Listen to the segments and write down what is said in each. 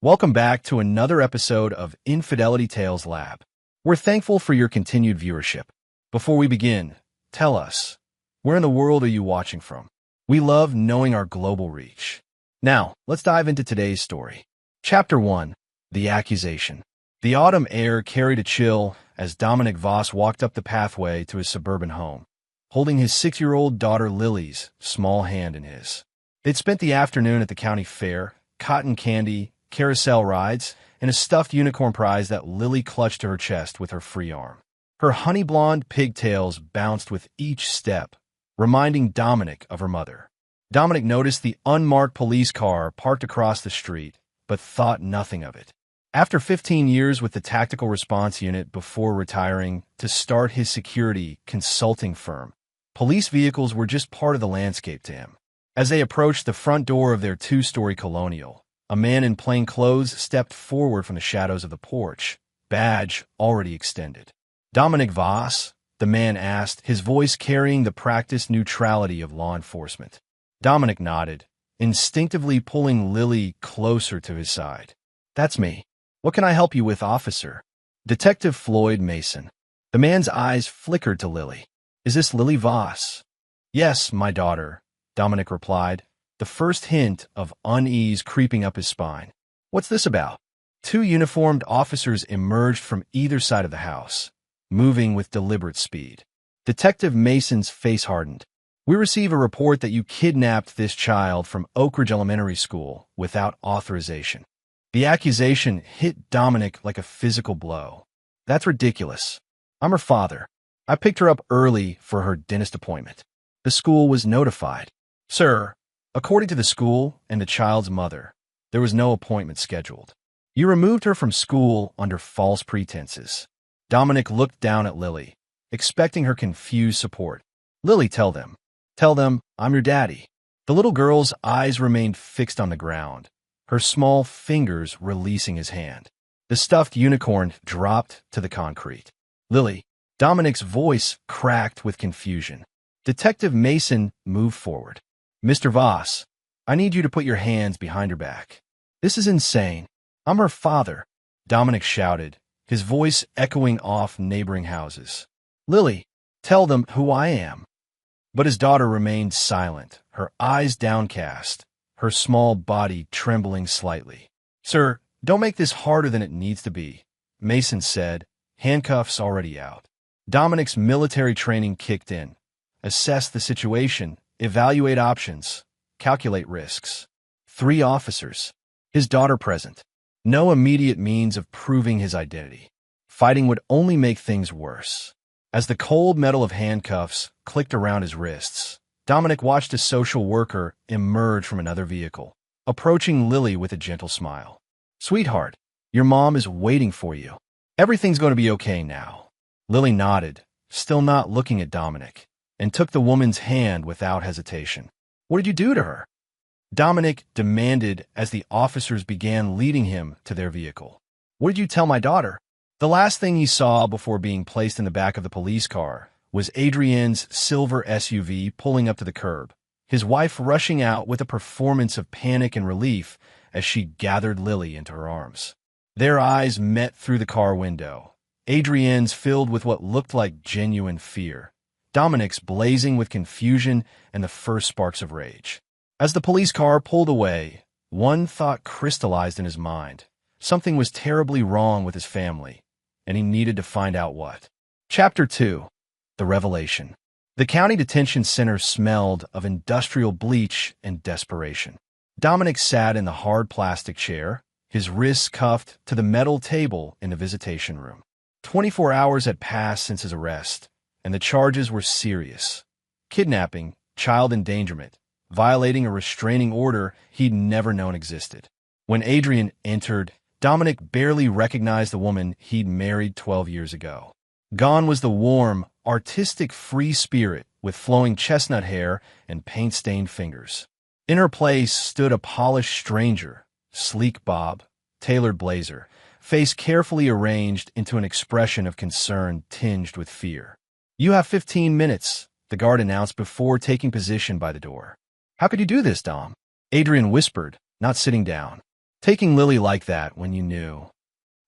Welcome back to another episode of Infidelity Tales Lab. We're thankful for your continued viewership. Before we begin, tell us, where in the world are you watching from? We love knowing our global reach. Now, let's dive into today's story. Chapter 1, The Accusation. The autumn air carried a chill as Dominic Voss walked up the pathway to his suburban home, holding his 6-year-old daughter Lily's small hand in his. They'd spent the afternoon at the county fair, cotton candy, carousel rides, and a stuffed unicorn prize that Lily clutched to her chest with her free arm. Her honey-blonde pigtails bounced with each step, reminding Dominic of her mother. Dominic noticed the unmarked police car parked across the street, but thought nothing of it. After 15 years with the Tactical Response Unit before retiring to start his security consulting firm, police vehicles were just part of the landscape to him. As they approached the front door of their 2-story colonial, a man in plain clothes stepped forward from the shadows of the porch, badge already extended. "Dominic Voss?" the man asked, his voice carrying the practiced neutrality of law enforcement. Dominic nodded, instinctively pulling Lily closer to his side. "That's me. What can I help you with, officer?" "Detective Floyd Mason." The man's eyes flickered to Lily. "Is this Lily Voss?" "Yes, my daughter," Dominic replied, the first hint of unease creeping up his spine. "What's this about?" 2 uniformed officers emerged from either side of the house, moving with deliberate speed. Detective Mason's face hardened. "We receive a report that you kidnapped this child from Oak Ridge Elementary School without authorization." The accusation hit Dominic like a physical blow. "That's ridiculous. I'm her father. I picked her up early for her dentist appointment. The school was notified." "Sir, according to the school and the child's mother, there was no appointment scheduled. You removed her from school under false pretenses." Dominic looked down at Lily, expecting her confused support. "Lily, tell them. Tell them I'm your daddy." The little girl's eyes remained fixed on the ground, her small fingers releasing his hand. The stuffed unicorn dropped to the concrete. "Lily." Dominic's voice cracked with confusion. Detective Mason moved forward. "Mr. Voss, I need you to put your hands behind her back. This is insane. I'm her father," Dominic shouted, his voice echoing off neighboring houses. "Lily, tell them who I am." But his daughter remained silent, her eyes downcast, her small body trembling slightly. "Sir, don't make this harder than it needs to be," Mason said, handcuffs already out. Dominic's military training kicked in. Assess the situation, evaluate options, calculate risks. 3 officers. His daughter present. No immediate means of proving his identity. Fighting would only make things worse. As the cold metal of handcuffs clicked around his wrists, Dominic watched a social worker emerge from another vehicle, approaching Lily with a gentle smile. "Sweetheart, your mom is waiting for you. Everything's going to be okay now." Lily nodded, still not looking at Dominic, and took the woman's hand without hesitation. "What did you do to her?" Dominic demanded as the officers began leading him to their vehicle. "What did you tell my daughter?" The last thing he saw before being placed in the back of the police car was Adrienne's silver SUV pulling up to the curb, his wife rushing out with a performance of panic and relief as she gathered Lily into her arms. Their eyes met through the car window, Adrienne's filled with what looked like genuine fear, Dominic's blazing with confusion and the first sparks of rage. As the police car pulled away, one thought crystallized in his mind. Something was terribly wrong with his family, and he needed to find out what. Chapter 2, The Revelation. The county detention center smelled of industrial bleach and desperation. Dominic sat in the hard plastic chair, his wrists cuffed to the metal table in the visitation room. 24 hours had passed since his arrest, and the charges were serious. Kidnapping, child endangerment, violating a restraining order he'd never known existed. When Adrienne entered, Dominic barely recognized the woman he'd married 12 years ago. Gone was the warm, artistic free spirit with flowing chestnut hair and paint-stained fingers. In her place stood a polished stranger, sleek bob, tailored blazer, face carefully arranged into an expression of concern tinged with fear. "You have 15 minutes, the guard announced before taking position by the door. "How could you do this, Dom?" Adrienne whispered, not sitting down. Taking Lily like that when you knew.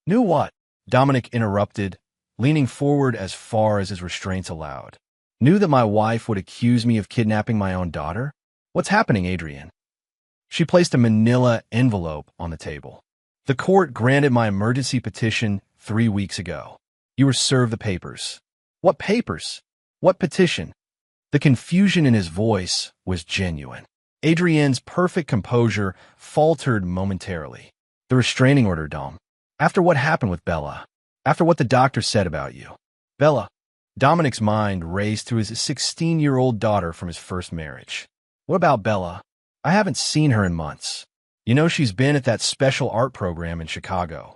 Knew what? Dominic interrupted, leaning forward as far as his restraints allowed. Knew that my wife would accuse me of kidnapping my own daughter? What's happening, Adrian? She placed a manila envelope on the table. The court granted my emergency petition 3 weeks ago. You were served the papers. What papers? What petition? The confusion in his voice was genuine. Adrienne's perfect composure faltered momentarily. The restraining order, Dom. After what happened with Bella. After what the doctor said about you. Bella. Dominic's mind raced to his 16-year-old daughter from his first marriage. What about Bella? I haven't seen her in months. You know she's been at that special art program in Chicago.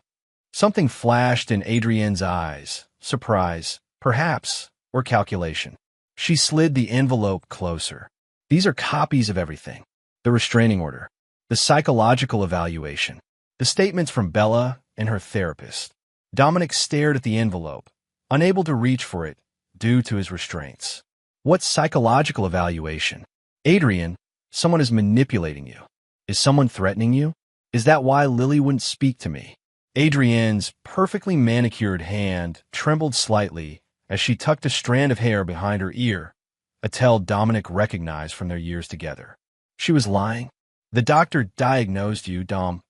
Something flashed in Adrienne's eyes. Surprise, perhaps, or calculation. She slid the envelope closer. These are copies of everything. The restraining order, the psychological evaluation, the statements from Bella and her therapist. Dominic stared at the envelope, unable to reach for it due to his restraints. What psychological evaluation? Adrian, someone is manipulating you. Is someone threatening you? Is that why Lily wouldn't speak to me? Adrienne's perfectly manicured hand trembled slightly as she tucked a strand of hair behind her ear, a tell Dominic recognized from their years together. She was lying. The doctor diagnosed you, Dom.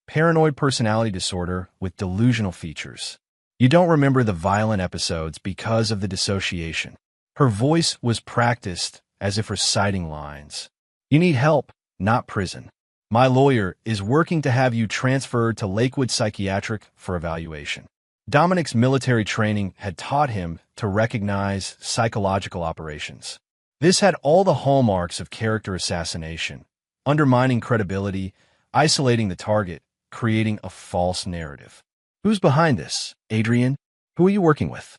Paranoid personality disorder with delusional features. You don't remember the violent episodes because of the dissociation. Her voice was practiced as if reciting lines. You need help, not prison. My lawyer is working to have you transferred to Lakewood Psychiatric for evaluation. Dominic's military training had taught him to recognize psychological operations. This had all the hallmarks of character assassination, undermining credibility, isolating the target, creating a false narrative. Who's behind this, Adrian? Who are you working with?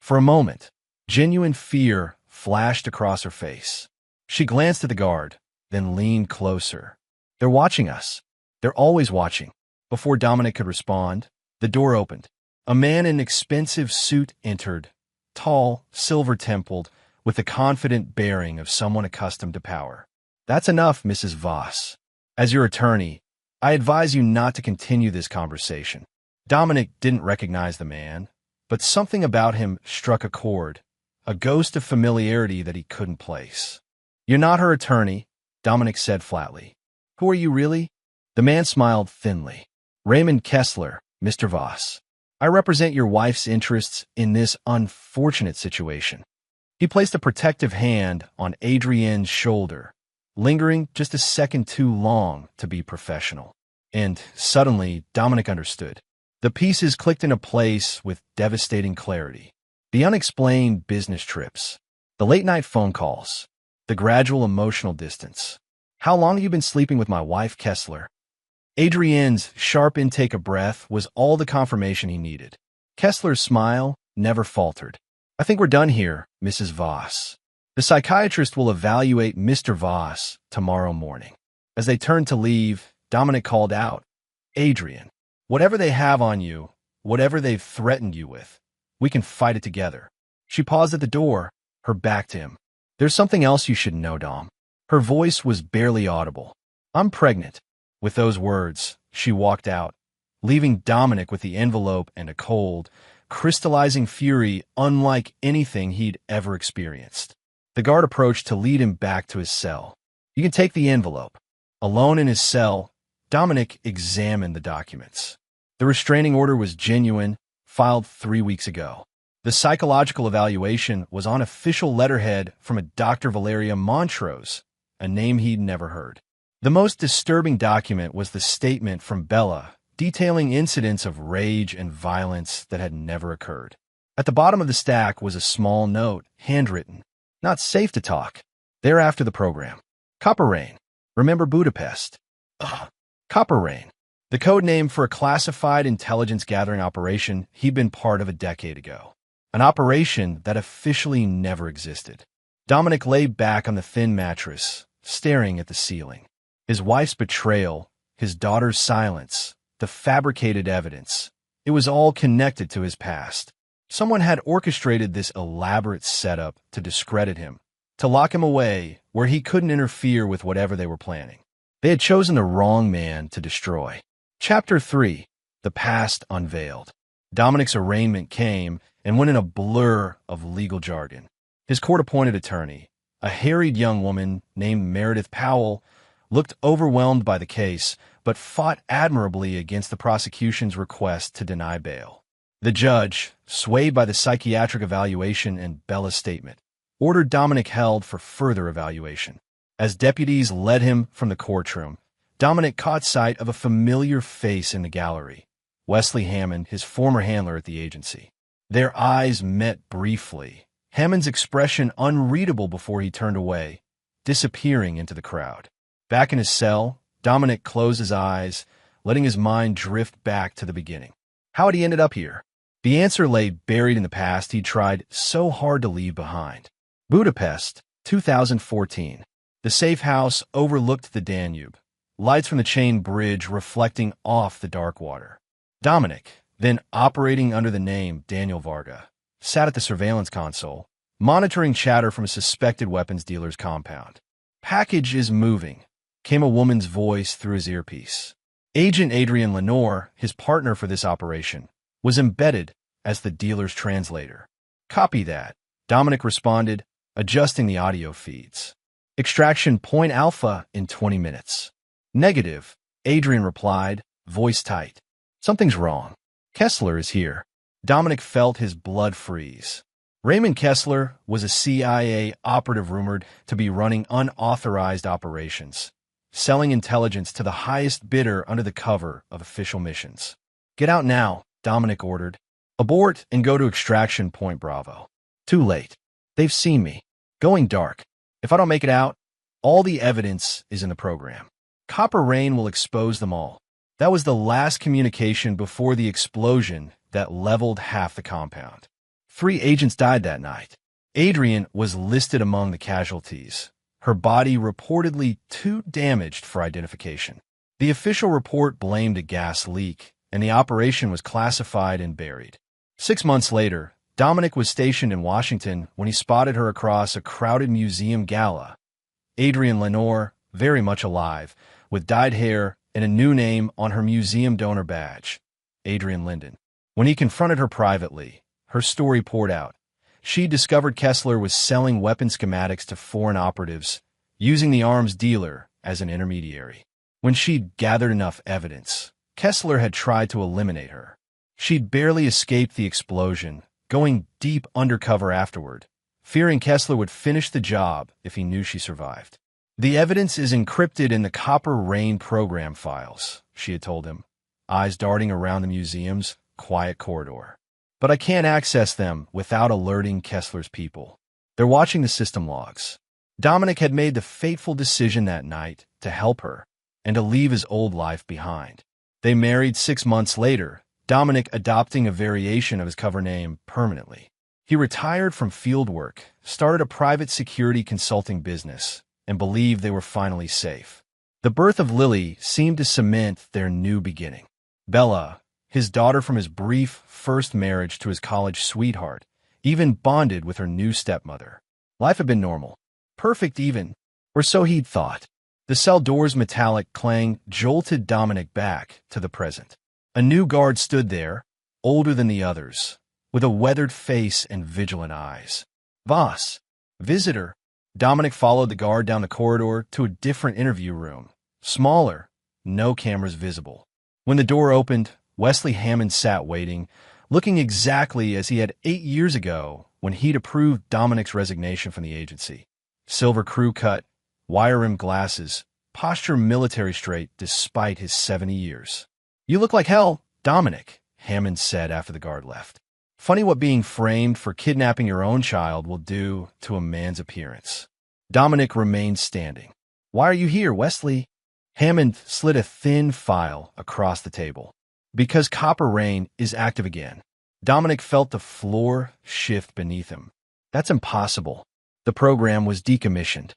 For a moment, genuine fear flashed across her face. She glanced at the guard, then leaned closer. They're watching us. They're always watching. Before Dominic could respond, the door opened. A man in an expensive suit entered, tall, silver-templed, with the confident bearing of someone accustomed to power. That's enough, Mrs. Voss. As your attorney, I advise you not to continue this conversation. Dominic didn't recognize the man, but something about him struck a chord, a ghost of familiarity that he couldn't place. You're not her attorney, Dominic said flatly. Who are you really? The man smiled thinly. Raymond Kessler, Mr. Voss. I represent your wife's interests in this unfortunate situation. He placed a protective hand on Adrienne's shoulder, lingering just a second too long to be professional. And suddenly, Dominic understood. The pieces clicked into place with devastating clarity. The unexplained business trips, the late-night phone calls, the gradual emotional distance. How long have you been sleeping with my wife, Kessler? Adrienne's sharp intake of breath was all the confirmation he needed. Kessler's smile never faltered. I think we're done here, Mrs. Voss. The psychiatrist will evaluate Mr. Voss tomorrow morning. As they turned to leave, Dominic called out, Adrian, whatever they have on you, whatever they've threatened you with, we can fight it together. She paused at the door, her back to him. There's something else you should know, Dom. Her voice was barely audible. I'm pregnant. With those words, she walked out, leaving Dominic with the envelope and a cold, crystallizing fury unlike anything he'd ever experienced. The guard approached to lead him back to his cell. You can take the envelope. Alone in his cell, Dominic examined the documents. The restraining order was genuine, filed 3 weeks ago. The psychological evaluation was on official letterhead from a Dr. Valeria Montrose, a name he'd never heard. The most disturbing document was the statement from Bella, detailing incidents of rage and violence that had never occurred. At the bottom of the stack was a small note, handwritten. Not safe to talk. They're after the program. Copper Rain. Remember Budapest? Ugh. Copper Rain. The code name for a classified intelligence gathering operation he'd been part of a decade ago. An operation that officially never existed. Dominic lay back on the thin mattress, staring at the ceiling. His wife's betrayal, his daughter's silence, the fabricated evidence. It was all connected to his past. Someone had orchestrated this elaborate setup to discredit him, to lock him away where he couldn't interfere with whatever they were planning. They had chosen the wrong man to destroy. Chapter 3. The Past Unveiled. Dominic's arraignment came and went in a blur of legal jargon. His court-appointed attorney, a harried young woman named Meredith Powell, looked overwhelmed by the case, but fought admirably against the prosecution's request to deny bail. The judge, swayed by the psychiatric evaluation and Bella's statement, ordered Dominic held for further evaluation. As deputies led him from the courtroom, Dominic caught sight of a familiar face in the gallery, Wesley Hammond, his former handler at the agency. Their eyes met briefly, Hammond's expression unreadable before he turned away, disappearing into the crowd. Back in his cell, Dominic closed his eyes, letting his mind drift back to the beginning. How had he ended up here? The answer lay buried in the past he'd tried so hard to leave behind. Budapest, 2014. The safe house overlooked the Danube, lights from the chain bridge reflecting off the dark water. Dominic, then operating under the name Daniel Varga, sat at the surveillance console, monitoring chatter from a suspected weapons dealer's compound. "Package is moving," came a woman's voice through his earpiece. Agent Adrian Lenore, his partner for this operation, was embedded as the dealer's translator. "Copy that," Dominic responded, adjusting the audio feeds. "Extraction point alpha in 20 minutes. "Negative," Adrian replied, voice tight. "Something's wrong. Kessler is here." Dominic felt his blood freeze. Raymond Kessler was a CIA operative rumored to be running unauthorized operations, selling intelligence to the highest bidder under the cover of official missions. "Get out now," Dominic ordered. "Abort and go to Extraction Point Bravo." "Too late. They've seen me. Going dark. If I don't make it out, all the evidence is in the program. Copper rain will expose them all." That was the last communication before the explosion that leveled half the compound. 3 agents died that night. Adrian was listed among the casualties, her body reportedly too damaged for identification. The official report blamed a gas leak, and the operation was classified and buried. 6 months later, Dominic was stationed in Washington when he spotted her across a crowded museum gala. Adrian Lenore, very much alive, with dyed hair and a new name on her museum donor badge, Adrian Linden. When he confronted her privately, her story poured out. She discovered Kessler was selling weapon schematics to foreign operatives, using the arms dealer as an intermediary. When she'd gathered enough evidence, Kessler had tried to eliminate her. She'd barely escaped the explosion, going deep undercover afterward, fearing Kessler would finish the job if he knew she survived. "The evidence is encrypted in the Copper Rain program files," she had told him, eyes darting around the museum's quiet corridor. "But I can't access them without alerting Kessler's people. They're watching the system logs." Dominic had made the fateful decision that night to help her and to leave his old life behind. They married 6 months later, Dominic adopting a variation of his cover name permanently. He retired from field work, started a private security consulting business, and believed they were finally safe. The birth of Lily seemed to cement their new beginning. Bella, his daughter from his brief first marriage to his college sweetheart, even bonded with her new stepmother. Life had been normal. Perfect even, or so he'd thought. The cell door's metallic clang jolted Dominic back to the present. A new guard stood there, older than the others, with a weathered face and vigilant eyes. "Voss, visitor." Dominic followed the guard down the corridor to a different interview room, smaller, no cameras visible. When the door opened, Wesley Hammond sat waiting, looking exactly as he had 8 years ago when he'd approved Dominic's resignation from the agency. Silver crew cut, wire-rimmed glasses, posture military straight despite his 70 years. "You look like hell, Dominic," Hammond said after the guard left. "Funny what being framed for kidnapping your own child will do to a man's appearance." Dominic remained standing. "Why are you here, Wesley?" Hammond slid a thin file across the table. "Because Copper Rain is active again." Dominic felt the floor shift beneath him. "That's impossible. The program was decommissioned."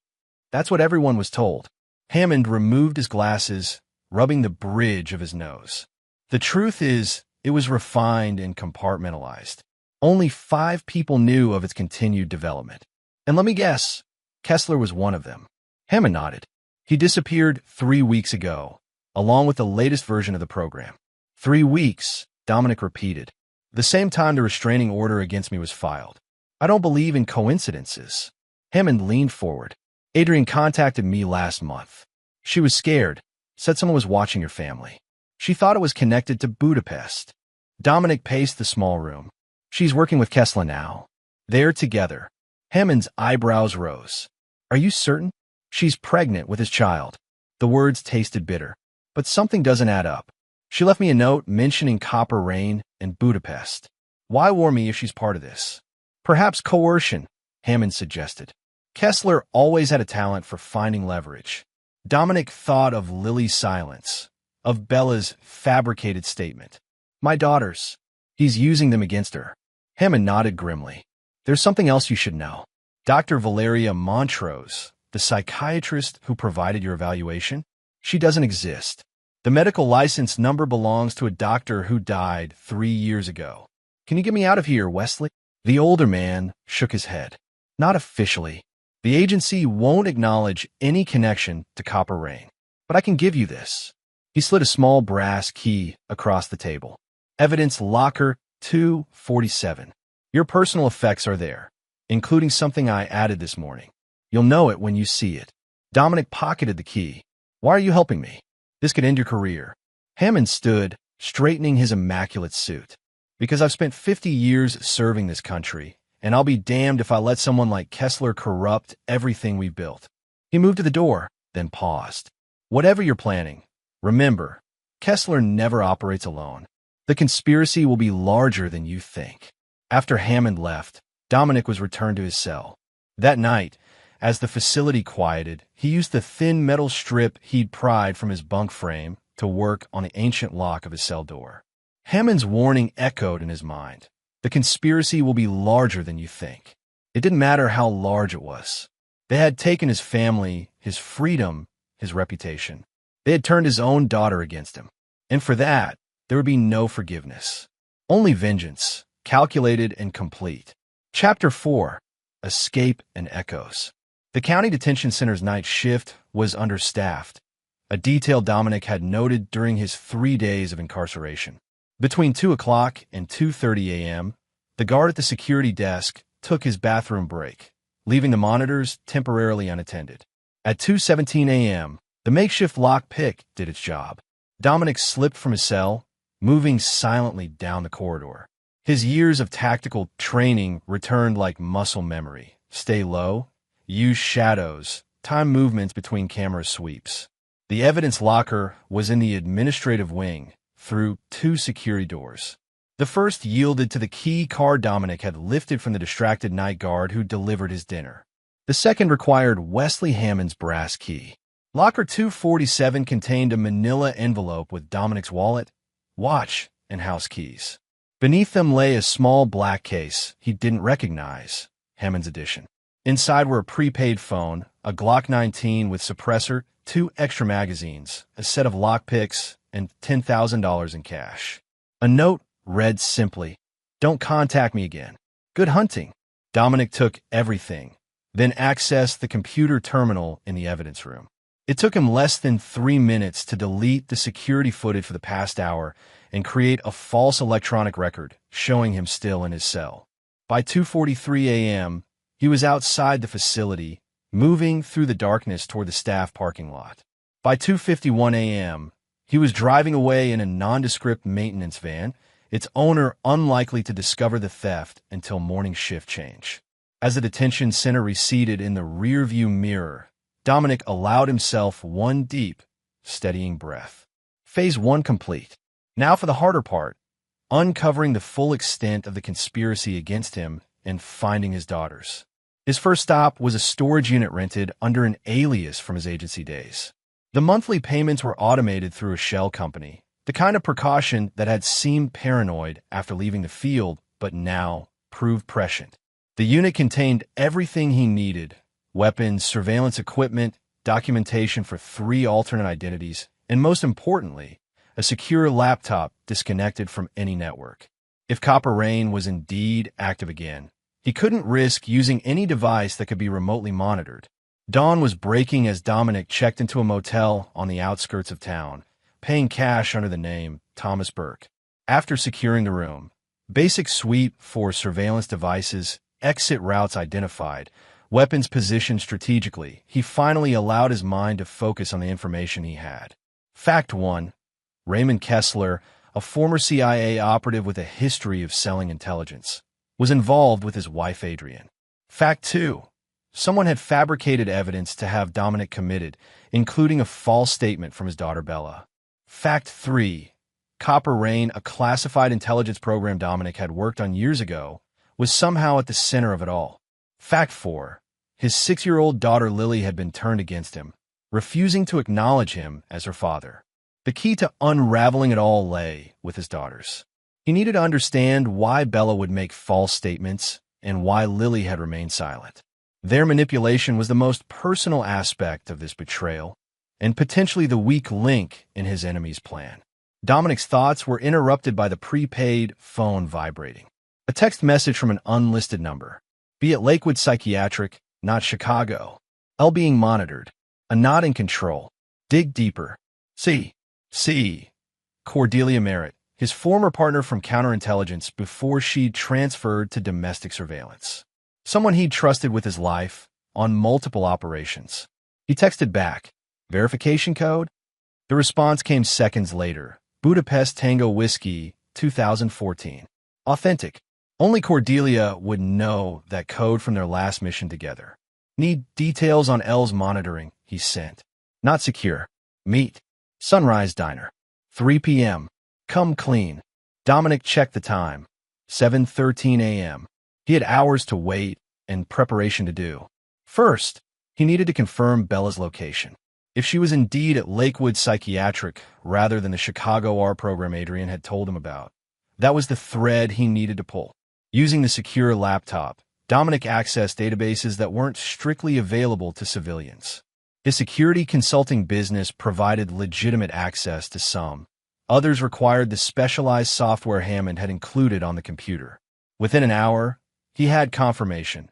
"That's what everyone was told." Hammond removed his glasses, rubbing the bridge of his nose. "The truth is, it was refined and compartmentalized. Only 5 people knew of its continued development. And let me guess, Kessler was one of them." Hammond nodded. "He disappeared 3 weeks ago, along with the latest version of the program. 3 weeks, Dominic repeated. The same time the restraining order against me was filed. I don't believe in coincidences. Hammond leaned forward. Adrian contacted me last month. She was scared, said someone was watching your family. She thought it was connected to Budapest. Dominic paced the small room. She's working with Kessler now. They're together. Hammond's eyebrows rose. Are you certain? She's pregnant with his child. The words tasted bitter. But something doesn't add up. She left me a note mentioning Copper Rain and Budapest. Why warn me if she's part of this? Perhaps coercion, Hammond suggested. Kessler always had a talent for finding leverage. Dominic thought of Lily's silence, of Bella's fabricated statement. My daughters. He's using them against her. Hammond nodded grimly. There's something else you should know. Dr. Valeria Montrose, the psychiatrist who provided your evaluation, she doesn't exist. The medical license number belongs to a doctor who died 3 years ago. Can you get me out of here, Wesley? The older man shook his head. Not officially. The agency won't acknowledge any connection to Copper Rain. But I can give you this. He slid a small brass key across the table. Evidence locker 247. Your personal effects are there, including something I added this morning. You'll know it when you see it. Dominic pocketed the key. Why are you helping me? This could end your career. Hammond stood, straightening his immaculate suit. Because I've spent 50 years serving this country, and I'll be damned if I let someone like Kessler corrupt everything we've built. He moved to the door, then paused. Whatever you're planning, remember, Kessler never operates alone. The conspiracy will be larger than you think. After Hammond left, Dominic was returned to his cell. That night, as the facility quieted, he used the thin metal strip he'd pried from his bunk frame to work on the ancient lock of his cell door. Hammond's warning echoed in his mind. The conspiracy will be larger than you think. It didn't matter how large it was. They had taken his family, his freedom, his reputation. They had turned his own daughter against him. And for that, there would be no forgiveness. Only vengeance, calculated and complete. Chapter 4. Escape and Echoes. The county detention center's night shift was understaffed, a detail Dominic had noted during his 3 days of incarceration. Between 2 o'clock and 2:30 a.m., the guard at the security desk took his bathroom break, leaving the monitors temporarily unattended. At 2:17 a.m., the makeshift lock pick did its job. Dominic slipped from his cell, moving silently down the corridor. His years of tactical training returned like muscle memory. Stay low, use shadows, time movements between camera sweeps. The evidence locker was in the administrative wing, through 2 security doors. The first yielded to the key card Dominic had lifted from the distracted night guard who delivered his dinner. The second required Wesley Hammond's brass key. Locker 247 contained a manila envelope with Dominic's wallet, watch, and house keys. Beneath them lay a small black case he didn't recognize, Hammond's edition. Inside were a prepaid phone, a Glock 19 with suppressor, 2 extra magazines, a set of lockpicks, and $10,000 in cash. A note read simply, "Don't contact me again. Good hunting." Dominic took everything, then accessed the computer terminal in the evidence room. It took him less than 3 minutes to delete the security footage for the past hour and create a false electronic record showing him still in his cell. By 2:43 a.m., he was outside the facility, moving through the darkness toward the staff parking lot. By 2:51 a.m., he was driving away in a nondescript maintenance van, its owner unlikely to discover the theft until morning shift change. As the detention center receded in the rearview mirror, Dominic allowed himself one deep, steadying breath. Phase 1 complete. Now for the harder part, uncovering the full extent of the conspiracy against him and finding his daughters. His first stop was a storage unit rented under an alias from his agency days. The monthly payments were automated through a shell company, the kind of precaution that had seemed paranoid after leaving the field, but now proved prescient. The unit contained everything he needed: weapons, surveillance equipment, documentation for 3 alternate identities, and most importantly, a secure laptop disconnected from any network. If Copper Rain was indeed active again, he couldn't risk using any device that could be remotely monitored. Dawn was breaking as Dominic checked into a motel on the outskirts of town, paying cash under the name Thomas Burke. After securing the room, basic sweep for surveillance devices, exit routes identified, weapons positioned strategically, he finally allowed his mind to focus on the information he had. Fact 1. Raymond Kessler, a former CIA operative with a history of selling intelligence, was involved with his wife Adrienne. Fact 2. Someone had fabricated evidence to have Dominic committed, including a false statement from his daughter Bella. Fact 3. Copper Rain, a classified intelligence program Dominic had worked on years ago, was somehow at the center of it all. Fact 4. His 6-year-old daughter Lily had been turned against him, refusing to acknowledge him as her father. The key to unraveling it all lay with his daughters. He needed to understand why Bella would make false statements and why Lily had remained silent. Their manipulation was the most personal aspect of this betrayal, and potentially the weak link in his enemy's plan. Dominic's thoughts were interrupted by the prepaid phone vibrating. A text message from an unlisted number. Be at Lakewood Psychiatric, not Chicago. L being monitored. A not in control. Dig deeper. C. Cordelia Merritt, his former partner from counterintelligence before she transferred to domestic surveillance. Someone he'd trusted with his life on multiple operations. He texted back, verification code? The response came seconds later. Budapest Tango Whiskey, 2014. Authentic. Only Cordelia would know that code from their last mission together. Need details on L's monitoring, he sent. Not secure. Meet. Sunrise Diner. 3 p.m. Come clean. Dominic checked the time. 7:13 a.m. He had hours to wait and preparation to do. First, he needed to confirm Bella's location. If she was indeed at Lakewood Psychiatric rather than the Chicago R program Adrienne had told him about, that was the thread he needed to pull. Using the secure laptop, Dominic accessed databases that weren't strictly available to civilians. His security consulting business provided legitimate access to some. Others required the specialized software Hammond had included on the computer. Within an hour, he had confirmation.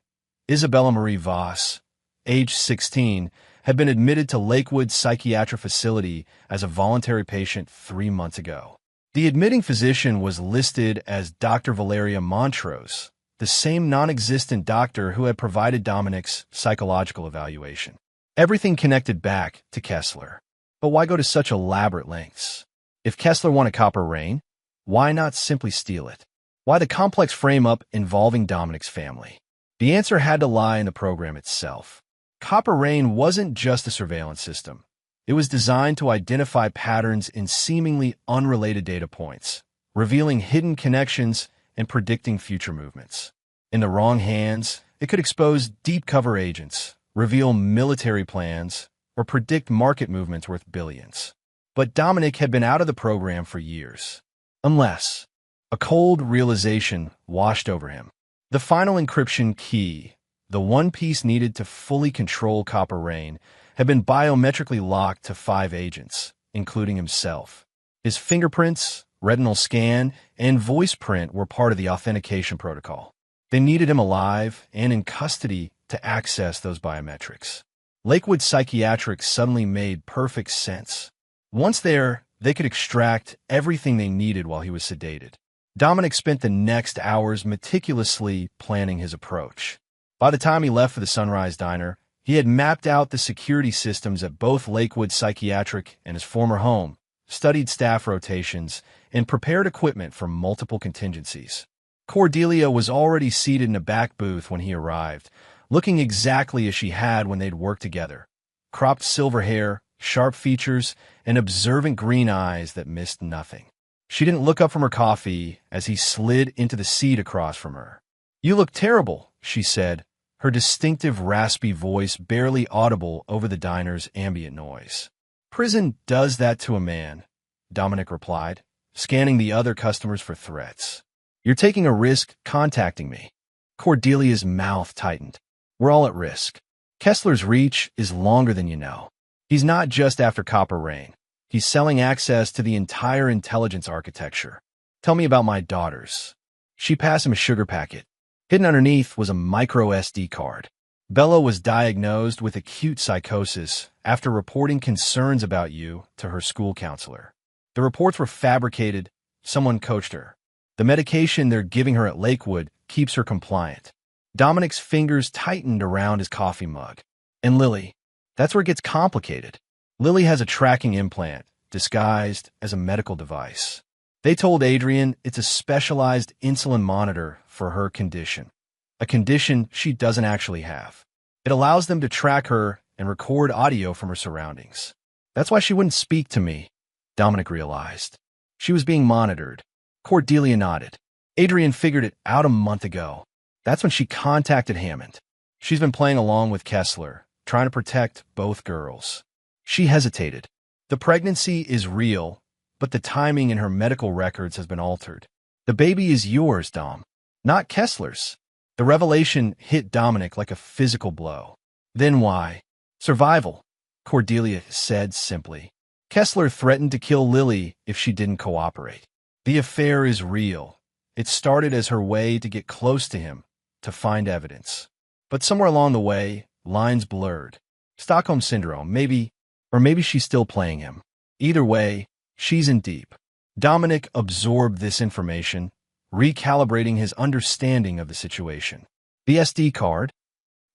Isabella Marie Voss, age 16, had been admitted to Lakewood Psychiatric Facility as a voluntary patient 3 months ago. The admitting physician was listed as Dr. Valeria Montrose, the same non-existent doctor who had provided Dominic's psychological evaluation. Everything connected back to Kessler. But why go to such elaborate lengths? If Kessler wanted Copper Rain, why not simply steal it? Why the complex frame-up involving Dominic's family? The answer had to lie in the program itself. Copper Rain wasn't just a surveillance system. It was designed to identify patterns in seemingly unrelated data points, revealing hidden connections and predicting future movements. In the wrong hands, it could expose deep cover agents, reveal military plans, or predict market movements worth billions. But Dominic had been out of the program for years. Unless a cold realization washed over him. The final encryption key, the one piece needed to fully control Copper Rain, had been biometrically locked to 5 agents, including himself. His fingerprints, retinal scan, and voice print were part of the authentication protocol. They needed him alive and in custody to access those biometrics. Lakewood Psychiatric suddenly made perfect sense. Once there, they could extract everything they needed while he was sedated. Dominic spent the next hours meticulously planning his approach. By the time he left for the Sunrise Diner, he had mapped out the security systems at both Lakewood Psychiatric and his former home, studied staff rotations, and prepared equipment for multiple contingencies. Cordelia was already seated in a back booth when he arrived, looking exactly as she had when they'd worked together. Cropped silver hair, sharp features, and observant green eyes that missed nothing. She didn't look up from her coffee as he slid into the seat across from her. "You look terrible," she said, her distinctive raspy voice barely audible over the diner's ambient noise. "Prison does that to a man," Dominic replied, scanning the other customers for threats. "You're taking a risk contacting me." Cordelia's mouth tightened. "We're all at risk. Kessler's reach is longer than you know. He's not just after Copper Rain. He's selling access to the entire intelligence architecture. Tell me about my daughters." She passed him a sugar packet. Hidden underneath was a micro SD card. "Bella was diagnosed with acute psychosis after reporting concerns about you to her school counselor. The reports were fabricated. Someone coached her. The medication they're giving her at Lakewood keeps her compliant. Dominic's fingers tightened around his coffee mug. And Lily. That's where it gets complicated. Lily has a tracking implant, disguised as a medical device. They told Adrian it's a specialized insulin monitor for her condition. A condition she doesn't actually have. It allows them to track her and record audio from her surroundings. That's why she wouldn't speak to me, Dominic realized. She was being monitored. Cordelia nodded. Adrian figured it out a month ago. That's when she contacted Hammond. She's been playing along with Kessler, trying to protect both girls. She hesitated. The pregnancy is real, but the timing in her medical records has been altered. The baby is yours, Dom, not Kessler's. The revelation hit Dominic like a physical blow. Then why? Survival, Cordelia said simply. Kessler threatened to kill Lily if she didn't cooperate. The affair is real. It started as her way to get close to him, to find evidence. But somewhere along the way, lines blurred. Stockholm Syndrome, maybe, or maybe she's still playing him. Either way, she's in deep. Dominic absorbed this information, recalibrating his understanding of the situation. The SD card,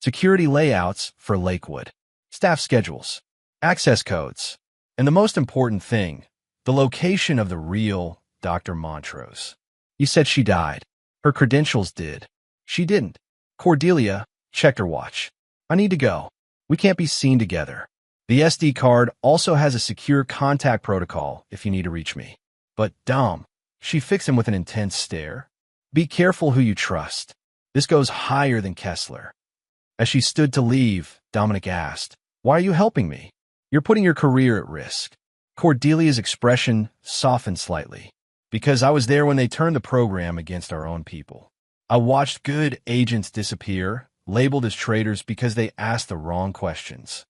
security layouts for Lakewood, staff schedules, access codes, and the most important thing, the location of the real Dr. Montrose. You said she died. Her credentials did. She didn't. Cordelia checked her watch. I need to go. We can't be seen together. The SD card also has a secure contact protocol if you need to reach me. But Dom, she fixed him with an intense stare. Be careful who you trust. This goes higher than Kessler. As she stood to leave, Dominic asked, Why are you helping me? You're putting your career at risk. Cordelia's expression softened slightly. Because I was there when they turned the program against our own people. I watched good agents disappear, labeled as traitors because they asked the wrong questions.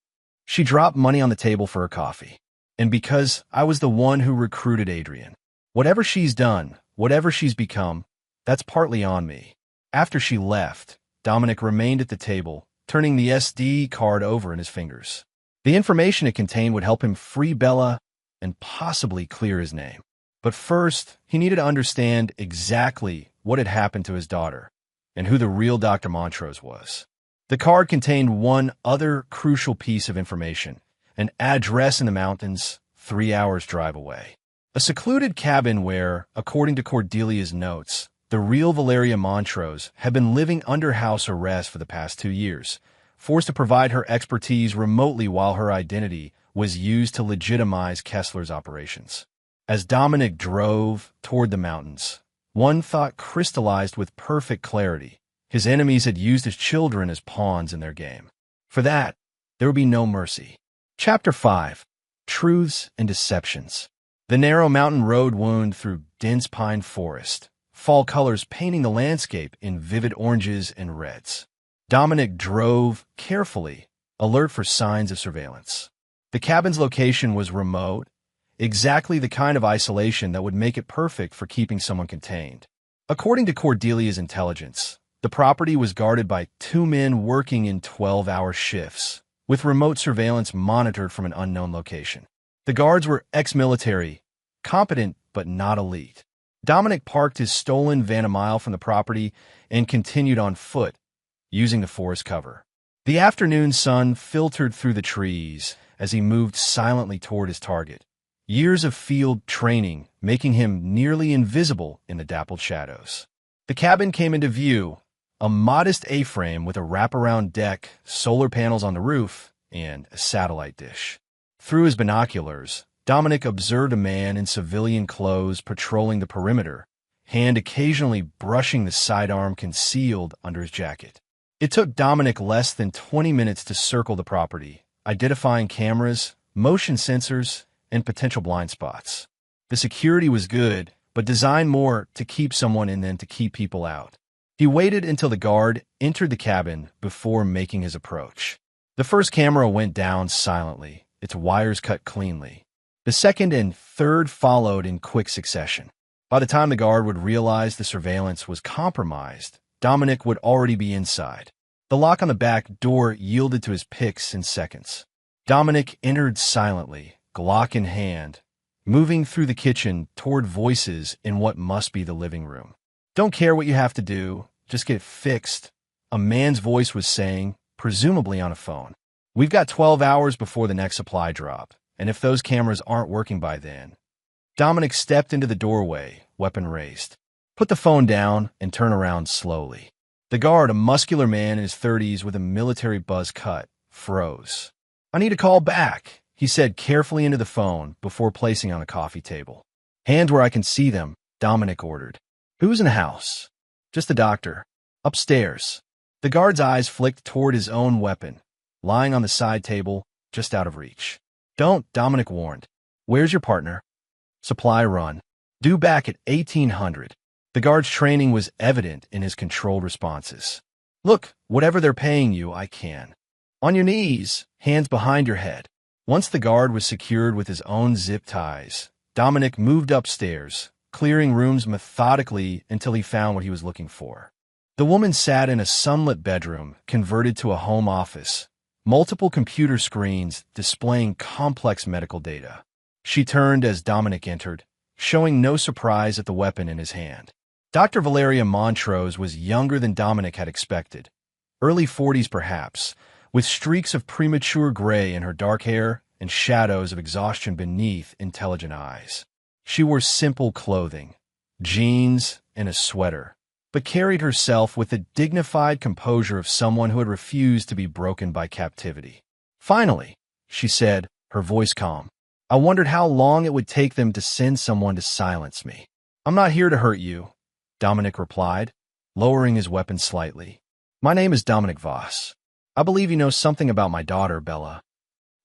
She dropped money on the table for her coffee. And because I was the one who recruited Adrian. Whatever she's done, whatever she's become, that's partly on me. After she left, Dominic remained at the table, turning the SD card over in his fingers. The information it contained would help him free Bella and possibly clear his name. But first, he needed to understand exactly what had happened to his daughter and who the real Dr. Montrose was. The card contained one other crucial piece of information, an address in the mountains 3 hours' drive away. A secluded cabin where, according to Cordelia's notes, the real Valeria Montrose had been living under house arrest for the past 2 years, forced to provide her expertise remotely while her identity was used to legitimize Kessler's operations. As Dominic drove toward the mountains, one thought crystallized with perfect clarity. His enemies had used his children as pawns in their game. For that, there would be no mercy. Chapter 5. Truths and Deceptions. The narrow mountain road wound through dense pine forest, fall colors painting the landscape in vivid oranges and reds. Dominic drove carefully, alert for signs of surveillance. The cabin's location was remote, exactly the kind of isolation that would make it perfect for keeping someone contained. According to Cordelia's intelligence, the property was guarded by 2 men working in 12-hour shifts, with remote surveillance monitored from an unknown location. The guards were ex-military, competent but not elite. Dominic parked his stolen van a mile from the property and continued on foot, using the forest cover. The afternoon sun filtered through the trees as he moved silently toward his target, years of field training making him nearly invisible in the dappled shadows. The cabin came into view, a modest A-frame with a wraparound deck, solar panels on the roof, and a satellite dish. Through his binoculars, Dominic observed a man in civilian clothes patrolling the perimeter, hand occasionally brushing the sidearm concealed under his jacket. It took Dominic less than 20 minutes to circle the property, identifying cameras, motion sensors, and potential blind spots. The security was good, but designed more to keep someone in than to keep people out. He waited until the guard entered the cabin before making his approach. The first camera went down silently, its wires cut cleanly. The second and third followed in quick succession. By the time the guard would realize the surveillance was compromised, Dominic would already be inside. The lock on the back door yielded to his picks in seconds. Dominic entered silently, Glock in hand, moving through the kitchen toward voices in what must be the living room. "Don't care what you have to do, just get it fixed," a man's voice was saying, presumably on a phone. "We've got 12 hours before the next supply drop, and if those cameras aren't working by then..." Dominic stepped into the doorway, weapon raised. "Put the phone down and turn around slowly." The guard, a muscular man in his 30s with a military buzz cut, froze. "I need a call back," he said carefully into the phone before placing on a coffee table. "Hands where I can see them," Dominic ordered. "Who's in the house?" "Just the doctor. Upstairs." The guard's eyes flicked toward his own weapon, lying on the side table, just out of reach. "Don't," Dominic warned. "Where's your partner?" "Supply run. Due back at 1800. The guard's training was evident in his controlled responses. "Look, whatever they're paying you, I can." "On your knees, hands behind your head." Once the guard was secured with his own zip ties, Dominic moved upstairs, clearing rooms methodically until he found what he was looking for. The woman sat in a sunlit bedroom converted to a home office, multiple computer screens displaying complex medical data. She turned as Dominic entered, showing no surprise at the weapon in his hand. Dr. Valeria Montrose was younger than Dominic had expected, early 40s perhaps, with streaks of premature gray in her dark hair and shadows of exhaustion beneath intelligent eyes. She wore simple clothing, jeans and a sweater, but carried herself with the dignified composure of someone who had refused to be broken by captivity. "Finally," she said, her voice calm. "I wondered how long it would take them to send someone to silence me." "I'm not here to hurt you," Dominic replied, lowering his weapon slightly. "My name is Dominic Voss. I believe you know something about my daughter, Bella."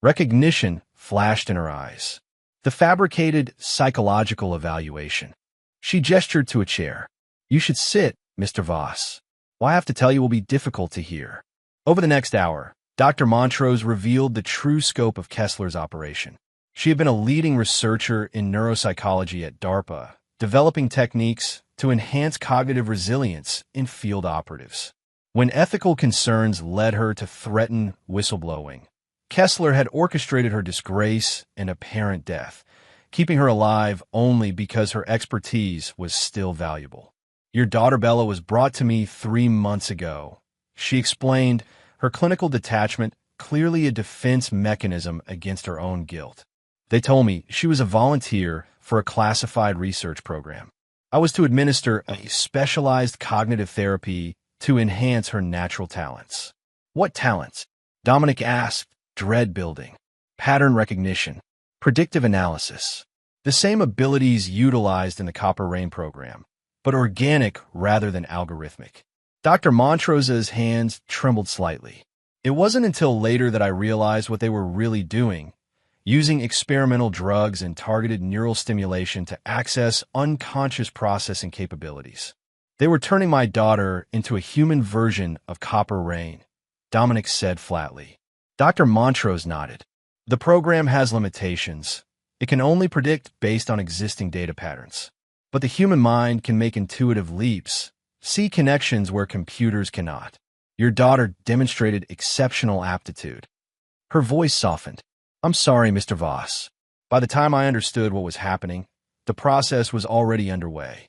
Recognition flashed in her eyes. The fabricated psychological evaluation. She gestured to a chair. "You should sit, Mr. Voss. What I have to tell you will be difficult to hear." Over the next hour, Dr. Montrose revealed the true scope of Kessler's operation. She had been a leading researcher in neuropsychology at DARPA, developing techniques to enhance cognitive resilience in field operatives. When ethical concerns led her to threaten whistleblowing, Kessler had orchestrated her disgrace and apparent death, keeping her alive only because her expertise was still valuable. "Your daughter Bella was brought to me 3 months ago," she explained, her clinical detachment clearly a defense mechanism against her own guilt. "They told me she was a volunteer for a classified research program. I was to administer a specialized cognitive therapy to enhance her natural talents." "What talents?" Dominic asked, dread building. "Pattern recognition, predictive analysis, the same abilities utilized in the Copper Rain program, but organic rather than algorithmic." Dr. Montrose's hands trembled slightly. "It wasn't until later that I realized what they were really doing, using experimental drugs and targeted neural stimulation to access unconscious processing capabilities. They were turning my daughter into a human version of Copper Rain," Dominic said flatly. Dr. Montrose nodded. "The program has limitations. It can only predict based on existing data patterns. But the human mind can make intuitive leaps, see connections where computers cannot. Your daughter demonstrated exceptional aptitude." Her voice softened. "I'm sorry, Mr. Voss. By the time I understood what was happening, the process was already underway.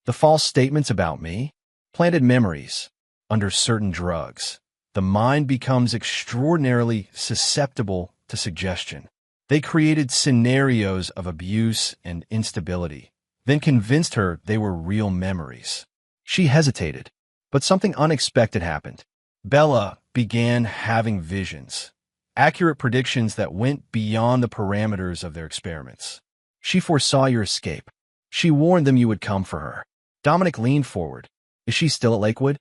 The false statements about me planted memories. Under certain drugs, the mind becomes extraordinarily susceptible to suggestion. They created scenarios of abuse and instability, then convinced her they were real memories." She hesitated, but something unexpected happened. Bella began having visions, accurate predictions that went beyond the parameters of their experiments. "She foresaw your escape. She warned them you would come for her." Dominic leaned forward. "Is she still at Lakewood?"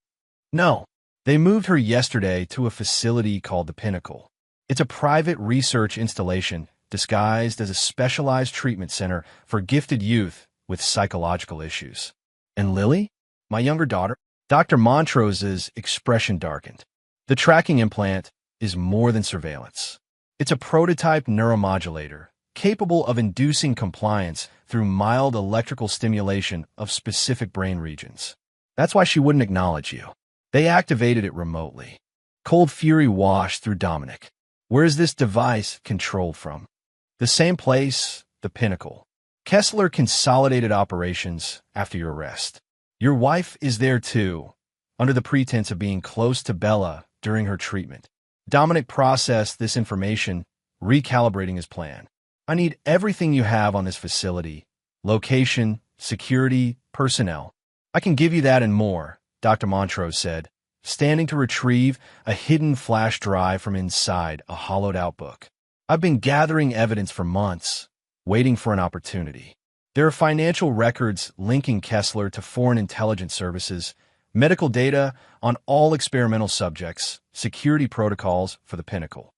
"No. They moved her yesterday to a facility called the Pinnacle. It's a private research installation disguised as a specialized treatment center for gifted youth with psychological issues." "And Lily? My younger daughter?" Dr. Montrose's expression darkened. "The tracking implant is more than surveillance. It's a prototype neuromodulator capable of inducing compliance through mild electrical stimulation of specific brain regions. That's why she wouldn't acknowledge you. They activated it remotely." Cold fury washed through Dominic. "Where is this device controlled from?" "The same place, the Pinnacle. Kessler consolidated operations after your arrest. Your wife is there too, under the pretense of being close to Bella during her treatment. Dominic processed this information, recalibrating his plan. I need everything you have on this facility: location, security, personnel. I can give you that and more, Dr. Montrose said, standing to retrieve a hidden flash drive from inside a hollowed-out book. I've been gathering evidence for months, waiting for an opportunity. There are financial records linking Kessler to foreign intelligence services, medical data on all experimental subjects, security protocols for the Pinnacle.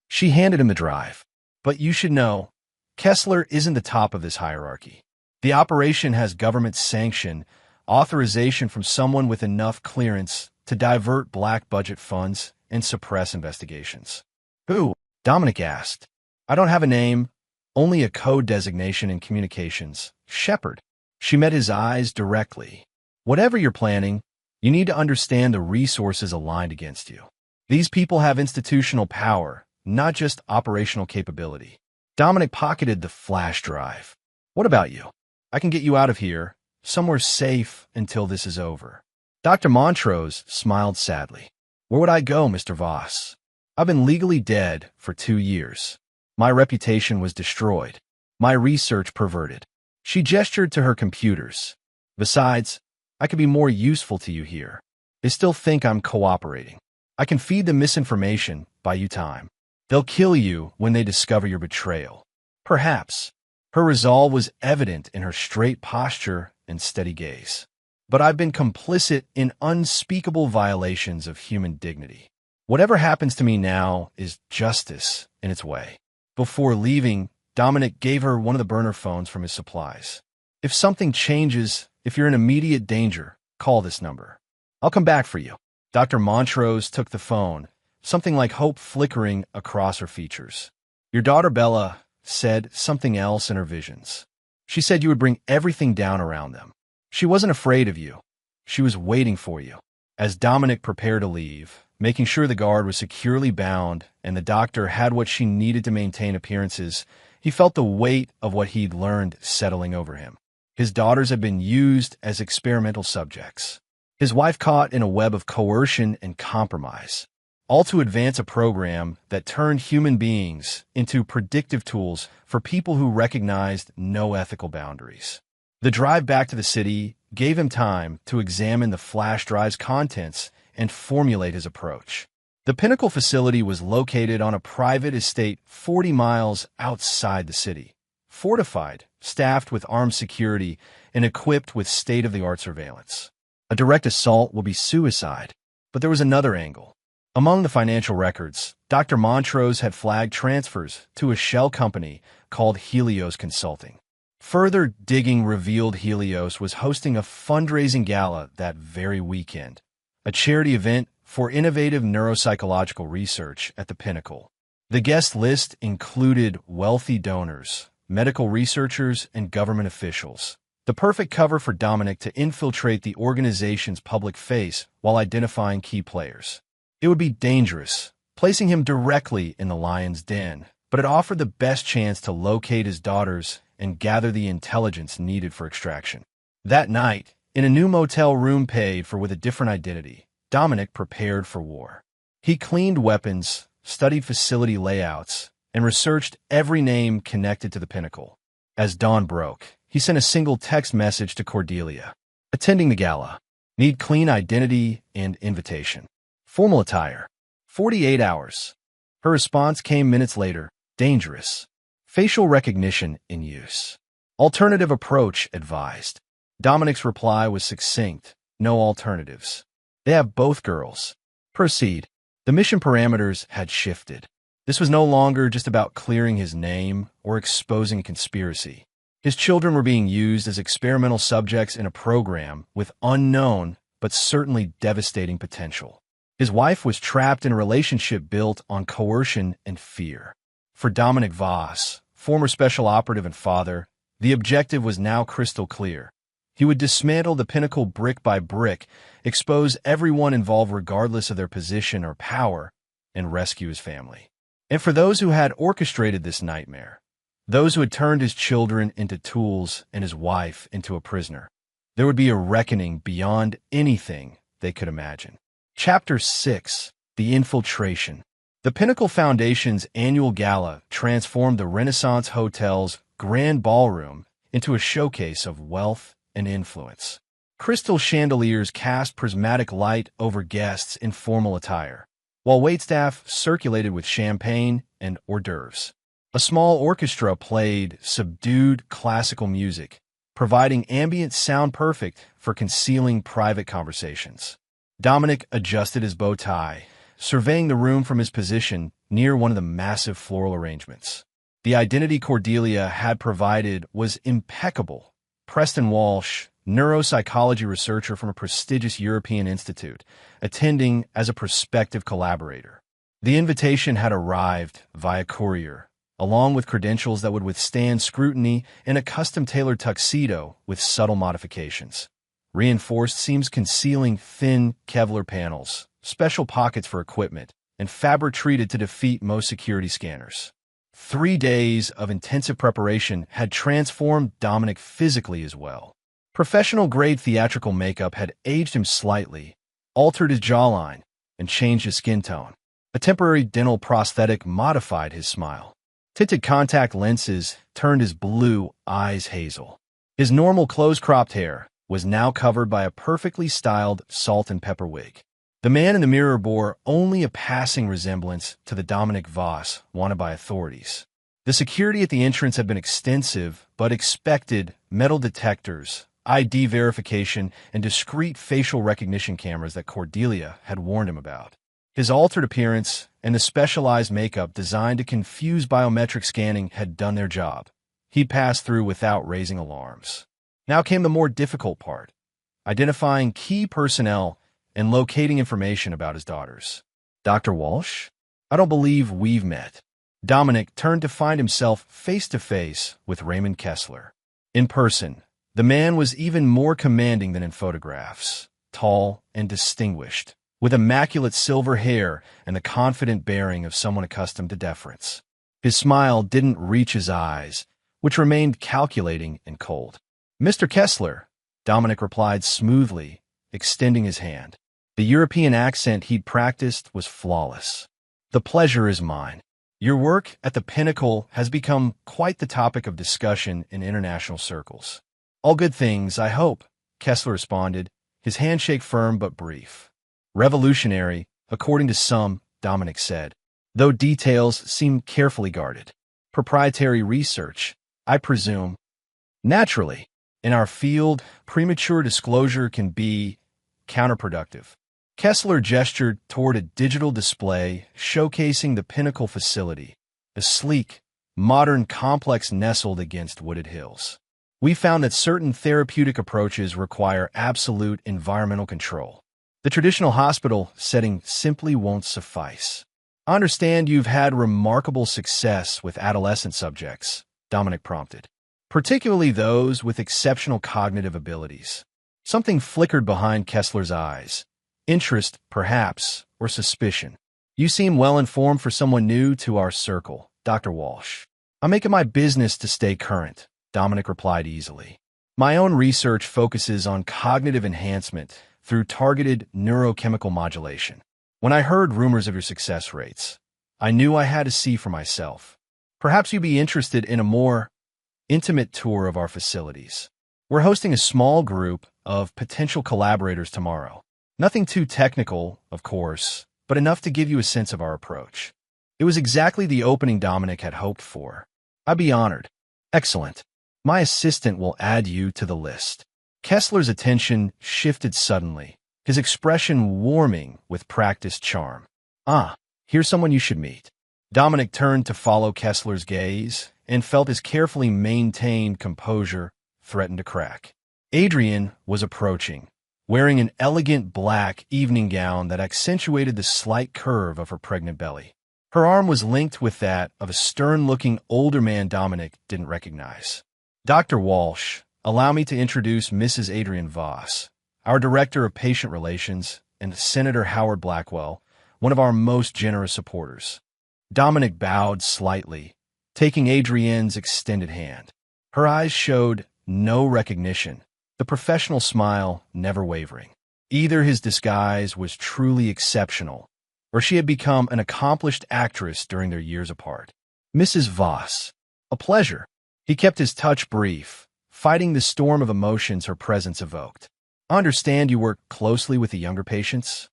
She handed him the drive. But you should know, Kessler isn't the top of this hierarchy. The operation has government sanction, authorization from someone with enough clearance to divert black budget funds and suppress investigations. Who? Dominic asked. I don't have a name, only a code designation in communications. Shepard. She met his eyes directly. Whatever you're planning, you need to understand the resources aligned against you. These people have institutional power, not just operational capability. Dominic pocketed the flash drive. What about you? I can get you out of here, somewhere safe until this is over. Dr. Montrose smiled sadly. Where would I go, Mr. Voss? I've been legally dead for 2 years. My reputation was destroyed. My research perverted. She gestured to her computers. Besides, I could be more useful to you here. They still think I'm cooperating. I can feed them misinformation, buy you time. They'll kill you when they discover your betrayal. Perhaps. Her resolve was evident in her straight posture and steady gaze. But I've been complicit in unspeakable violations of human dignity. Whatever happens to me now is justice in its way. Before leaving, Dominic gave her one of the burner phones from his supplies. If something changes, if you're in immediate danger, call this number. I'll come back for you. Dr. Montrose took the phone, something like hope flickering across her features. Your daughter Bella said something else in her visions. She said you would bring everything down around them. She wasn't afraid of you. She was waiting for you. As Dominic prepared to leave, making sure the guard was securely bound and the doctor had what she needed to maintain appearances, he felt the weight of what he'd learned settling over him. His daughters had been used as experimental subjects. His wife caught in a web of coercion and compromise, all to advance a program that turned human beings into predictive tools for people who recognized no ethical boundaries. The drive back to the city gave him time to examine the flash drive's contents and formulate his approach. The Pinnacle facility was located on a private estate 40 miles outside the city, fortified, staffed with armed security, and equipped with state-of-the-art surveillance. A direct assault will be suicide, but there was another angle. Among the financial records, Dr. Montrose had flagged transfers to a shell company called Helios Consulting. Further digging revealed Helios was hosting a fundraising gala that very weekend, a charity event for innovative neuropsychological research at the Pinnacle. The guest list included wealthy donors, medical researchers, and government officials. The perfect cover for Dominic to infiltrate the organization's public face while identifying key players. It would be dangerous, placing him directly in the lion's den, but it offered the best chance to locate his daughters and gather the intelligence needed for extraction. That night, in a new motel room paid for with a different identity, Dominic prepared for war. He cleaned weapons, studied facility layouts, and researched every name connected to the Pinnacle. As dawn broke, he sent a single text message to Cordelia. Attending the gala. Need clean identity and invitation. Formal attire. 48 hours. Her response came minutes later. Dangerous. Facial recognition in use. Alternative approach advised. Dominic's reply was succinct. No alternatives. They have both girls. Proceed. The mission parameters had shifted. This was no longer just about clearing his name or exposing a conspiracy. His children were being used as experimental subjects in a program with unknown but certainly devastating potential. His wife was trapped in a relationship built on coercion and fear. For Dominic Voss, former special operative and father, the objective was now crystal clear. He would dismantle the Pinnacle brick by brick, expose everyone involved regardless of their position or power, and rescue his family. And for those who had orchestrated this nightmare, Those who had turned his children into tools and his wife into a prisoner. There would be a reckoning beyond anything they could imagine. Chapter 6. The Infiltration. The Pinnacle Foundation's annual gala transformed the Renaissance Hotel's grand ballroom into a showcase of wealth and influence. Crystal chandeliers cast prismatic light over guests in formal attire, while waitstaff circulated with champagne and hors d'oeuvres. A small orchestra played subdued classical music, providing ambient sound perfect for concealing private conversations. Dominic adjusted his bow tie, surveying the room from his position near one of the massive floral arrangements. The identity Cordelia had provided was impeccable. Preston Walsh, neuropsychology researcher from a prestigious European institute, attending as a prospective collaborator. The invitation had arrived via courier, along with credentials that would withstand scrutiny in a custom-tailored tuxedo with subtle modifications. Reinforced seams concealing thin Kevlar panels, special pockets for equipment, and fabric treated to defeat most security scanners. 3 days of intensive preparation had transformed Dominic physically as well. Professional-grade theatrical makeup had aged him slightly, altered his jawline, and changed his skin tone. A temporary dental prosthetic modified his smile. Tinted contact lenses turned his blue eyes hazel. His normal close-cropped hair was now covered by a perfectly styled salt and pepper wig. The man in the mirror bore only a passing resemblance to the Dominic Voss wanted by authorities. The security at the entrance had been extensive, but expected metal detectors, ID verification, and discreet facial recognition cameras that Cordelia had warned him about. His altered appearance and the specialized makeup designed to confuse biometric scanning had done their job. He passed through without raising alarms. Now came the more difficult part, identifying key personnel and locating information about his daughters. Dr. Walsh? I don't believe we've met. Dominic turned to find himself face-to-face with Raymond Kessler. In person, the man was even more commanding than in photographs, tall and distinguished, with immaculate silver hair and the confident bearing of someone accustomed to deference. His smile didn't reach his eyes, which remained calculating and cold. Mr. Kessler, Dominic replied smoothly, extending his hand. The European accent he'd practiced was flawless. The pleasure is mine. Your work at the Pinnacle has become quite the topic of discussion in international circles. All good things, I hope, Kessler responded, his handshake firm but brief. Revolutionary, according to some, Dominic said, though details seem carefully guarded. Proprietary research, I presume. Naturally, in our field, premature disclosure can be counterproductive. Kessler gestured toward a digital display showcasing the Pinnacle facility, a sleek, modern complex nestled against wooded hills. We found that certain therapeutic approaches require absolute environmental control. The traditional hospital setting simply won't suffice. I understand you've had remarkable success with adolescent subjects, Dominic prompted, particularly those with exceptional cognitive abilities. Something flickered behind Kessler's eyes. Interest, perhaps, or suspicion. You seem well-informed for someone new to our circle, Dr. Walsh. I'm making my business to stay current, Dominic replied easily. My own research focuses on cognitive enhancement through targeted neurochemical modulation. When I heard rumors of your success rates, I knew I had to see for myself. Perhaps you'd be interested in a more intimate tour of our facilities. We're hosting a small group of potential collaborators tomorrow. Nothing too technical, of course, but enough to give you a sense of our approach. It was exactly the opening Dominic had hoped for. I'd be honored. Excellent. My assistant will add you to the list. Kessler's attention shifted suddenly, his expression warming with practiced charm. Ah, here's someone you should meet. Dominic turned to follow Kessler's gaze and felt his carefully maintained composure threaten to crack. Adrienne was approaching, wearing an elegant black evening gown that accentuated the slight curve of her pregnant belly. Her arm was linked with that of a stern-looking older man Dominic didn't recognize. Dr. Walsh, allow me to introduce Mrs. Adrienne Voss, our Director of Patient Relations, and Senator Howard Blackwell, one of our most generous supporters. Dominic bowed slightly, taking Adrienne's extended hand. Her eyes showed no recognition, the professional smile never wavering. Either his disguise was truly exceptional, or she had become an accomplished actress during their years apart. Mrs. Voss. A pleasure. He kept his touch brief, fighting the storm of emotions her presence evoked. I understand you work closely with the younger patients?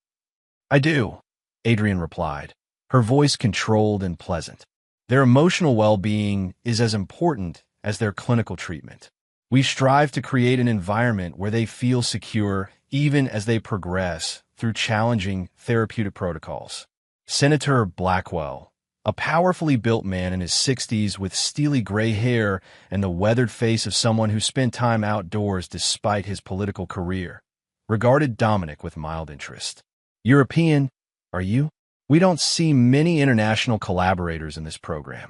I do, Adrienne replied, her voice controlled and pleasant. Their emotional well-being is as important as their clinical treatment. We strive to create an environment where they feel secure even as they progress through challenging therapeutic protocols. Senator Blackwell, a powerfully built man in his 60s with steely gray hair and the weathered face of someone who spent time outdoors despite his political career, regarded Dominic with mild interest. European, are you? We don't see many international collaborators in this program.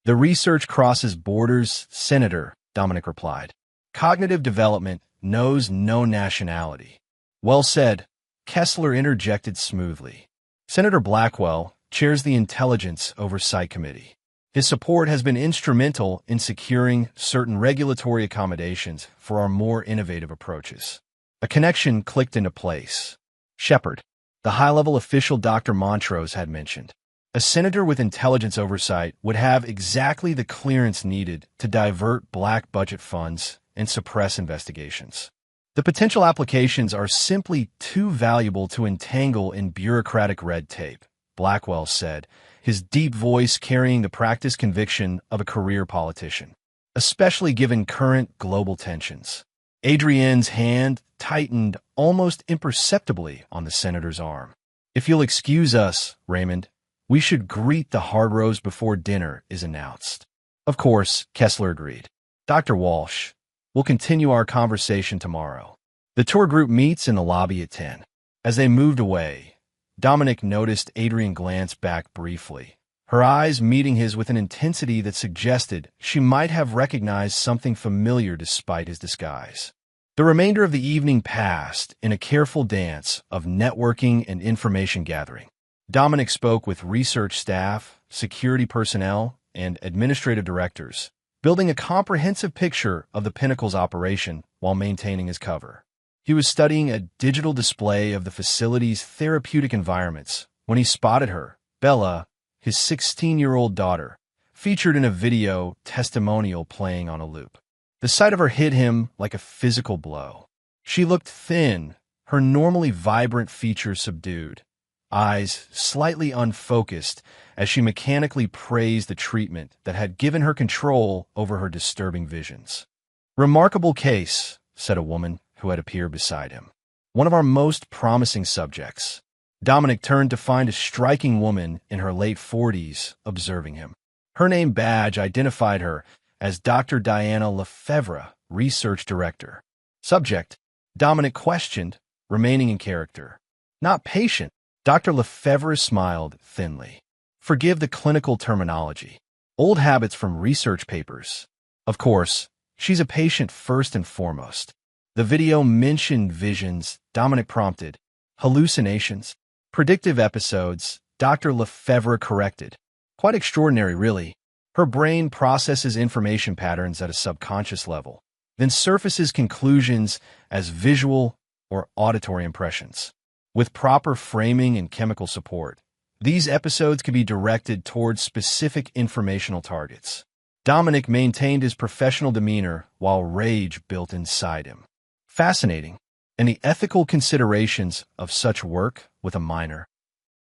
The research crosses borders, Senator, Dominic replied. Cognitive development knows no nationality. Well said, Kessler interjected smoothly. Senator Blackwell chairs the Intelligence Oversight Committee. His support has been instrumental in securing certain regulatory accommodations for our more innovative approaches. A connection clicked into place. Shepard, the high-level official Dr. Montrose had mentioned. A senator with intelligence oversight would have exactly the clearance needed to divert black budget funds and suppress investigations. The potential applications are simply too valuable to entangle in bureaucratic red tape, Blackwell said, his deep voice carrying the practiced conviction of a career politician, especially given current global tensions. Adrienne's hand tightened almost imperceptibly on the senator's arm. If you'll excuse us, Raymond, we should greet the Hardrows before dinner is announced. Of course, Kessler agreed. Dr. Walsh, we'll continue our conversation tomorrow. The tour group meets in the lobby at 10. As they moved away, Dominic noticed Adrienne glance back briefly, her eyes meeting his with an intensity that suggested she might have recognized something familiar despite his disguise. The remainder of the evening passed in a careful dance of networking and information gathering. Dominic spoke with research staff, security personnel, and administrative directors, building a comprehensive picture of the Pinnacle's operation while maintaining his cover. He was studying a digital display of the facility's therapeutic environments when he spotted her, Bella, his 16-year-old daughter, featured in a video testimonial playing on a loop. The sight of her hit him like a physical blow. She looked thin, her normally vibrant features subdued, eyes slightly unfocused as she mechanically praised the treatment that had given her control over her disturbing visions. Remarkable case, said a woman who had appeared beside him. One of our most promising subjects. Dominic turned to find a striking woman in her late 40s observing him. Her name badge identified her as Dr. Diana Lefebvre, Research Director. Subject, Dominic questioned, remaining in character. Not patient, Dr. Lefebvre smiled thinly. Forgive the clinical terminology. Old habits from research papers. Of course, she's a patient first and foremost. The video mentioned visions, Dominic prompted. Hallucinations. Predictive episodes, Dr. Lefebvre corrected. Quite extraordinary, really. Her brain processes information patterns at a subconscious level, then surfaces conclusions as visual or auditory impressions. With proper framing and chemical support, these episodes can be directed towards specific informational targets. Dominic maintained his professional demeanor while rage built inside him. Fascinating. And the ethical considerations of such work with a minor.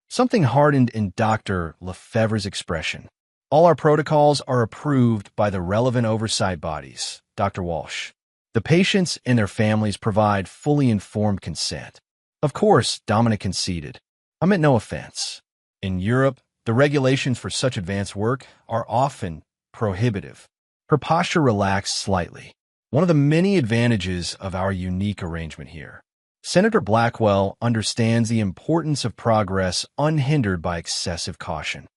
Something hardened in Dr. Lefebvre's expression. All our protocols are approved by the relevant oversight bodies, Dr. Walsh. The patients and their families provide fully informed consent. Of course, Dominic conceded. I meant no offense. In Europe, the regulations for such advanced work are often prohibitive. Her posture relaxed slightly. One of the many advantages of our unique arrangement here. Senator Blackwell understands the importance of progress unhindered by excessive caution.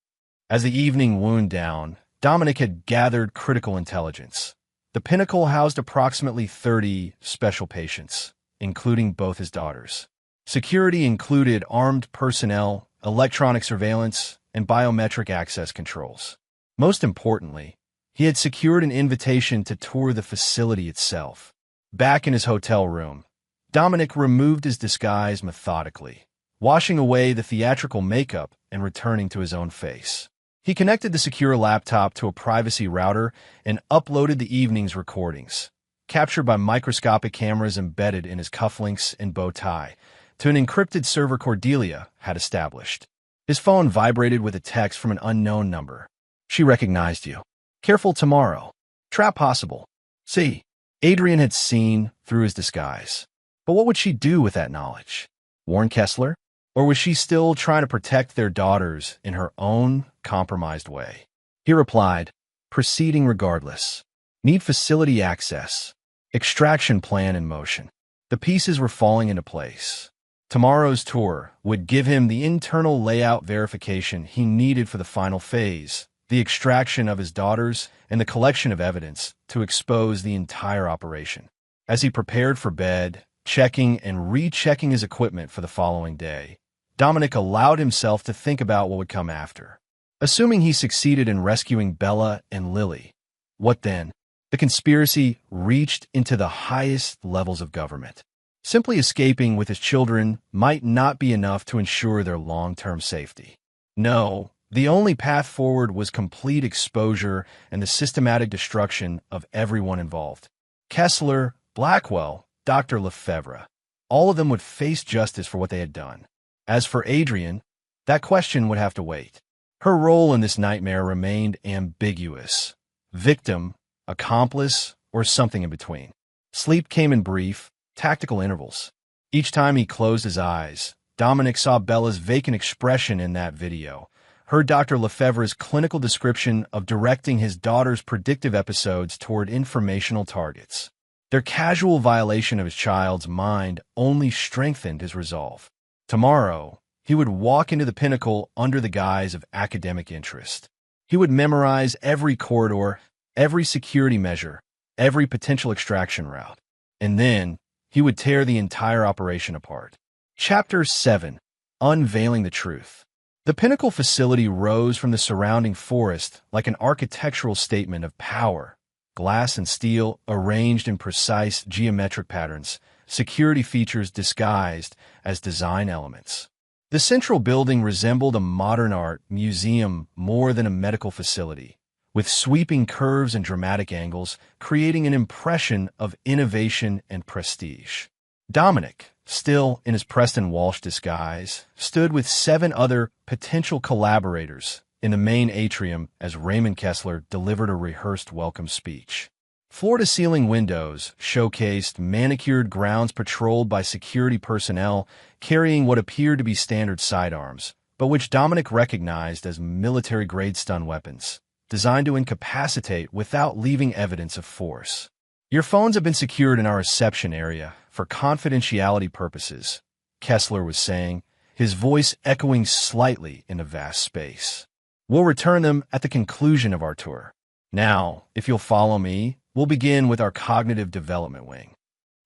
As the evening wound down, Dominic had gathered critical intelligence. The Pinnacle housed approximately 30 special patients, including both his daughters. Security included armed personnel, electronic surveillance, and biometric access controls. Most importantly, he had secured an invitation to tour the facility itself. Back in his hotel room, Dominic removed his disguise methodically, washing away the theatrical makeup and returning to his own face. He connected the secure laptop to a privacy router and uploaded the evening's recordings, captured by microscopic cameras embedded in his cufflinks and bow tie, to an encrypted server Cordelia had established. His phone vibrated with a text from an unknown number. "She recognized you. Careful tomorrow. Trap possible." See, Adrian had seen through his disguise. But what would she do with that knowledge? Warn Kessler? Or was she still trying to protect their daughters in her own compromised way? He replied, "Proceeding regardless. Need facility access. Extraction plan in motion." The pieces were falling into place. Tomorrow's tour would give him the internal layout verification he needed for the final phase, the extraction of his daughters and the collection of evidence to expose the entire operation. As he prepared for bed, checking and rechecking his equipment for the following day, Dominic allowed himself to think about what would come after. Assuming he succeeded in rescuing Bella and Lily, what then? The conspiracy reached into the highest levels of government. Simply escaping with his children might not be enough to ensure their long-term safety. No, the only path forward was complete exposure and the systematic destruction of everyone involved. Kessler, Blackwell, Dr. Lefebvre, all of them would face justice for what they had done. As for Adrian, that question would have to wait. Her role in this nightmare remained ambiguous. Victim, accomplice, or something in between. Sleep came in brief, tactical intervals. Each time he closed his eyes, Dominic saw Bella's vacant expression in that video, heard Dr. Lefebvre's clinical description of directing his daughter's predictive episodes toward informational targets. Their casual violation of his child's mind only strengthened his resolve. Tomorrow, he would walk into the pinnacle under the guise of academic interest. He would memorize every corridor, every security measure, every potential extraction route. And then, he would tear the entire operation apart. Chapter 7. Unveiling the Truth. The Pinnacle facility rose from the surrounding forest like an architectural statement of power. Glass and steel arranged in precise geometric patterns, security features disguised as design elements. The central building resembled a modern art museum more than a medical facility, with sweeping curves and dramatic angles, creating an impression of innovation and prestige. Dominic, still in his Preston Walsh disguise, stood with 7 other potential collaborators in the main atrium as Raymond Kessler delivered a rehearsed welcome speech. Floor-to-ceiling windows showcased manicured grounds patrolled by security personnel carrying what appeared to be standard sidearms, but which Dominic recognized as military-grade stun weapons, designed to incapacitate without leaving evidence of force. "Your phones have been secured in our reception area for confidentiality purposes," Kessler was saying, his voice echoing slightly in the vast space. "We'll return them at the conclusion of our tour. Now, if you'll follow me, we'll begin with our cognitive development wing."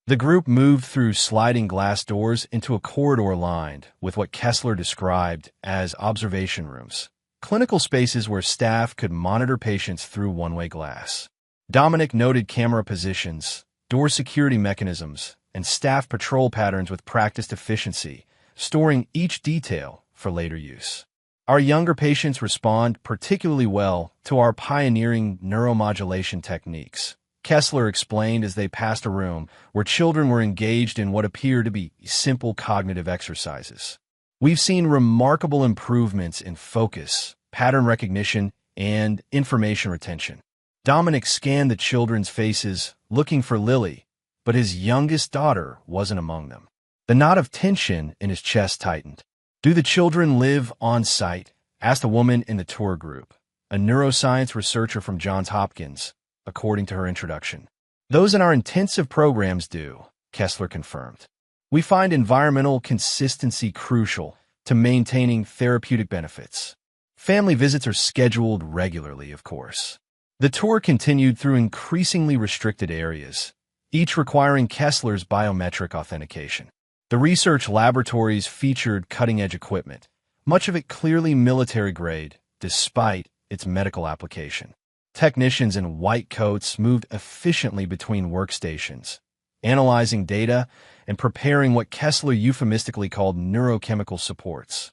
The group moved through sliding glass doors into a corridor lined with what Kessler described as observation rooms, clinical spaces where staff could monitor patients through one-way glass. Dominic noted camera positions, door security mechanisms, and staff patrol patterns with practiced efficiency, storing each detail for later use. "Our younger patients respond particularly well to our pioneering neuromodulation techniques," Kessler explained as they passed a room where children were engaged in what appeared to be simple cognitive exercises. "We've seen remarkable improvements in focus, pattern recognition, and information retention." Dominic scanned the children's faces, looking for Lily, but his youngest daughter wasn't among them. The knot of tension in his chest tightened. "Do the children live on site?" asked a woman in the tour group, a neuroscience researcher from Johns Hopkins, according to her introduction. "Those in our intensive programs do," Kessler confirmed. "We find environmental consistency crucial to maintaining therapeutic benefits. Family visits are scheduled regularly, of course." The tour continued through increasingly restricted areas, each requiring Kessler's biometric authentication. The research laboratories featured cutting-edge equipment, much of it clearly military-grade, despite its medical application. Technicians in white coats moved efficiently between workstations, analyzing data and preparing what Kessler euphemistically called neurochemical supports.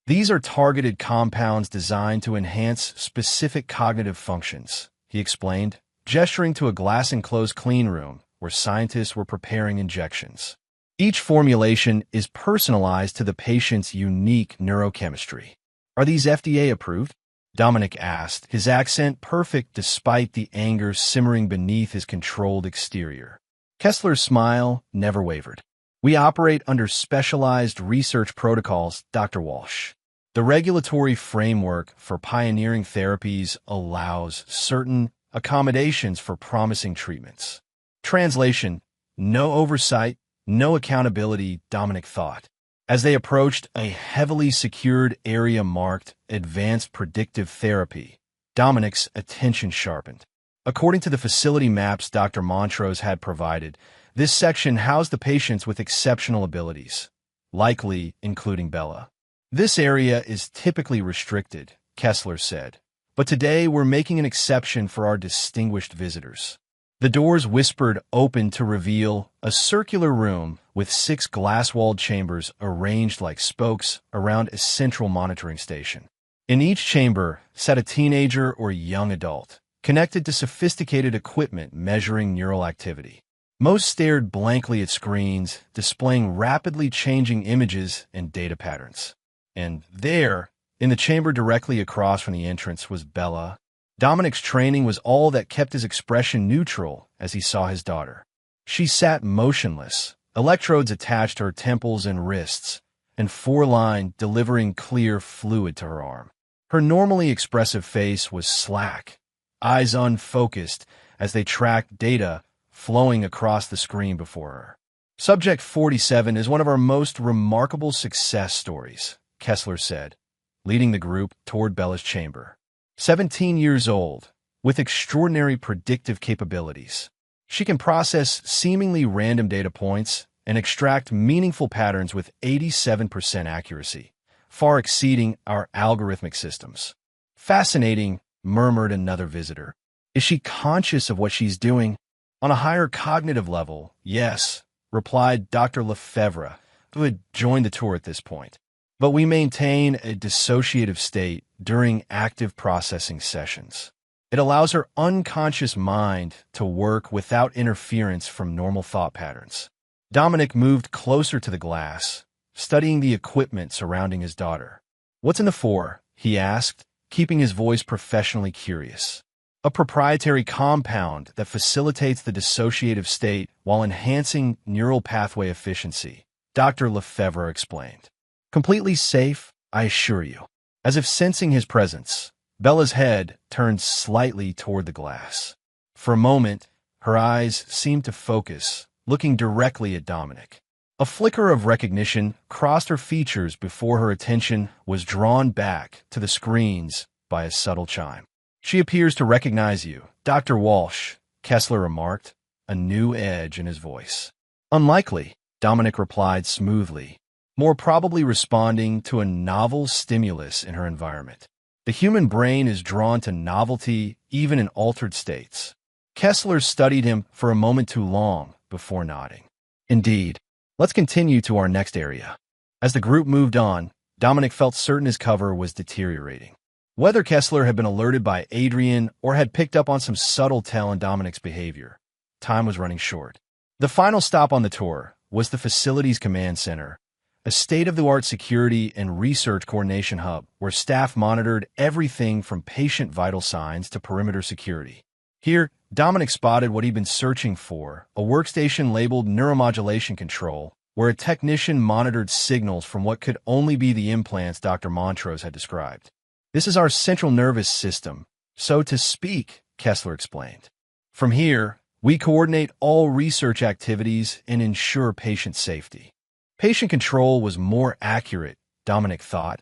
These are targeted compounds designed to enhance specific cognitive functions, he explained, gesturing to a glass-enclosed clean room where scientists were preparing injections. Each formulation is personalized to the patient's unique neurochemistry. Are these FDA approved? Dominic asked, his accent perfect despite the anger simmering beneath his controlled exterior. Kessler's smile never wavered. We operate under specialized research protocols, Dr. Walsh. The regulatory framework for pioneering therapies allows certain accommodations for promising treatments. Translation: no oversight, no accountability, Dominic thought. As they approached a heavily secured area marked Advanced Predictive Therapy, Dominic's attention sharpened. According to the facility maps Dr. Montrose had provided, this section housed the patients with exceptional abilities, likely including Bella. This area is typically restricted, Kessler said, but today we're making an exception for our distinguished visitors. The doors whispered open to reveal a circular room with 6 glass-walled chambers arranged like spokes around a central monitoring station. In each chamber sat a teenager or young adult, connected to sophisticated equipment measuring neural activity. Most stared blankly at screens, displaying rapidly changing images and data patterns. And there, in the chamber directly across from the entrance, was Bella. Dominic's training was all that kept his expression neutral as he saw his daughter. She sat motionless, electrodes attached to her temples and wrists, and 4-line delivering clear fluid to her arm. Her normally expressive face was slack, eyes unfocused as they tracked data flowing across the screen before her. Subject 47 is one of our most remarkable success stories, Kessler said, leading the group toward Bella's chamber. 17 years old, with extraordinary predictive capabilities. She can process seemingly random data points and extract meaningful patterns with 87% accuracy, far exceeding our algorithmic systems. Fascinating, murmured another visitor. Is she conscious of what she's doing? On a higher cognitive level, yes, replied Dr. Lefebvre, who had joined the tour at this point. But we maintain a dissociative state during active processing sessions. It allows her unconscious mind to work without interference from normal thought patterns. Dominic moved closer to the glass, studying the equipment surrounding his daughter. What's in the for? He asked, keeping his voice professionally curious. A proprietary compound that facilitates the dissociative state while enhancing neural pathway efficiency, Dr. Lefebvre explained. Completely safe, I assure you. As if sensing his presence, Bella's head turned slightly toward the glass. For a moment, her eyes seemed to focus, looking directly at Dominic. A flicker of recognition crossed her features before her attention was drawn back to the screens by a subtle chime. She appears to recognize you, Dr. Walsh, Kessler remarked, a new edge in his voice. Unlikely, Dominic replied smoothly, more probably responding to a novel stimulus in her environment. The human brain is drawn to novelty even in altered states. Kessler studied him for a moment too long before nodding. Indeed. Let's continue to our next area. As the group moved on, Dominic felt certain his cover was deteriorating. Whether Kessler had been alerted by Adrian or had picked up on some subtle tell in Dominic's behavior, time was running short. The final stop on the tour was the facility's command center, a state-of-the-art security and research coordination hub where staff monitored everything from patient vital signs to perimeter security. Here, Dominic spotted what he'd been searching for, a workstation labeled Neuromodulation Control, where a technician monitored signals from what could only be the implants Dr. Montrose had described. This is our central nervous system, so to speak, Kessler explained. From here, we coordinate all research activities and ensure patient safety. Patient control was more accurate, Dominic thought,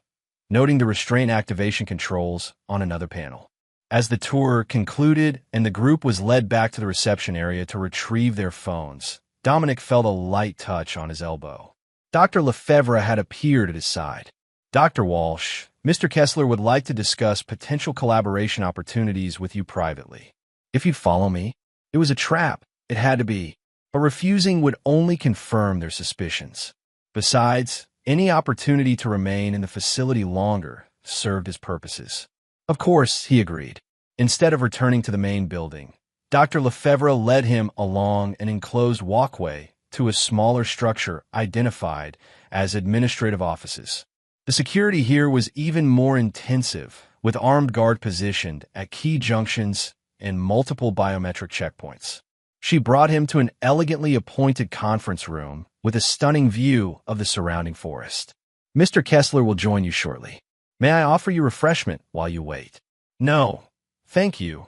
noting the restraint activation controls on another panel. As the tour concluded and the group was led back to the reception area to retrieve their phones, Dominic felt a light touch on his elbow. Dr. Lefebvre had appeared at his side. Dr. Walsh, Mr. Kessler would like to discuss potential collaboration opportunities with you privately. If you'd follow me, it was a trap. It had to be. But refusing would only confirm their suspicions. Besides, any opportunity to remain in the facility longer served his purposes. Of course, he agreed. Instead of returning to the main building, Dr. Lefebvre led him along an enclosed walkway to a smaller structure identified as administrative offices. The security here was even more intensive, with armed guard positioned at key junctions and multiple biometric checkpoints. She brought him to an elegantly appointed conference room with a stunning view of the surrounding forest. Mr. Kessler will join you shortly. May I offer you refreshment while you wait? No, thank you,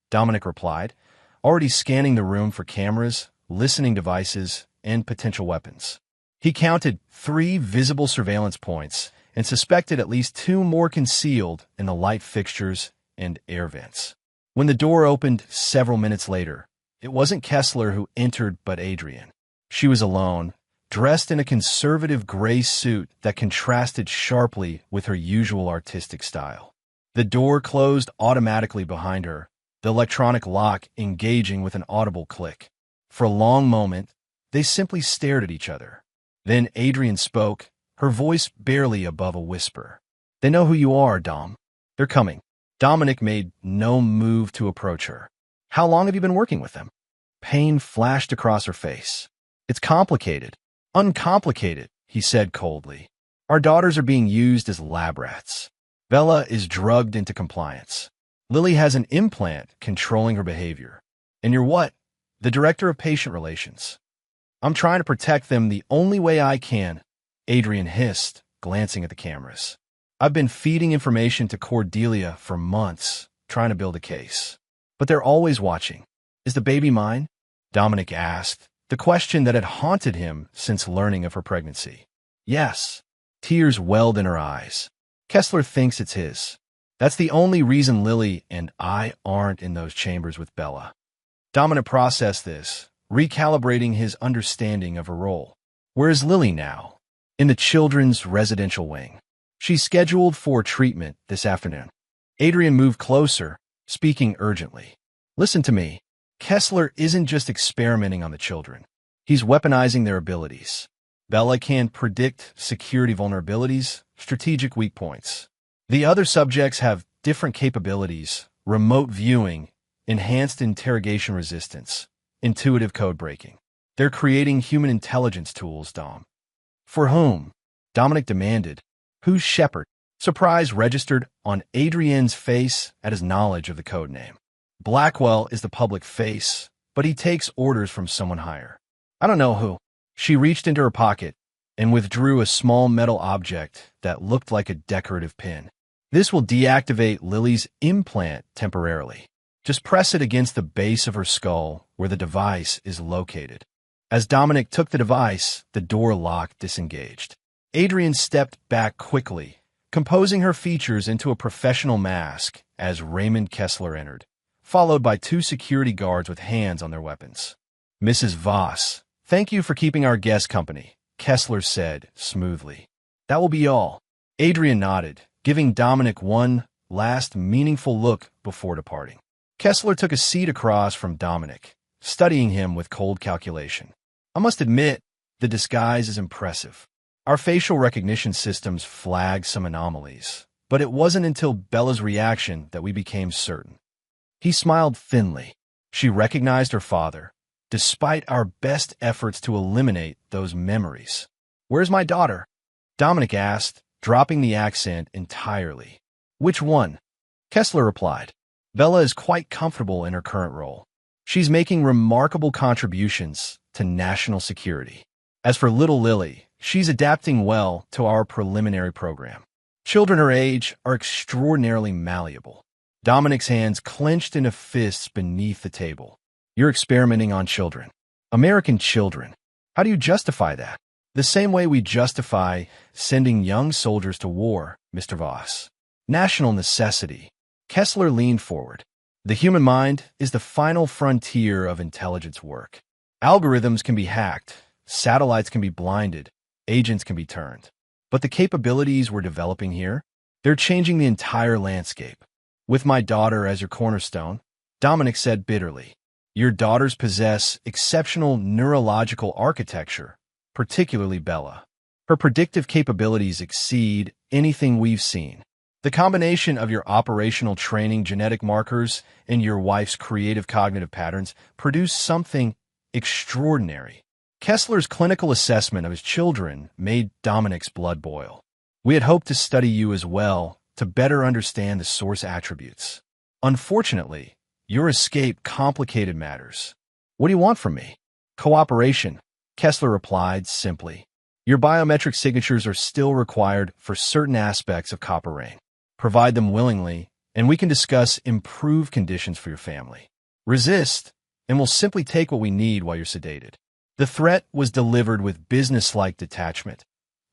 Dominic replied, already scanning the room for cameras, listening devices, and potential weapons. He counted 3 visible surveillance points and suspected at least 2 more concealed in the light fixtures and air vents. When the door opened several minutes later, it wasn't Kessler who entered but Adrian. She was alone, dressed in a conservative gray suit that contrasted sharply with her usual artistic style. The door closed automatically behind her, the electronic lock engaging with an audible click. For a long moment, they simply stared at each other. Then Adrian spoke, her voice barely above a whisper. They know who you are, Dom. They're coming. Dominic made no move to approach her. How long have you been working with them? Pain flashed across her face. It's complicated. Uncomplicated, he said coldly. Our daughters are being used as lab rats. Bella is drugged into compliance. Lily has an implant controlling her behavior. And you're what? The director of patient relations. I'm trying to protect them the only way I can, Adrian hissed, glancing at the cameras. I've been feeding information to Cordelia for months, trying to build a case. But they're always watching. Is the baby mine? Dominic asked, the question that had haunted him since learning of her pregnancy. Yes. Tears welled in her eyes. Kessler thinks it's his. That's the only reason Lily and I aren't in those chambers with Bella. Dominic processed this, recalibrating his understanding of her role. Where is Lily now? In the children's residential wing. She's scheduled for treatment this afternoon. Adrian moved closer, speaking urgently. Listen to me. Kessler isn't just experimenting on the children. He's weaponizing their abilities. Bella can predict security vulnerabilities, strategic weak points. The other subjects have different capabilities, remote viewing, enhanced interrogation resistance, intuitive code breaking. They're creating human intelligence tools, Dom. For whom? Dominic demanded. Who's Shepard? Surprise registered on Adrienne's face at his knowledge of the code name. Blackwell is the public face, but he takes orders from someone higher. I don't know who. She reached into her pocket and withdrew a small metal object that looked like a decorative pin. This will deactivate Lily's implant temporarily. Just press it against the base of her skull where the device is located. As Dominic took the device, the door lock disengaged. Adrian stepped back quickly, composing her features into a professional mask as Raymond Kessler entered, followed by 2 security guards with hands on their weapons. Mrs. Voss, thank you for keeping our guest company, Kessler said smoothly. That will be all. Adrian nodded, giving Dominic one last meaningful look before departing. Kessler took a seat across from Dominic, studying him with cold calculation. I must admit, the disguise is impressive. Our facial recognition systems flagged some anomalies, but it wasn't until Bella's reaction that we became certain. He smiled thinly. She recognized her father, despite our best efforts to eliminate those memories. Where's my daughter? Dominic asked, dropping the accent entirely. Which one? Kessler replied. Bella is quite comfortable in her current role. She's making remarkable contributions to national security. As for little Lily, she's adapting well to our preliminary program. Children her age are extraordinarily malleable. Dominic's hands clenched into fists beneath the table. You're experimenting on children. American children. How do you justify that? The same way we justify sending young soldiers to war, Mr. Voss. National necessity. Kessler leaned forward. The human mind is the final frontier of intelligence work. Algorithms can be hacked, satellites can be blinded, agents can be turned. But the capabilities we're developing here, they're changing the entire landscape. With my daughter as your cornerstone, Dominic said bitterly, your daughters possess exceptional neurological architecture, particularly Bella. Her predictive capabilities exceed anything we've seen. The combination of your operational training genetic markers and your wife's creative cognitive patterns produce something extraordinary. Kessler's clinical assessment of his children made Dominic's blood boil. We had hoped to study you as well to better understand the source attributes. Unfortunately, your escape complicated matters. What do you want from me? Cooperation, Kessler replied simply. Your biometric signatures are still required for certain aspects of copper rain. Provide them willingly, and we can discuss improved conditions for your family. Resist, and we'll simply take what we need while you're sedated. The threat was delivered with business-like detachment,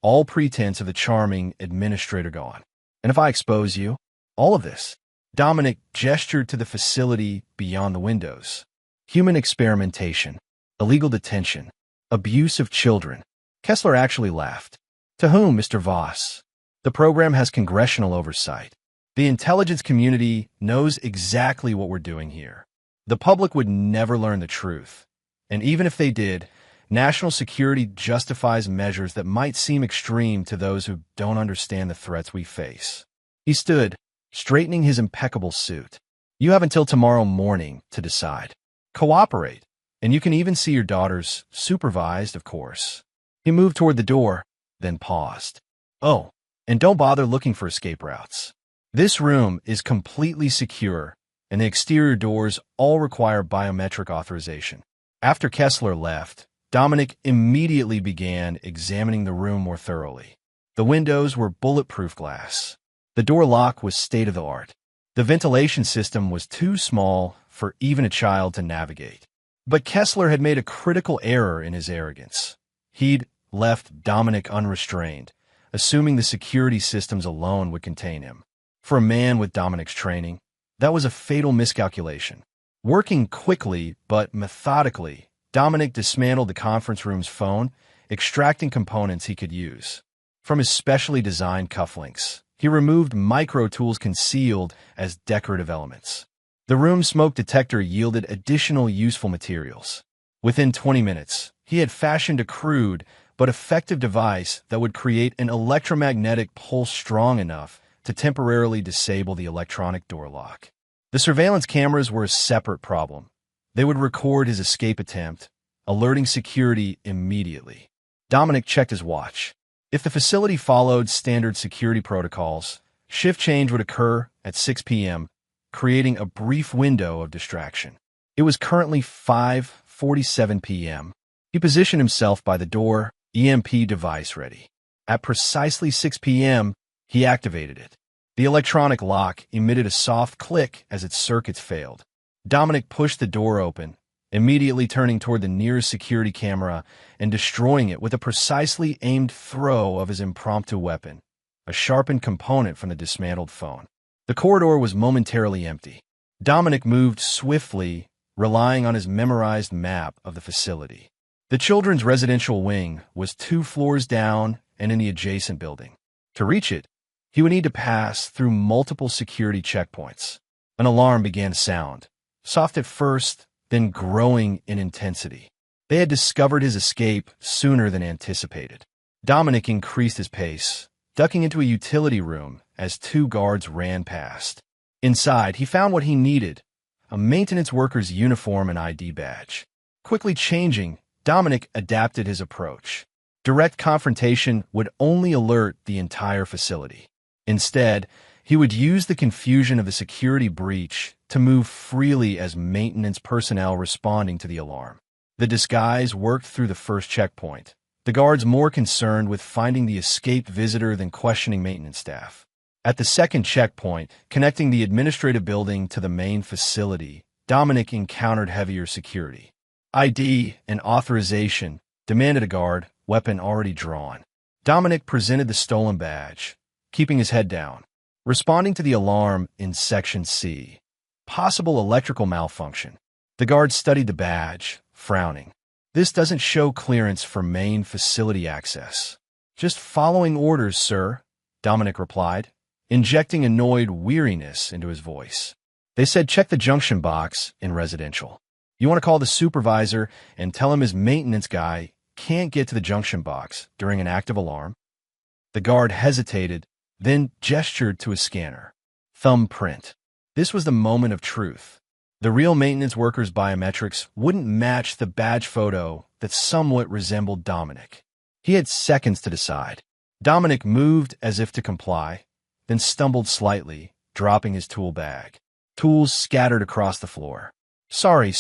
all pretense of the charming administrator gone. And if I expose you, all of this, Dominic gestured to the facility beyond the windows. Human experimentation, illegal detention, abuse of children. Kessler actually laughed. To whom, Mr. Voss? The program has congressional oversight. The intelligence community knows exactly what we're doing here. The public would never learn the truth. And even if they did, national security justifies measures that might seem extreme to those who don't understand the threats we face. He stood, straightening his impeccable suit. You have until tomorrow morning to decide. Cooperate, and you can even see your daughters, supervised, of course. He moved toward the door, then paused. Oh, and don't bother looking for escape routes. This room is completely secure, and the exterior doors all require biometric authorization. After Kessler left, Dominic immediately began examining the room more thoroughly. The windows were bulletproof glass. The door lock was state-of-the-art. The ventilation system was too small for even a child to navigate. But Kessler had made a critical error in his arrogance. He'd left Dominic unrestrained, assuming the security systems alone would contain him. For a man with Dominic's training, that was a fatal miscalculation. Working quickly but methodically, Dominic dismantled the conference room's phone, extracting components he could use. From his specially designed cufflinks, he removed micro-tools concealed as decorative elements. The room's smoke detector yielded additional useful materials. Within 20 minutes, he had fashioned a crude but effective device that would create an electromagnetic pulse strong enough to temporarily disable the electronic door lock. The surveillance cameras were a separate problem. They would record his escape attempt, alerting security immediately. Dominic checked his watch. If the facility followed standard security protocols, shift change would occur at 6 p.m., creating a brief window of distraction. It was currently 5:47 p.m. He positioned himself by the door, EMP device ready. At precisely 6 p.m., he activated it. The electronic lock emitted a soft click as its circuits failed. Dominic pushed the door open, immediately turning toward the nearest security camera and destroying it with a precisely aimed throw of his impromptu weapon, a sharpened component from the dismantled phone. The corridor was momentarily empty. Dominic moved swiftly, relying on his memorized map of the facility. The children's residential wing was 2 floors down and in the adjacent building. To reach it, he would need to pass through multiple security checkpoints. An alarm began to sound, soft at first, then growing in intensity. They had discovered his escape sooner than anticipated. Dominic increased his pace, ducking into a utility room as 2 guards ran past. Inside, he found what he needed, a maintenance worker's uniform and ID badge. Quickly changing, Dominic adapted his approach. Direct confrontation would only alert the entire facility. Instead, he would use the confusion of the security breach to move freely as maintenance personnel responding to the alarm. The disguise worked through the first checkpoint, the guards more concerned with finding the escaped visitor than questioning maintenance staff. At the second checkpoint, connecting the administrative building to the main facility, Dominic encountered heavier security. ID and authorization demanded a guard, weapon already drawn. Dominic presented the stolen badge, keeping his head down. Responding to the alarm in Section C. Possible electrical malfunction. The guard studied the badge, frowning. This doesn't show clearance for main facility access. Just following orders, sir, Dominic replied, injecting annoyed weariness into his voice. They said check the junction box in residential. You want to call the supervisor and tell him his maintenance guy can't get to the junction box during an active alarm? The guard hesitated, then gestured to his scanner. Thumbprint. This was the moment of truth. The real maintenance worker's biometrics wouldn't match the badge photo that somewhat resembled Dominic. He had seconds to decide. Dominic moved as if to comply, then stumbled slightly, dropping his tool bag. Tools scattered across the floor. Sorry,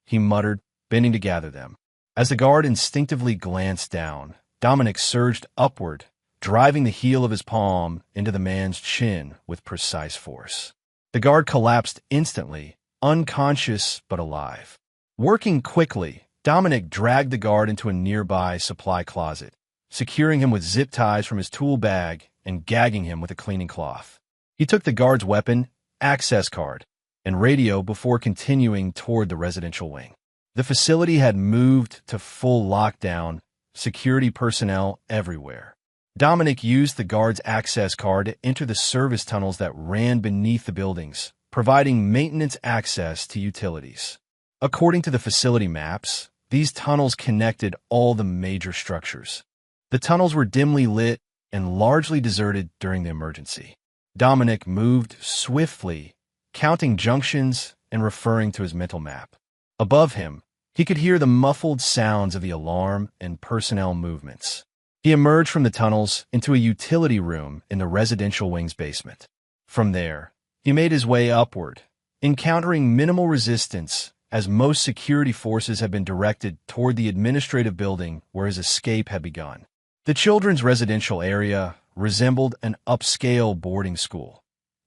he muttered, bending to gather them. As the guard instinctively glanced down, Dominic surged upward, driving the heel of his palm into the man's chin with precise force. The guard collapsed instantly, unconscious but alive. Working quickly, Dominic dragged the guard into a nearby supply closet, securing him with zip ties from his tool bag and gagging him with a cleaning cloth. He took the guard's weapon, access card, and radio before continuing toward the residential wing. The facility had moved to full lockdown, security personnel everywhere. Dominic used the guard's access card to enter the service tunnels that ran beneath the buildings, providing maintenance access to utilities. According to the facility maps, these tunnels connected all the major structures. The tunnels were dimly lit and largely deserted during the emergency. Dominic moved swiftly, counting junctions and referring to his mental map. Above him, he could hear the muffled sounds of the alarm and personnel movements. He emerged from the tunnels into a utility room in the residential wing's basement. From there, he made his way upward, encountering minimal resistance as most security forces had been directed toward the administrative building where his escape had begun. The children's residential area resembled an upscale boarding school.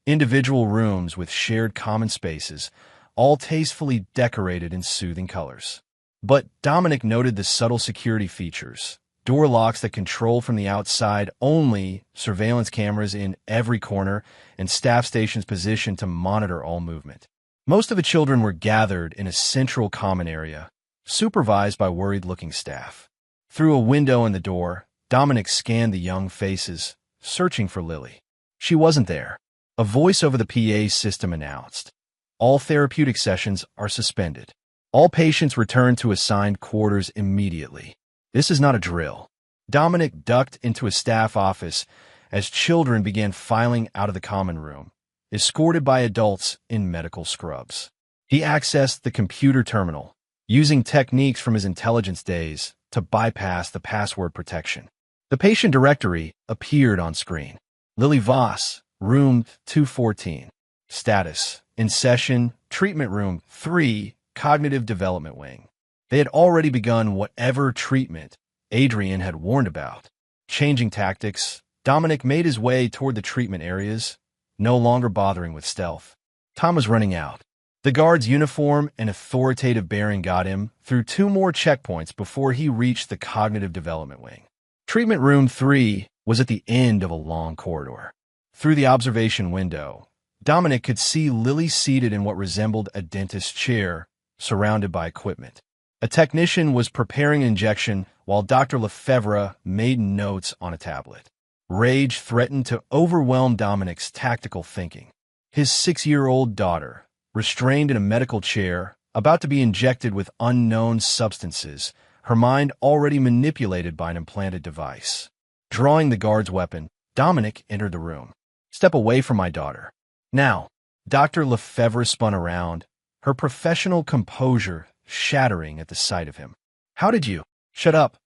Individual rooms with shared common spaces, all tastefully decorated in soothing colors. But Dominic noted the subtle security features: door locks that control from the outside only, surveillance cameras in every corner, and staff stations positioned to monitor all movement. Most of the children were gathered in a central common area, supervised by worried-looking staff. Through a window in the door, Dominic scanned the young faces, searching for Lily. She wasn't there. A voice over the PA system announced, "All therapeutic sessions are suspended. All patients return to assigned quarters immediately. This is not a drill." Dominic ducked into a staff office as children began filing out of the common room, escorted by adults in medical scrubs. He accessed the computer terminal, using techniques from his intelligence days to bypass the password protection. The patient directory appeared on screen. Lily Voss, room 214. Status: in session, treatment room 3, cognitive development wing. They had already begun whatever treatment Adrian had warned about. Changing tactics, Dominic made his way toward the treatment areas, no longer bothering with stealth. Time was running out. The guard's uniform and authoritative bearing got him through 2 more checkpoints before he reached the cognitive development wing. Treatment room 3 was at the end of a long corridor. Through the observation window, Dominic could see Lily seated in what resembled a dentist's chair, surrounded by equipment. A technician was preparing an injection while Dr. Lefebvre made notes on a tablet. Rage threatened to overwhelm Dominic's tactical thinking. His 6-year-old daughter, restrained in a medical chair, about to be injected with unknown substances, her mind already manipulated by an implanted device. Drawing the guard's weapon, Dominic entered the room. "Step away from my daughter. Now." Dr. Lefebvre spun around, her professional composure shattering at the sight of him. "How did you—" "Shut up,"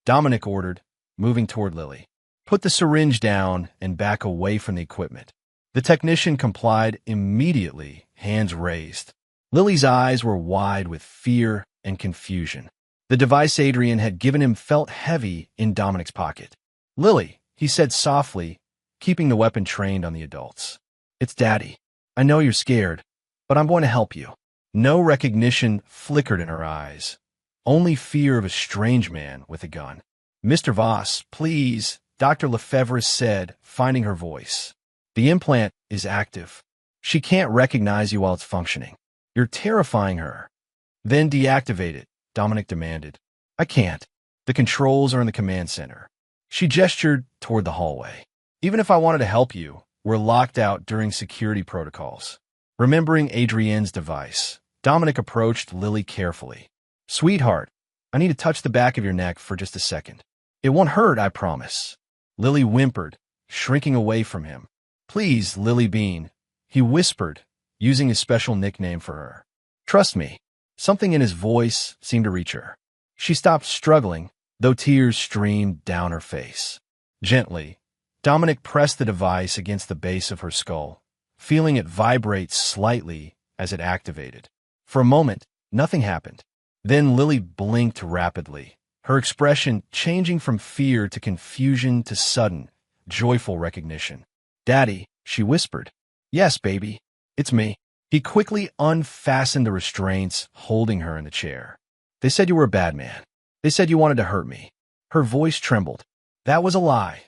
Dominic ordered, moving toward Lily. "Put the syringe down and back away from the equipment." The technician complied immediately, hands raised. Lily's eyes were wide with fear and confusion. The device Adrian had given him felt heavy in Dominic's pocket. "Lily," he said softly, keeping the weapon trained on the adults. "It's Daddy. I know you're scared, but I'm going to help you." No recognition flickered in her eyes, only fear of a strange man with a gun. "Mr. Voss, please," Dr. Lefebvre said, finding her voice. "The implant is active. She can't recognize you while it's functioning. You're terrifying her." "Then deactivate it," Dominic demanded. "I can't. The controls are in the command center." She gestured toward the hallway. Even if I wanted to help you, we're locked out during security protocols. Remembering Adrienne's device, Dominic approached Lily carefully. Sweetheart, I need to touch the back of your neck for just a second. It won't hurt, I promise. Lily whimpered, shrinking away from him. Please, Lily Bean, he whispered, using his special nickname for her. Trust me. Something in his voice seemed to reach her. She stopped struggling, though tears streamed down her face. Gently, Dominic pressed the device against the base of her skull, feeling it vibrate slightly as it activated. For a moment, nothing happened. Then Lily blinked rapidly, her expression changing from fear to confusion to sudden, joyful recognition. Daddy, she whispered. Yes, baby, it's me. He quickly unfastened the restraints holding her in the chair. They said you were a bad man. They said you wanted to hurt me. Her voice trembled. That was a lie,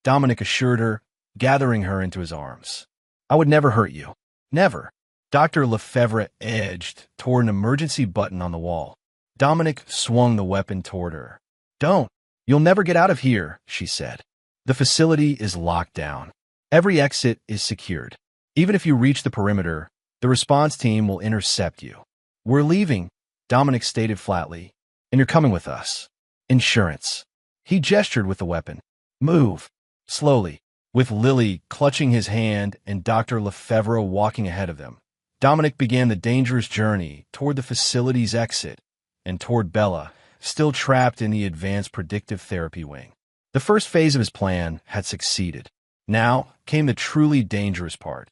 Dominic assured her, gathering her into his arms. I would never hurt you. Never. Dr. Lefebvre edged toward an emergency button on the wall. Dominic swung the weapon toward her. Don't. You'll never get out of here, she said. The facility is locked down. Every exit is secured. Even if you reach the perimeter, the response team will intercept you. We're leaving, Dominic stated flatly, and you're coming with us. Insurance. He gestured with the weapon. Move. Slowly, with Lily clutching his hand and Dr. Lefebvre walking ahead of them. Dominic began the dangerous journey toward the facility's exit and toward Bella, still trapped in the advanced predictive therapy wing. The first phase of his plan had succeeded. Now came the truly dangerous part,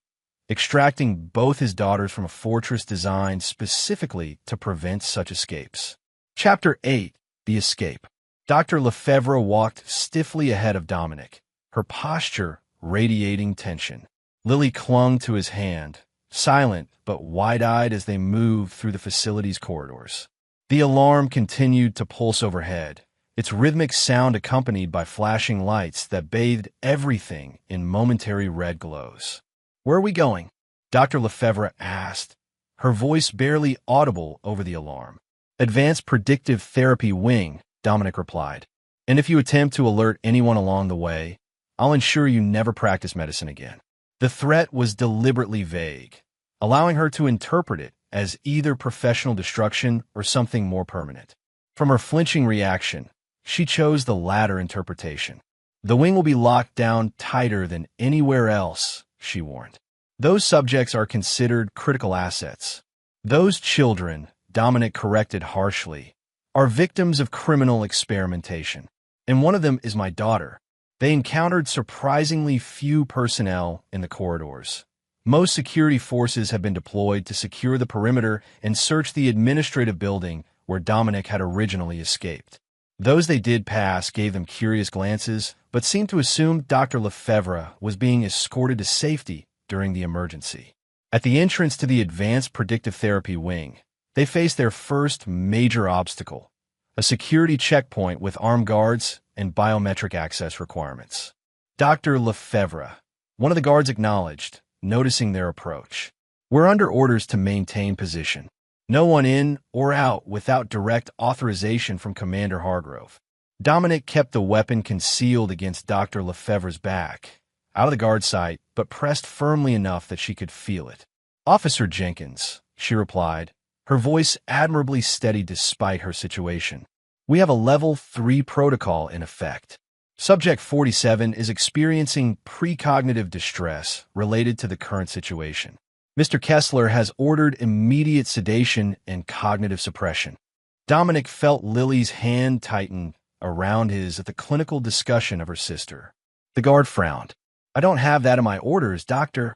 extracting both his daughters from a fortress designed specifically to prevent such escapes. Chapter 8. The Escape. Dr. Lefebvre walked stiffly ahead of Dominic, her posture radiating tension. Lily clung to his hand, silent but wide-eyed as they moved through the facility's corridors. The alarm continued to pulse overhead, its rhythmic sound accompanied by flashing lights that bathed everything in momentary red glows. Where are we going? Dr. Lefebvre asked, her voice barely audible over the alarm. Advanced Predictive Therapy Wing, Dominic replied. And if you attempt to alert anyone along the way, I'll ensure you never practice medicine again. The threat was deliberately vague, allowing her to interpret it as either professional destruction or something more permanent. From her flinching reaction, she chose the latter interpretation. The wing will be locked down tighter than anywhere else, she warned. Those subjects are considered critical assets. Those children, Dominic corrected harshly, are victims of criminal experimentation. And one of them is my daughter. They encountered surprisingly few personnel in the corridors. Most security forces have been deployed to secure the perimeter and search the administrative building where Dominic had originally escaped. Those they did pass gave them curious glances, but seemed to assume Dr. Lefebvre was being escorted to safety during the emergency. At the entrance to the Advanced Predictive Therapy Wing, they faced their first major obstacle, a security checkpoint with armed guards and biometric access requirements. Dr. Lefebvre, one of the guards acknowledged, noticing their approach. We're under orders to maintain position. No one in or out without direct authorization from Commander Hargrove. Dominic kept the weapon concealed against Dr. Lefebvre's back, out of the guard sight, but pressed firmly enough that she could feel it. Officer Jenkins, she replied, her voice admirably steady despite her situation. We have a Level 3 protocol in effect. Subject 47 is experiencing precognitive distress related to the current situation. Mr. Kessler has ordered immediate sedation and cognitive suppression. Dominic felt Lily's hand tighten around his at the clinical discussion of her sister. The guard frowned. I don't have that in my orders, Doctor.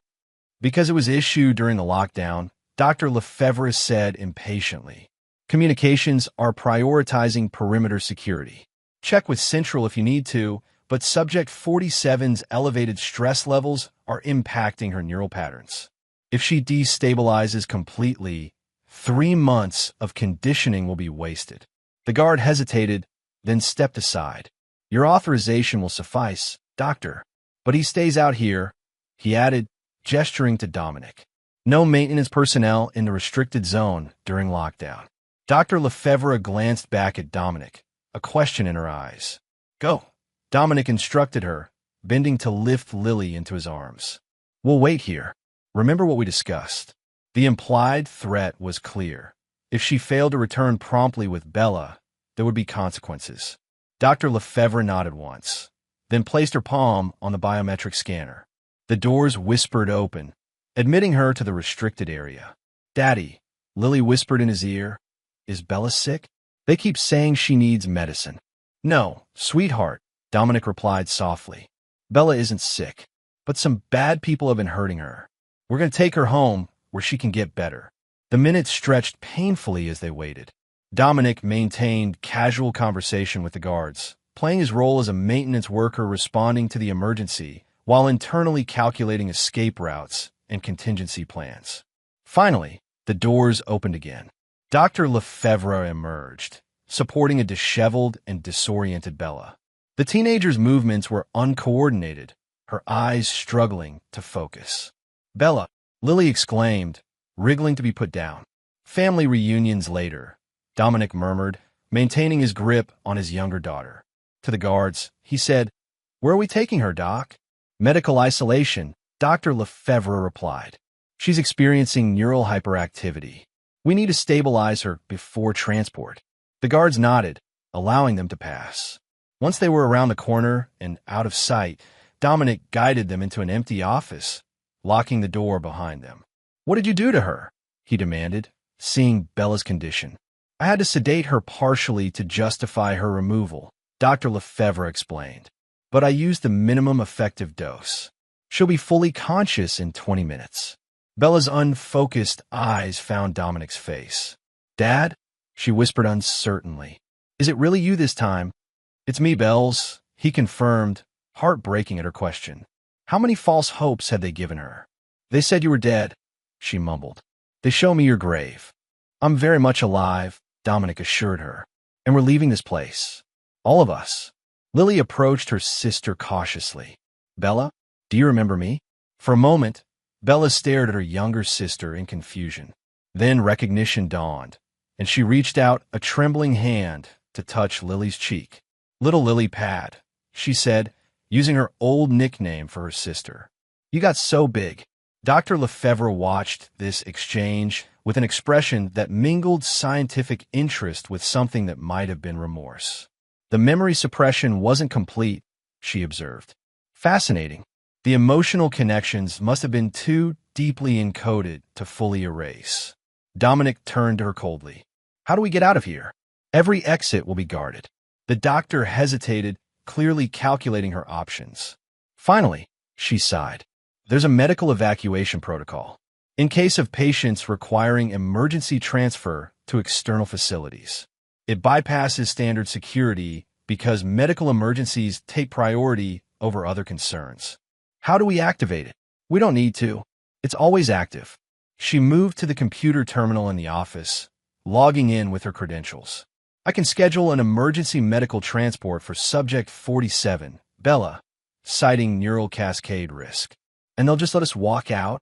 Because it was issued during the lockdown, Dr. Lefebvre said impatiently. Communications are prioritizing perimeter security. Check with Central if you need to, but Subject 47's elevated stress levels are impacting her neural patterns. If she destabilizes completely, 3 months of conditioning will be wasted. The guard hesitated, then stepped aside. Your authorization will suffice, Doctor. But he stays out here, he added, gesturing to Dominic. No maintenance personnel in the restricted zone during lockdown. Dr. Lefebvre glanced back at Dominic, a question in her eyes. Go. Dominic instructed her, bending to lift Lily into his arms. We'll wait here. Remember what we discussed. The implied threat was clear. If she failed to return promptly with Bella, there would be consequences. Dr. Lefebvre nodded once, then placed her palm on the biometric scanner. The doors whispered open, admitting her to the restricted area. Daddy, Lily whispered in his ear, is Bella sick? They keep saying she needs medicine. No, sweetheart, Dominic replied softly. Bella isn't sick, but some bad people have been hurting her. We're going to take her home where she can get better. The minutes stretched painfully as they waited. Dominic maintained casual conversation with the guards, playing his role as a maintenance worker responding to the emergency while internally calculating escape routes and contingency plans. Finally, the doors opened again. Dr. Lefebvre emerged, supporting a disheveled and disoriented Bella. The teenager's movements were uncoordinated, her eyes struggling to focus. Bella, Lily exclaimed, wriggling to be put down. Family reunions later, Dominic murmured, maintaining his grip on his younger daughter. To the guards, he said, Where are we taking her, Doc? Medical isolation, Dr. Lefebvre replied. She's experiencing neural hyperactivity. We need to stabilize her before transport. The guards nodded, allowing them to pass. Once they were around the corner and out of sight, Dominic guided them into an empty office, locking the door behind them. What did you do to her? He demanded, seeing Bella's condition. I had to sedate her partially to justify her removal, Dr. Lefebvre explained. But I used the minimum effective dose. She'll be fully conscious in 20 minutes. Bella's unfocused eyes found Dominic's face. Dad? She whispered uncertainly. Is it really you this time? It's me, Bells, he confirmed, heartbreaking at her question. How many false hopes had they given her? They said you were dead, she mumbled. They show me your grave. I'm very much alive, Dominic assured her. And we're leaving this place. All of us. Lily approached her sister cautiously. Bella, do you remember me? For a moment, Bella stared at her younger sister in confusion. Then recognition dawned, and she reached out a trembling hand to touch Lily's cheek. Little Lily Pad, she said, using her old nickname for her sister. You got so big. Dr. Lefebvre watched this exchange with an expression that mingled scientific interest with something that might have been remorse. The memory suppression wasn't complete, she observed. Fascinating. The emotional connections must have been too deeply encoded to fully erase. Dominic turned to her coldly. How do we get out of here? Every exit will be guarded. The doctor hesitated, clearly calculating her options. Finally, she sighed. There's a medical evacuation protocol. In case of patients requiring emergency transfer to external facilities. It bypasses standard security because medical emergencies take priority over other concerns. How do we activate it? We don't need to. It's always active. She moved to the computer terminal in the office, logging in with her credentials. I can schedule an emergency medical transport for Subject 47, Bella, citing neural cascade risk. And they'll just let us walk out?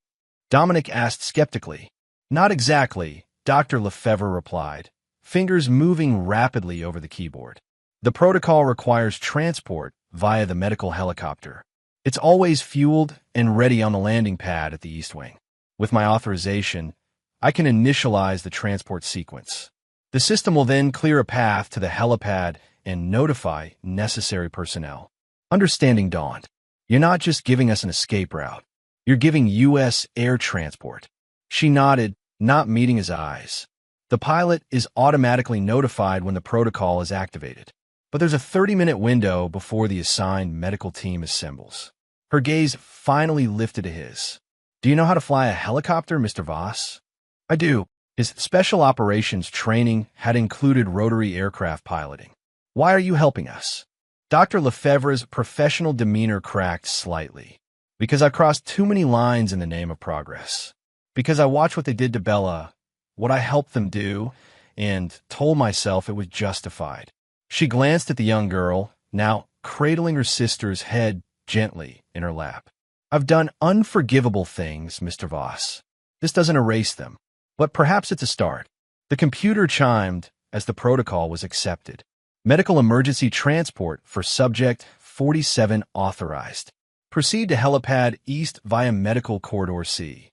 Dominic asked skeptically. Not exactly, Dr. Lefebvre replied, fingers moving rapidly over the keyboard. The protocol requires transport via the medical helicopter. It's always fueled and ready on the landing pad at the East Wing. With my authorization, I can initialize the transport sequence. The system will then clear a path to the helipad and notify necessary personnel. Understanding dawned. You're not just giving us an escape route. You're giving U.S. air transport. She nodded, not meeting his eyes. The pilot is automatically notified when the protocol is activated. But there's a 30-minute window before the assigned medical team assembles. Her gaze finally lifted to his. Do you know how to fly a helicopter, Mr. Voss? I do. His special operations training had included rotary aircraft piloting. Why are you helping us? Dr. Lefebvre's professional demeanor cracked slightly. Because I crossed too many lines in the name of progress. Because I watched what they did to Bella, what I helped them do, and told myself it was justified. She glanced at the young girl, now cradling her sister's head gently in her lap. I've done unforgivable things, Mr. Voss. This doesn't erase them. But perhaps it's a start. The computer chimed as the protocol was accepted. Medical emergency transport for Subject 47 authorized. Proceed to helipad east via medical corridor C.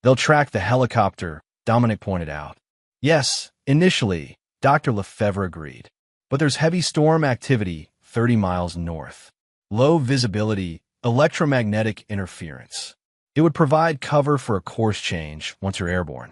They'll track the helicopter, Dominic pointed out. Yes, initially, Dr. Lefebvre agreed. But there's heavy storm activity 30 miles north. Low visibility, electromagnetic interference. It would provide cover for a course change once you're airborne.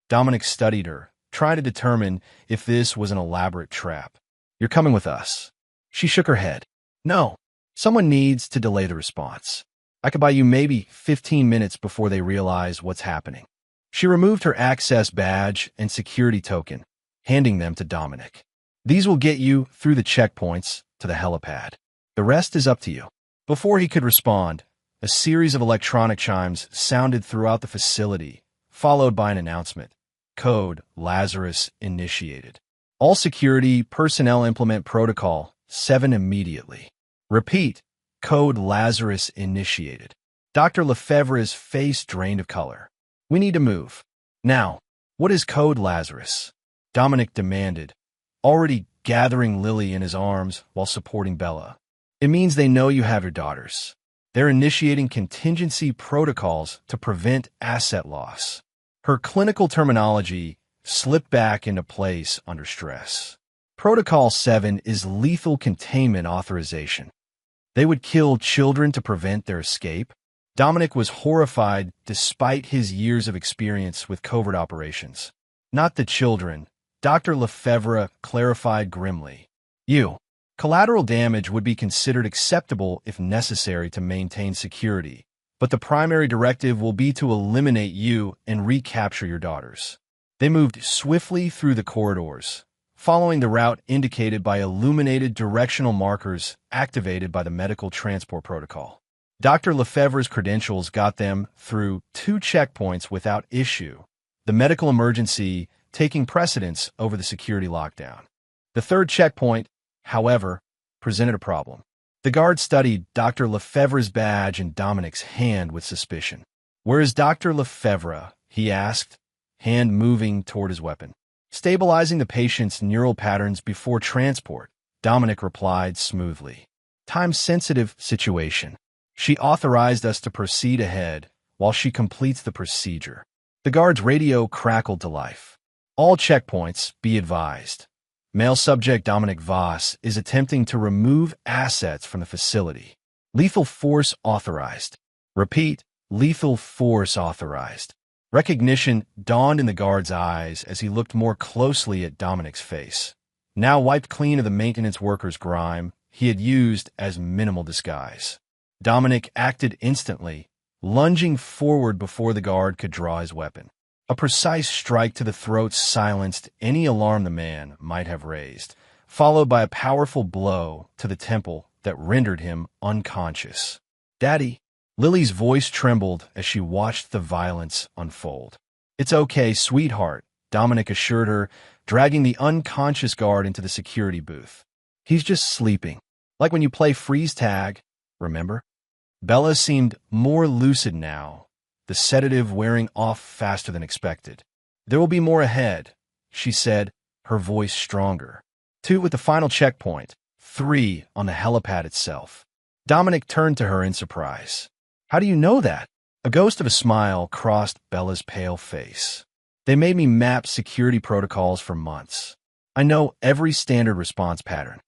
Dominic studied her, trying to determine if this was an elaborate trap. You're coming with us. She shook her head. No, someone needs to delay the response. I could buy you maybe 15 minutes before they realize what's happening. She removed her access badge and security token, handing them to Dominic. These will get you through the checkpoints to the helipad. The rest is up to you. Before he could respond, a series of electronic chimes sounded throughout the facility, followed by an announcement. Code Lazarus initiated. All security personnel implement Protocol 7 immediately. Repeat, Code Lazarus initiated. Dr. Lefebvre's face drained of color. We need to move. Now, what is Code Lazarus? Dominic demanded, already gathering Lily in his arms while supporting Bella. It means they know you have your daughters. They're initiating contingency protocols to prevent asset loss. Her clinical terminology slipped back into place under stress. Protocol 7 is lethal containment authorization. They would kill children to prevent their escape. Dominic was horrified despite his years of experience with covert operations. Not the children, Dr. Lefebvre clarified grimly. Collateral damage would be considered acceptable if necessary to maintain security, but the primary directive will be to eliminate you and recapture your daughters. They moved swiftly through the corridors, following the route indicated by illuminated directional markers activated by the medical transport protocol. Dr. Lefebvre's credentials got them through 2 checkpoints without issue, the medical emergency taking precedence over the security lockdown. The 3rd checkpoint, however, presented a problem. The guard studied Dr. Lefebvre's badge and Dominic's hand with suspicion. "Where is Dr. Lefebvre?" he asked, hand moving toward his weapon. "Stabilizing the patient's neural patterns before transport," Dominic replied smoothly. "Time-sensitive situation. She authorized us to proceed ahead while she completes the procedure." The guard's radio crackled to life. "All checkpoints, be advised. Male subject Dominic Voss is attempting to remove assets from the facility. Lethal force authorized. Repeat, lethal force authorized." Recognition dawned in the guard's eyes as he looked more closely at Dominic's face. Now wiped clean of the maintenance worker's grime, he had used as minimal disguise. Dominic acted instantly, lunging forward before the guard could draw his weapon. A precise strike to the throat silenced any alarm the man might have raised, followed by a powerful blow to the temple that rendered him unconscious. "Daddy," Lily's voice trembled as she watched the violence unfold. "It's okay, sweetheart," Dominic assured her, dragging the unconscious guard into the security booth. "He's just sleeping. Like when you play freeze tag, remember?" Bella seemed more lucid now, the sedative wearing off faster than expected. "There will be more ahead," she said, her voice stronger. 2 at the final checkpoint, 3 on the helipad itself. Dominic turned to her in surprise. "How do you know that?" A ghost of a smile crossed Bella's pale face. "They made me map security protocols for months. I know every standard response pattern."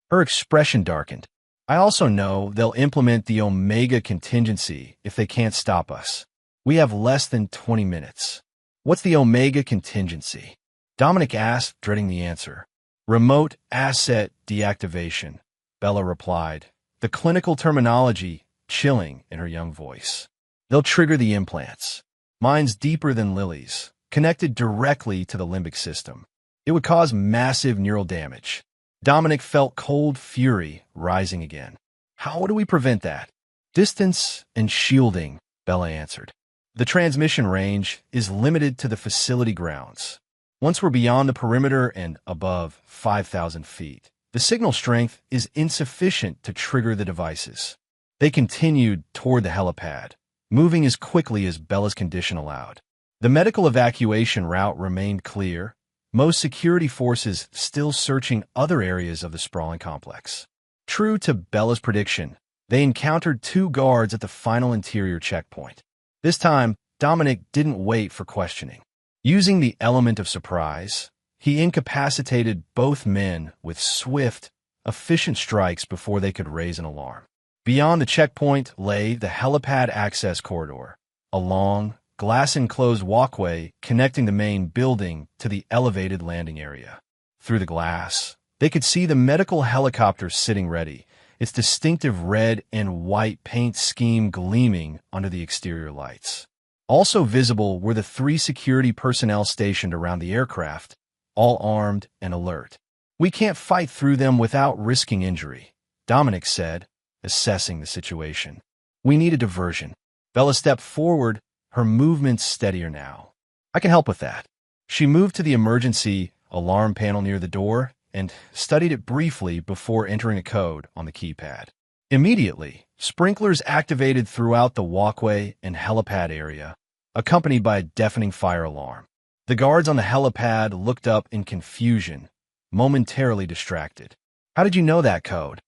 Her expression darkened. "I also know they'll implement the Omega contingency if they can't stop us. We have less than 20 minutes. "What's the Omega contingency?" Dominic asked, dreading the answer. "Remote asset deactivation," Bella replied, the clinical terminology chilling in her young voice. "They'll trigger the implants. Mine's deeper than Lily's, connected directly to the limbic system. It would cause massive neural damage." Dominic felt cold fury rising again. "How do we prevent that?" "Distance and shielding," Bella answered. "The transmission range is limited to the facility grounds. Once we're beyond the perimeter and above 5,000 feet, the signal strength is insufficient to trigger the devices." They continued toward the helipad, moving as quickly as Bella's condition allowed. The medical evacuation route remained clear, most security forces still searching other areas of the sprawling complex. True to Bella's prediction, they encountered two guards at the final interior checkpoint. This time, Dominic didn't wait for questioning. Using the element of surprise, he incapacitated both men with swift, efficient strikes before they could raise an alarm. Beyond the checkpoint lay the helipad access corridor, a long, glass-enclosed walkway connecting the main building to the elevated landing area. Through the glass, they could see the medical helicopter sitting ready, its distinctive red and white paint scheme gleaming under the exterior lights. Also visible were the 3 security personnel stationed around the aircraft, all armed and alert. "We can't fight through them without risking injury," Dominic said, assessing the situation. "We need a diversion." Bella stepped forward, her movements steadier now. "I can help with that." She moved to the emergency alarm panel near the door and studied it briefly before entering a code on the keypad. Immediately, sprinklers activated throughout the walkway and helipad area, accompanied by a deafening fire alarm. The guards on the helipad looked up in confusion, momentarily distracted. "How did you know that code?"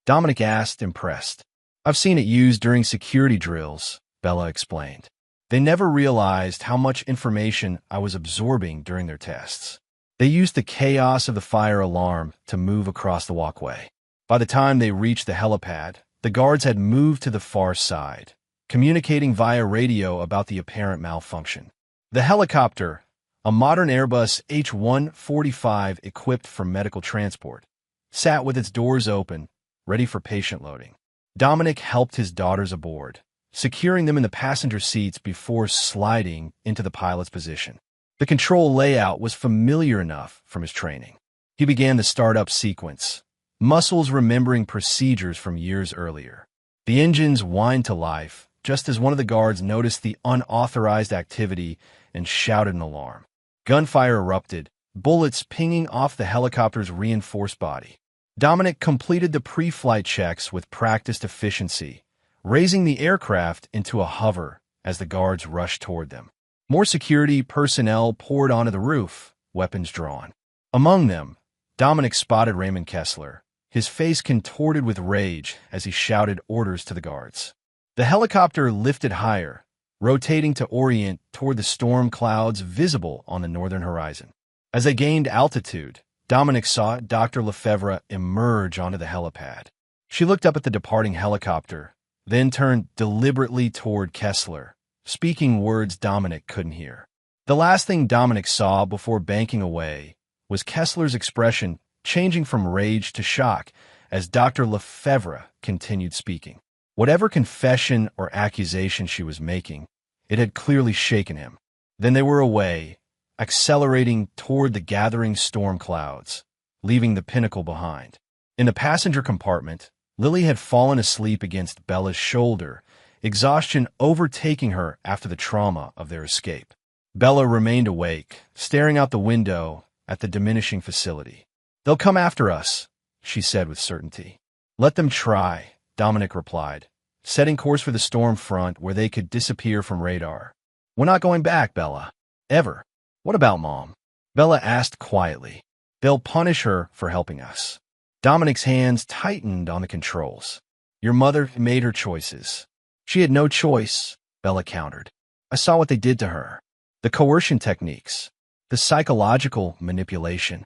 Dominic asked, impressed. "I've seen it used during security drills," Bella explained. "They never realized how much information I was absorbing during their tests. They used the chaos of the fire alarm to move across the walkway. By the time they reached the helipad, the guards had moved to the far side, communicating via radio about the apparent malfunction. The helicopter, a modern Airbus H-145 equipped for medical transport, sat with its doors open, ready for patient loading. Dominic helped his daughters aboard, securing them in the passenger seats before sliding into the pilot's position. The control layout was familiar enough from his training. He began the startup sequence, muscles remembering procedures from years earlier. The engines whined to life, just as one of the guards noticed the unauthorized activity and shouted an alarm. Gunfire erupted, bullets pinging off the helicopter's reinforced body. Dominic completed the pre-flight checks with practiced efficiency, raising the aircraft into a hover as the guards rushed toward them. More security personnel poured onto the roof, weapons drawn. Among them, Dominic spotted Raymond Kessler, his face contorted with rage as he shouted orders to the guards. The helicopter lifted higher, rotating to orient toward the storm clouds visible on the northern horizon. As they gained altitude, Dominic saw Dr. Lefebvre emerge onto the helipad. She looked up at the departing helicopter, then turned deliberately toward Kessler, speaking words Dominic couldn't hear. The last thing Dominic saw before banking away was Kessler's expression changing from rage to shock as Dr. Lefebvre continued speaking. Whatever confession or accusation she was making, it had clearly shaken him. Then they were away, accelerating toward the gathering storm clouds, leaving the pinnacle behind. In the passenger compartment, Lily had fallen asleep against Bella's shoulder, exhaustion overtaking her after the trauma of their escape. Bella remained awake, staring out the window at the diminishing facility. "They'll come after us," she said with certainty. "Let them try," Dominic replied, setting course for the storm front where they could disappear from radar. "We're not going back, Bella. Ever." "What about Mom?" Bella asked quietly. "They'll punish her for helping us." Dominic's hands tightened on the controls. "Your mother made her choices." "She had no choice," Bella countered. "I saw what they did to her. The coercion techniques, the psychological manipulation."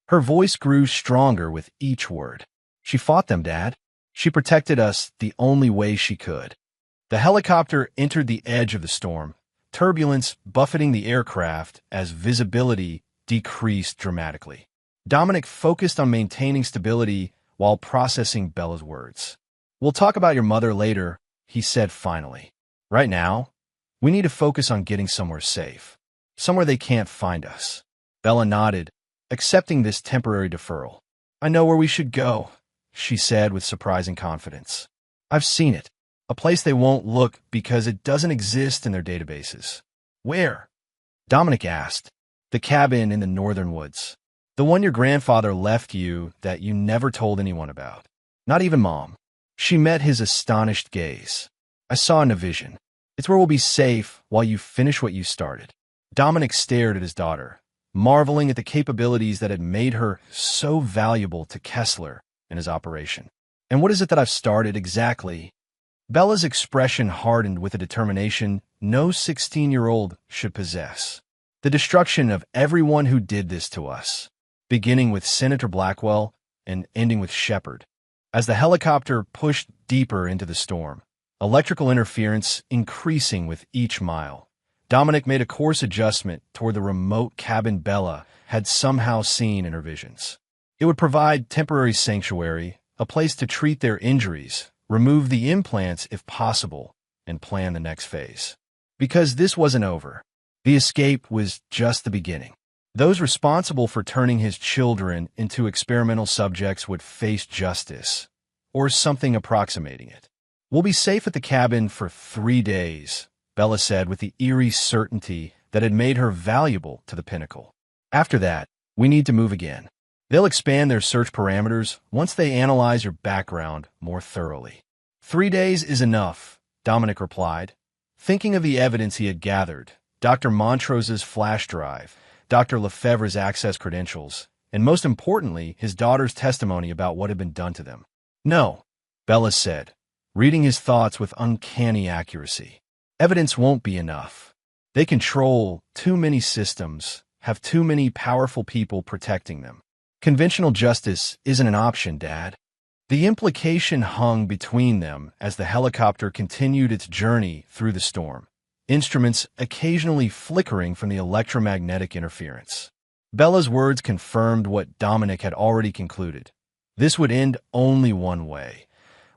Her voice grew stronger with each word. "She fought them, Dad. She protected us the only way she could." The helicopter entered the edge of the storm, turbulence buffeting the aircraft as visibility decreased dramatically. Dominic focused on maintaining stability while processing Bella's words. "We'll talk about your mother later," he said finally. "Right now, we need to focus on getting somewhere safe, somewhere they can't find us." Bella nodded, accepting this temporary deferral. "I know where we should go," she said with surprising confidence. "I've seen it, a place they won't look because it doesn't exist in their databases." "Where?" Dominic asked. "The cabin in the northern woods. The one your grandfather left you that you never told anyone about. Not even Mom." She met his astonished gaze. "I saw in a vision. It's where we'll be safe while you finish what you started." Dominic stared at his daughter, marveling at the capabilities that had made her so valuable to Kessler and his operation. And what is it that I've started exactly? Bella's expression hardened with a determination no 16-year-old should possess. The destruction of everyone who did this to us, beginning with Senator Blackwell and ending with Shepard. As the helicopter pushed deeper into the storm, electrical interference increasing with each mile, Dominic made a course adjustment toward the remote cabin Bella had somehow seen in her visions. It would provide temporary sanctuary, a place to treat their injuries, remove the implants if possible, and plan the next phase. Because this wasn't over. The escape was just the beginning. Those responsible for turning his children into experimental subjects would face justice, or something approximating it. We'll be safe at the cabin for 3 days, Bella said with the eerie certainty that had made her valuable to the Pinnacle. After that, we need to move again. They'll expand their search parameters once they analyze your background more thoroughly. 3 days is enough, Dominic replied, thinking of the evidence he had gathered, Dr. Montrose's flash drive, Dr. Lefebvre's access credentials, and most importantly, his daughter's testimony about what had been done to them. No, Bella said, reading his thoughts with uncanny accuracy. Evidence won't be enough. They control too many systems, have too many powerful people protecting them. Conventional justice isn't an option, Dad. The implication hung between them as the helicopter continued its journey through the storm, instruments occasionally flickering from the electromagnetic interference. Bella's words confirmed what Dominic had already concluded. This would end only one way,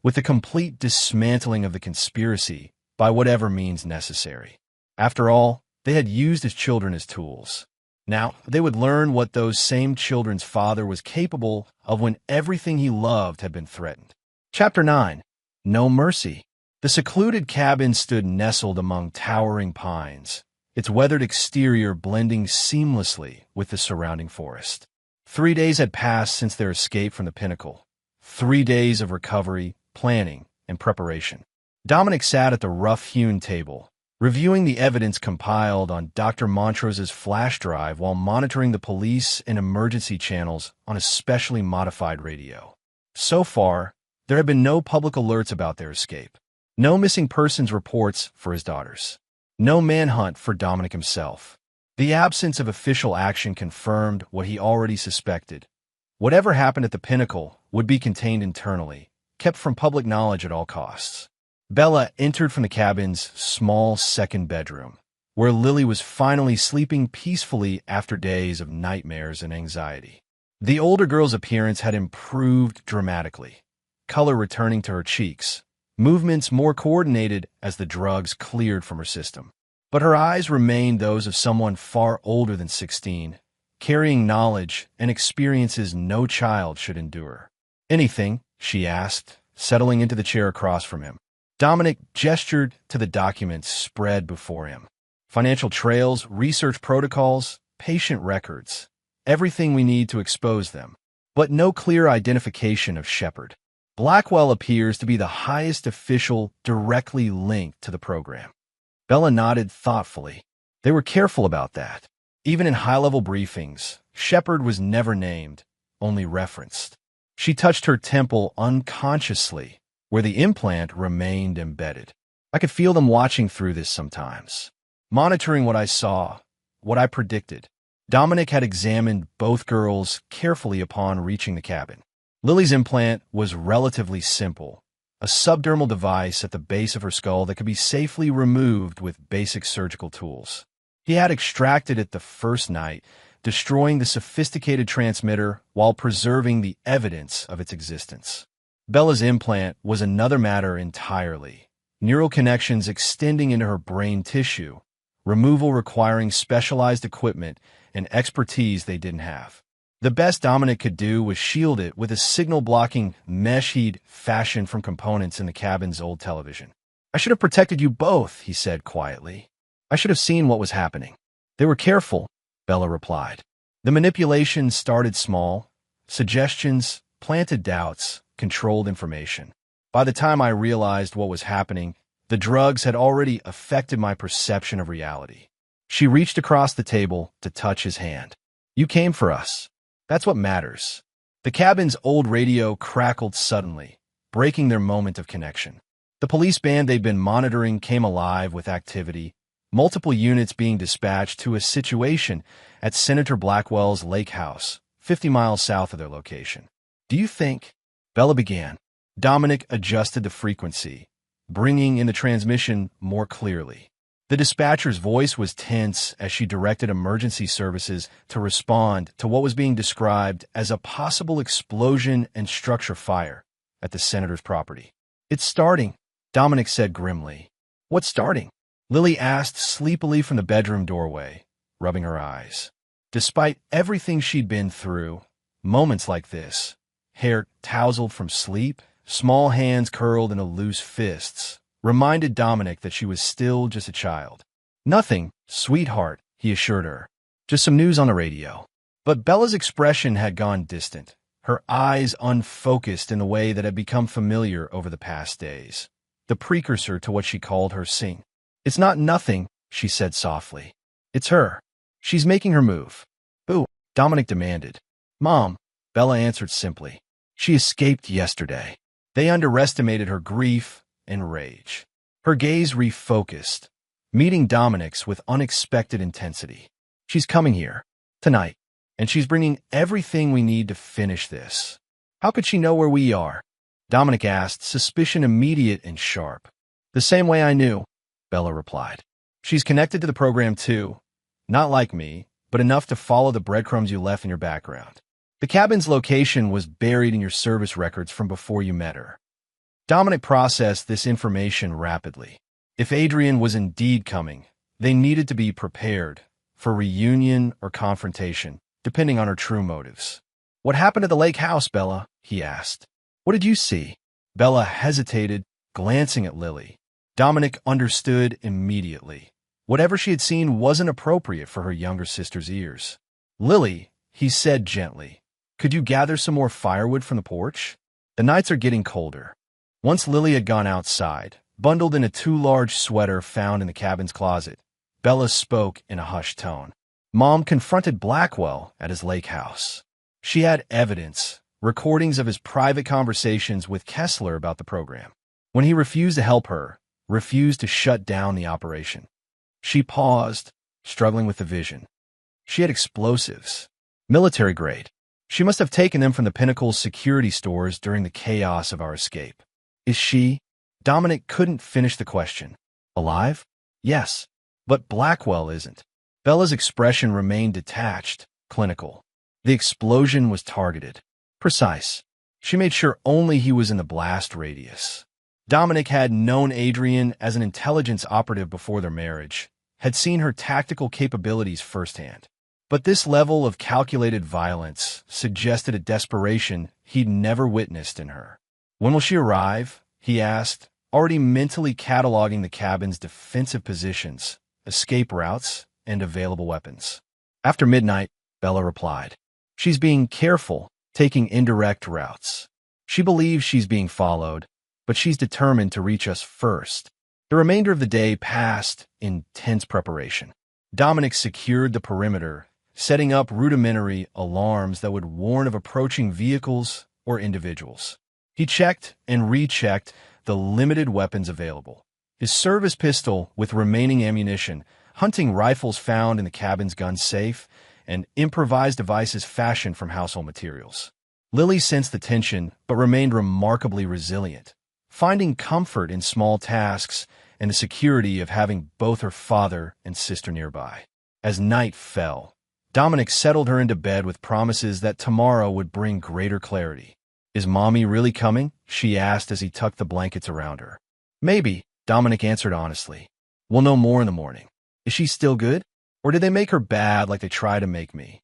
with the complete dismantling of the conspiracy by whatever means necessary. After all, they had used his children as tools. Now, they would learn what those same children's father was capable of when everything he loved had been threatened. Chapter 9. No Mercy. The secluded cabin stood nestled among towering pines, its weathered exterior blending seamlessly with the surrounding forest. 3 days had passed since their escape from the Pinnacle. 3 days of recovery, planning, and preparation. Dominic sat at the rough-hewn table, reviewing the evidence compiled on Dr. Montrose's flash drive while monitoring the police and emergency channels on a specially modified radio. So far, there had been no public alerts about their escape. No missing persons reports for his daughters. No manhunt for Dominic himself. The absence of official action confirmed what he already suspected. Whatever happened at the Pinnacle would be contained internally, kept from public knowledge at all costs. Bella entered from the cabin's small second bedroom, where Lily was finally sleeping peacefully after days of nightmares and anxiety. The older girl's appearance had improved dramatically, color returning to her cheeks, movements more coordinated as the drugs cleared from her system. But her eyes remained those of someone far older than 16, carrying knowledge and experiences no child should endure. Anything, she asked, settling into the chair across from him. Dominic gestured to the documents spread before him. Financial trails, research protocols, patient records. Everything we need to expose them. But no clear identification of Shepard. Blackwell appears to be the highest official directly linked to the program. Bella nodded thoughtfully. They were careful about that. Even in high-level briefings, Shepard was never named, only referenced. She touched her temple unconsciously, where the implant remained embedded. I could feel them watching through this sometimes, monitoring what I saw, what I predicted. Dominic had examined both girls carefully upon reaching the cabin. Lily's implant was relatively simple, a subdermal device at the base of her skull that could be safely removed with basic surgical tools. He had extracted it the first night, destroying the sophisticated transmitter while preserving the evidence of its existence. Bella's implant was another matter entirely, neural connections extending into her brain tissue, removal requiring specialized equipment and expertise they didn't have. The best Dominic could do was shield it with a signal-blocking mesh he'd fashioned from components in the cabin's old television. I should have protected you both, he said quietly. I should have seen what was happening. They were careful, Bella replied. The manipulation started small, suggestions, planted doubts, controlled information. By the time I realized what was happening, the drugs had already affected my perception of reality. She reached across the table to touch his hand. You came for us. That's what matters. The cabin's old radio crackled suddenly, breaking their moment of connection. The police band they'd been monitoring came alive with activity, multiple units being dispatched to a situation at Senator Blackwell's lake house, 50 miles south of their location. "Do you think?" Bella began. Dominic adjusted the frequency, bringing in the transmission more clearly. The dispatcher's voice was tense as she directed emergency services to respond to what was being described as a possible explosion and structure fire at the senator's property. "It's starting," Dominic said grimly. "What's starting?" Lily asked sleepily from the bedroom doorway, rubbing her eyes. Despite everything she'd been through, moments like this, hair tousled from sleep, small hands curled into loose fists, reminded Dominic that she was still just a child. "Nothing, sweetheart," he assured her. "Just some news on the radio." But Bella's expression had gone distant, her eyes unfocused in the way that had become familiar over the past days, the precursor to what she called her sing. "It's not nothing," she said softly. "It's her. She's making her move." "Who?" Dominic demanded. "Mom," Bella answered simply. "She escaped yesterday." They underestimated her grief and rage. Her gaze refocused, meeting Dominic's with unexpected intensity. "She's coming here, tonight, and she's bringing everything we need to finish this." "How could she know where we are?" Dominic asked, suspicion immediate and sharp. "The same way I knew," Bella replied. "She's connected to the program too. Not like me, but enough to follow the breadcrumbs you left in your background. The cabin's location was buried in your service records from before you met her." Dominic processed this information rapidly. If Adrian was indeed coming, they needed to be prepared for reunion or confrontation, depending on her true motives. "What happened at the lake house, Bella?" he asked. "What did you see?" Bella hesitated, glancing at Lily. Dominic understood immediately. Whatever she had seen wasn't appropriate for her younger sister's ears. "Lily," he said gently, "could you gather some more firewood from the porch? The nights are getting colder." Once Lily had gone outside, bundled in a too large sweater found in the cabin's closet, Bella spoke in a hushed tone. Mom confronted Blackwell at his lake house. She had evidence, recordings of his private conversations with Kessler about the program. When he refused to help her, refused to shut down the operation. She paused, struggling with the vision. She had explosives, military grade. She must have taken them from the Pinnacle's security stores during the chaos of our escape. "Is she?" Dominic couldn't finish the question. "Alive?" "Yes, but Blackwell isn't." Bella's expression remained detached, clinical. The explosion was targeted, precise. She made sure only he was in the blast radius. Dominic had known Adrian as an intelligence operative before their marriage, had seen her tactical capabilities firsthand. But this level of calculated violence suggested a desperation he'd never witnessed in her. "When will she arrive?" he asked, already mentally cataloging the cabin's defensive positions, escape routes, and available weapons. "After midnight," Bella replied. "She's being careful, taking indirect routes. She believes she's being followed, but she's determined to reach us first." The remainder of the day passed in tense preparation. Dominic secured the perimeter, setting up rudimentary alarms that would warn of approaching vehicles or individuals. He checked and rechecked the limited weapons available. His service pistol with remaining ammunition, hunting rifles found in the cabin's gun safe, and improvised devices fashioned from household materials. Lily sensed the tension, but remained remarkably resilient, finding comfort in small tasks and the security of having both her father and sister nearby. As night fell, Dominic settled her into bed with promises that tomorrow would bring greater clarity. "Is Mommy really coming?" she asked as he tucked the blankets around her. "Maybe," Dominic answered honestly. "We'll know more in the morning." "Is she still good? Or did they make her bad like they try to make me?"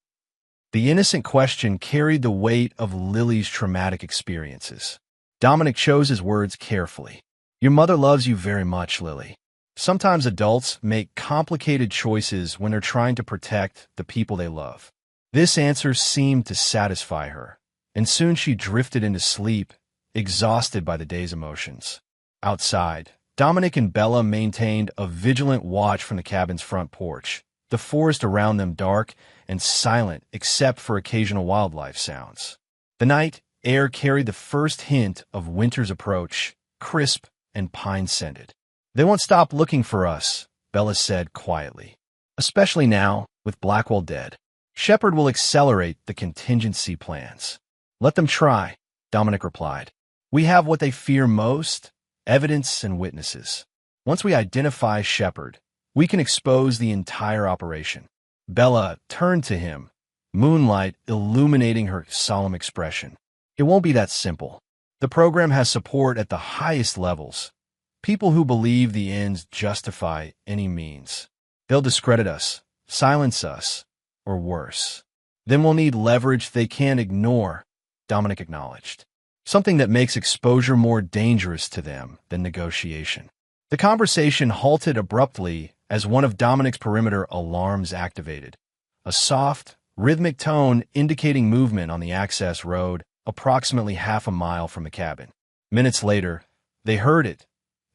The innocent question carried the weight of Lily's traumatic experiences. Dominic chose his words carefully. "Your mother loves you very much, Lily. Sometimes adults make complicated choices when they're trying to protect the people they love." This answer seemed to satisfy her, and soon she drifted into sleep, exhausted by the day's emotions. Outside, Dominic and Bella maintained a vigilant watch from the cabin's front porch, the forest around them dark and silent except for occasional wildlife sounds. The night air carried the first hint of winter's approach, crisp and pine-scented. "They won't stop looking for us," Bella said quietly. "Especially now, with Blackwell dead. Shepard will accelerate the contingency plans." "Let them try," Dominic replied. "We have what they fear most, evidence and witnesses. Once we identify Shepard, we can expose the entire operation." Bella turned to him, moonlight illuminating her solemn expression. "It won't be that simple. The program has support at the highest levels. People who believe the ends justify any means. They'll discredit us, silence us, or worse. Then we'll need leverage they can't ignore," Dominic acknowledged. "Something that makes exposure more dangerous to them than negotiation." The conversation halted abruptly as one of Dominic's perimeter alarms activated. A soft, rhythmic tone indicating movement on the access road approximately half a mile from the cabin. Minutes later, they heard it,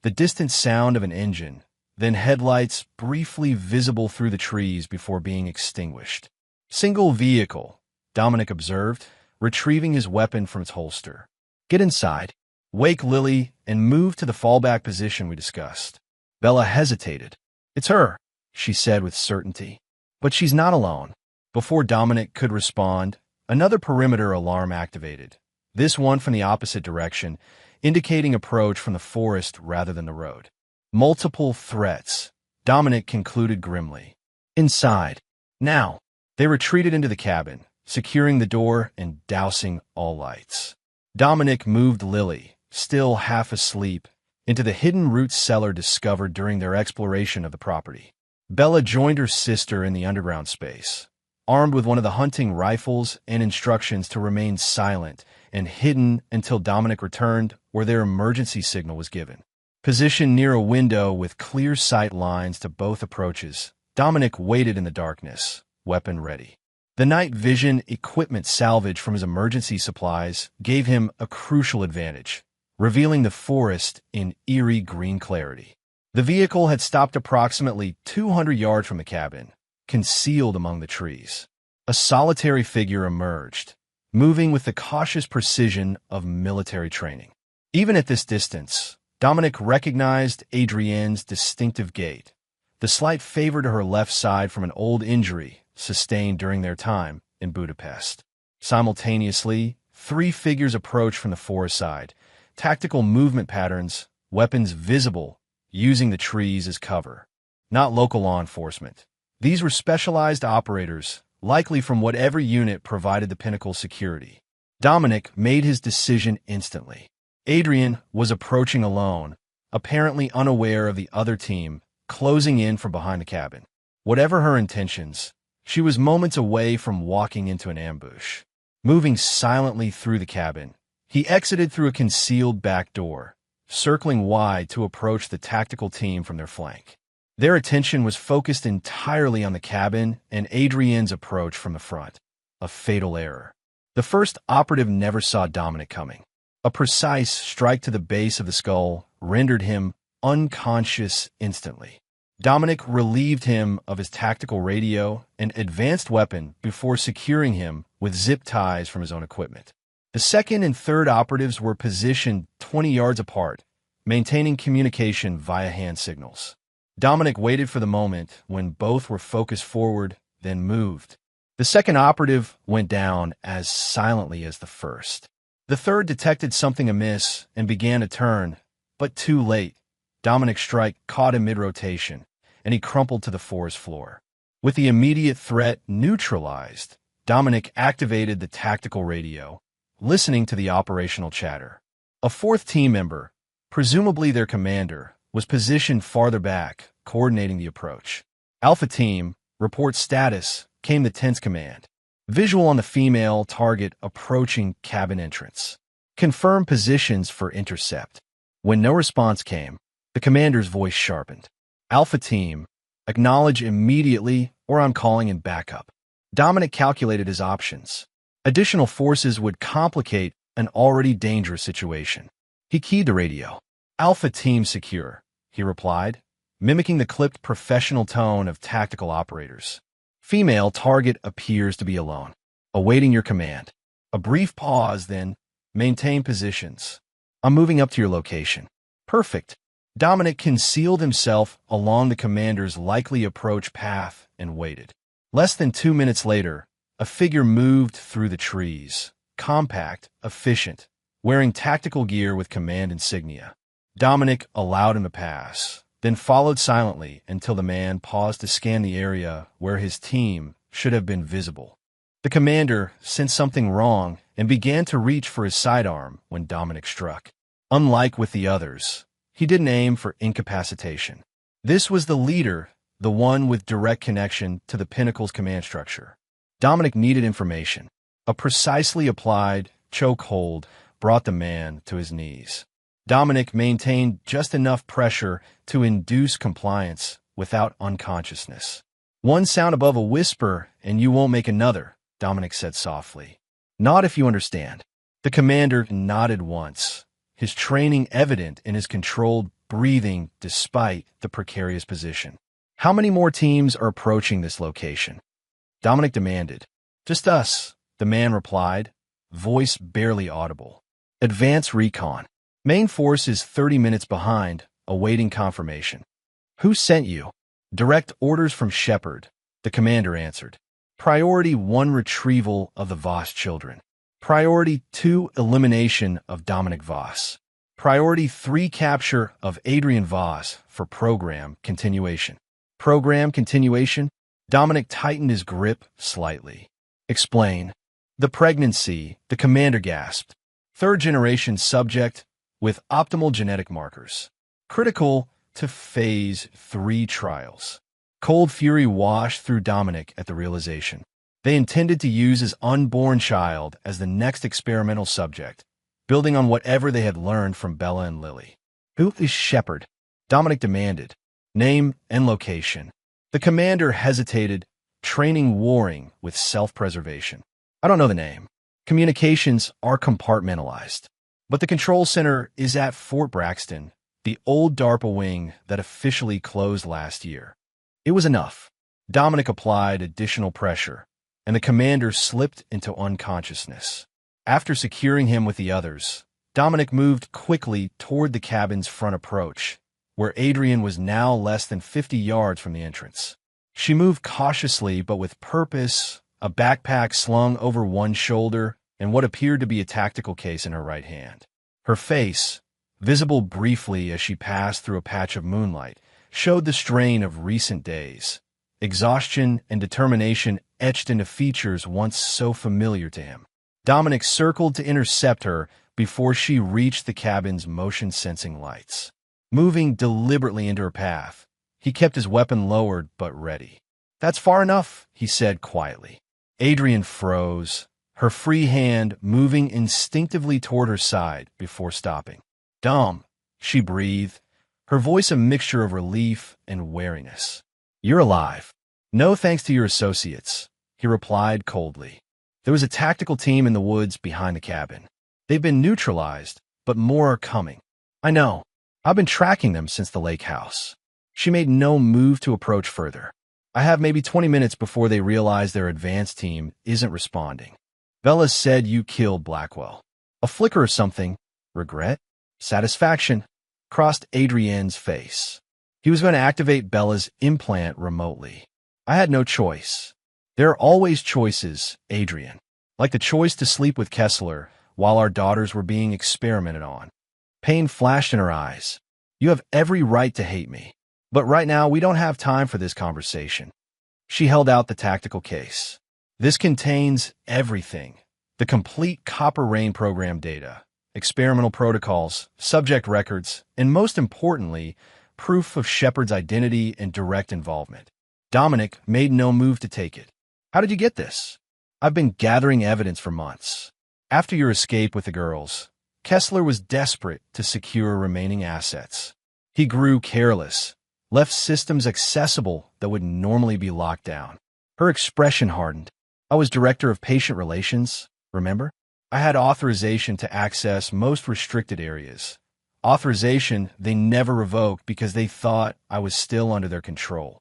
the distant sound of an engine, then headlights briefly visible through the trees before being extinguished. "Single vehicle," Dominic observed, retrieving his weapon from its holster. "Get inside, wake Lily, and move to the fallback position we discussed." Bella hesitated. "It's her," she said with certainty. "But she's not alone." Before Dominic could respond, another perimeter alarm activated, this one from the opposite direction, indicating approach from the forest rather than the road. Multiple threats, Dominic concluded grimly. "Inside. Now." They retreated into the cabin, securing the door and dousing all lights. Dominic moved Lily, still half asleep, into the hidden root cellar discovered during their exploration of the property. Bella joined her sister in the underground space, armed with one of the hunting rifles and instructions to remain silent and hidden until Dominic returned or their emergency signal was given. Positioned near a window with clear sight lines to both approaches, Dominic waited in the darkness, weapon ready. The night vision equipment salvage from his emergency supplies gave him a crucial advantage, revealing the forest in eerie green clarity. The vehicle had stopped approximately 200 yards from the cabin, concealed among the trees. A solitary figure emerged, moving with the cautious precision of military training. Even at this distance, Dominic recognized Adrienne's distinctive gait, the slight favor to her left side from an old injury sustained during their time in Budapest. Simultaneously, three figures approached from the forest side, tactical movement patterns, weapons visible, using the trees as cover. Not local law enforcement. These were specialized operators, likely from whatever unit provided the Pinnacle's security. Dominic made his decision instantly. Adrienne was approaching alone, apparently unaware of the other team, closing in from behind the cabin. Whatever her intentions, she was moments away from walking into an ambush. Moving silently through the cabin, he exited through a concealed back door, circling wide to approach the tactical team from their flank. Their attention was focused entirely on the cabin and Adrienne's approach from the front. A fatal error. The first operative never saw Dominic coming. A precise strike to the base of the skull rendered him unconscious instantly. Dominic relieved him of his tactical radio and advanced weapon before securing him with zip ties from his own equipment. The second and third operatives were positioned 20 yards apart, maintaining communication via hand signals. Dominic waited for the moment when both were focused forward, then moved. The second operative went down as silently as the first. The third detected something amiss and began to turn, but too late. Dominic's strike caught him mid-rotation, and he crumpled to the forest floor. With the immediate threat neutralized, Dominic activated the tactical radio, listening to the operational chatter. A fourth team member, presumably their commander, was positioned farther back, coordinating the approach. "Alpha Team, report status," came the tense command. Visual on the female target approaching cabin entrance. "Confirm positions for intercept." When no response came, the commander's voice sharpened. "Alpha Team, acknowledge immediately or I'm calling in backup." Dominic calculated his options. Additional forces would complicate an already dangerous situation. He keyed the radio. "Alpha Team secure," he replied, mimicking the clipped professional tone of tactical operators. "Female target appears to be alone. Awaiting your command." A brief pause, then Maintain positions. I'm moving up to your location. Perfect. Dominic concealed himself along the commander's likely approach path and waited. Less than 2 minutes later, a figure moved through the trees, compact, efficient, wearing tactical gear with command insignia. Dominic allowed him to pass, then followed silently until the man paused to scan the area where his team should have been visible. The commander sensed something wrong and began to reach for his sidearm when Dominic struck. Unlike with the others, he didn't aim for incapacitation. This was the leader, the one with direct connection to the Pinnacle's command structure. Dominic needed information. A precisely applied chokehold brought the man to his knees. Dominic maintained just enough pressure to induce compliance without unconsciousness. One sound above a whisper and you won't make another, Dominic said softly. Not if you understand. The commander nodded once, his training evident in his controlled breathing despite the precarious position. How many more teams are approaching this location? Dominic demanded. Just us, the man replied, voice barely audible. Advance recon. Main force is 30 minutes behind, awaiting confirmation. Who sent you? Direct orders from Shepard, the commander answered. Priority 1 retrieval of the Voss children. Priority 2 elimination of Dominic Voss. Priority 3 capture of Adrian Voss for program continuation. Program continuation? Dominic tightened his grip slightly. Explain. The pregnancy, the commander gasped. 3rd-generation subject with optimal genetic markers. Critical to Phase 3 trials. Cold fury washed through Dominic at the realization. They intended to use his unborn child as the next experimental subject, building on whatever they had learned from Bella and Lily. Who is Shepard? Dominic demanded. Name and location. The commander hesitated, training warring with self-preservation. I don't know the name. Communications are compartmentalized. But the control center is at Fort Braxton, the old DARPA wing that officially closed last year. It was enough. Dominic applied additional pressure, and the commander slipped into unconsciousness. After securing him with the others, Dominic moved quickly toward the cabin's front approach, where Adrian was now less than 50 yards from the entrance. She moved cautiously but with purpose, a backpack slung over one shoulder and what appeared to be a tactical case in her right hand. Her face, visible briefly as she passed through a patch of moonlight, showed the strain of recent days, exhaustion and determination etched into features once so familiar to him. Dominic circled to intercept her before she reached the cabin's motion-sensing lights. Moving deliberately into her path, he kept his weapon lowered but ready. That's far enough, he said quietly. Adrian froze, her free hand moving instinctively toward her side before stopping. Dom, she breathed, her voice a mixture of relief and wariness. You're alive. No thanks to your associates, he replied coldly. There was a tactical team in the woods behind the cabin. They've been neutralized, but more are coming. I know. I've been tracking them since the lake house. She made no move to approach further. I have maybe 20 minutes before they realize their advance team isn't responding. Bella said you killed Blackwell. A flicker or something. Regret? Satisfaction? Crossed Adrienne's face. He was going to activate Bella's implant remotely. I had no choice. There are always choices, Adrian. Like the choice to sleep with Kessler while our daughters were being experimented on. Pain flashed in her eyes. You have every right to hate me. But right now, we don't have time for this conversation. She held out the tactical case. This contains everything. The complete Copper Rain program data, experimental protocols, subject records, and most importantly, proof of Shepard's identity and direct involvement. Dominic made no move to take it. How did you get this? I've been gathering evidence for months. After your escape with the girls, Kessler was desperate to secure remaining assets. He grew careless, left systems accessible that would normally be locked down. Her expression hardened. I was director of patient relations, remember? I had authorization to access most restricted areas. Authorization they never revoked because they thought I was still under their control.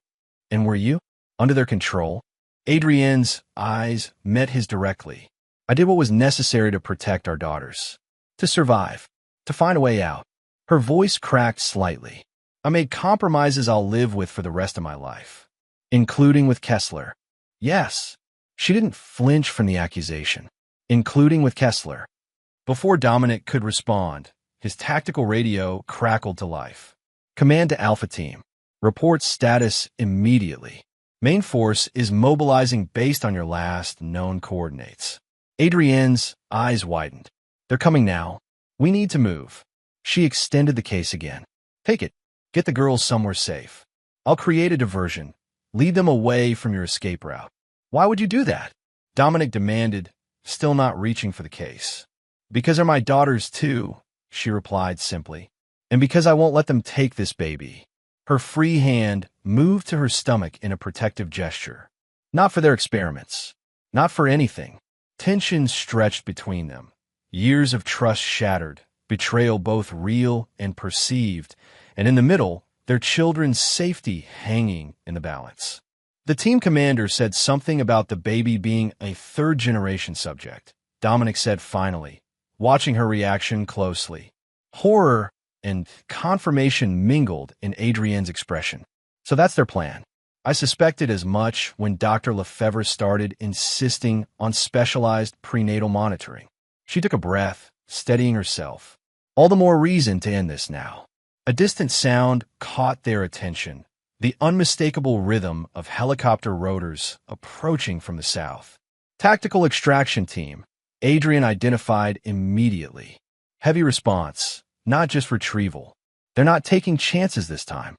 And were you? Under their control? Adrienne's eyes met his directly. I did what was necessary to protect our daughters. To survive. To find a way out. Her voice cracked slightly. I made compromises I'll live with for the rest of my life. Including with Kessler. Yes. She didn't flinch from the accusation. Including with Kessler. Before Dominic could respond, his tactical radio crackled to life. Command to Alpha Team. Report status immediately. Main force is mobilizing based on your last known coordinates. Adrienne's eyes widened. They're coming now. We need to move. She extended the case again. Take it. Get the girls somewhere safe. I'll create a diversion. Lead them away from your escape route. Why would you do that? Dominic demanded, still not reaching for the case. Because they're my daughters too, she replied simply. And because I won't let them take this baby. Her free hand moved to her stomach in a protective gesture. Not for their experiments. Not for anything. Tension stretched between them. Years of trust shattered, betrayal both real and perceived, and in the middle, their children's safety hanging in the balance. The team commander said something about the baby being a third-generation subject. Dominic said finally, watching her reaction closely. Horror and confirmation mingled in Adrienne's expression. So that's their plan. I suspected as much when Dr. Lefebvre started insisting on specialized prenatal monitoring. She took a breath, steadying herself. All the more reason to end this now. A distant sound caught their attention, the unmistakable rhythm of helicopter rotors approaching from the south. Tactical extraction team, Adrienne identified immediately. Heavy response, not just retrieval. They're not taking chances this time.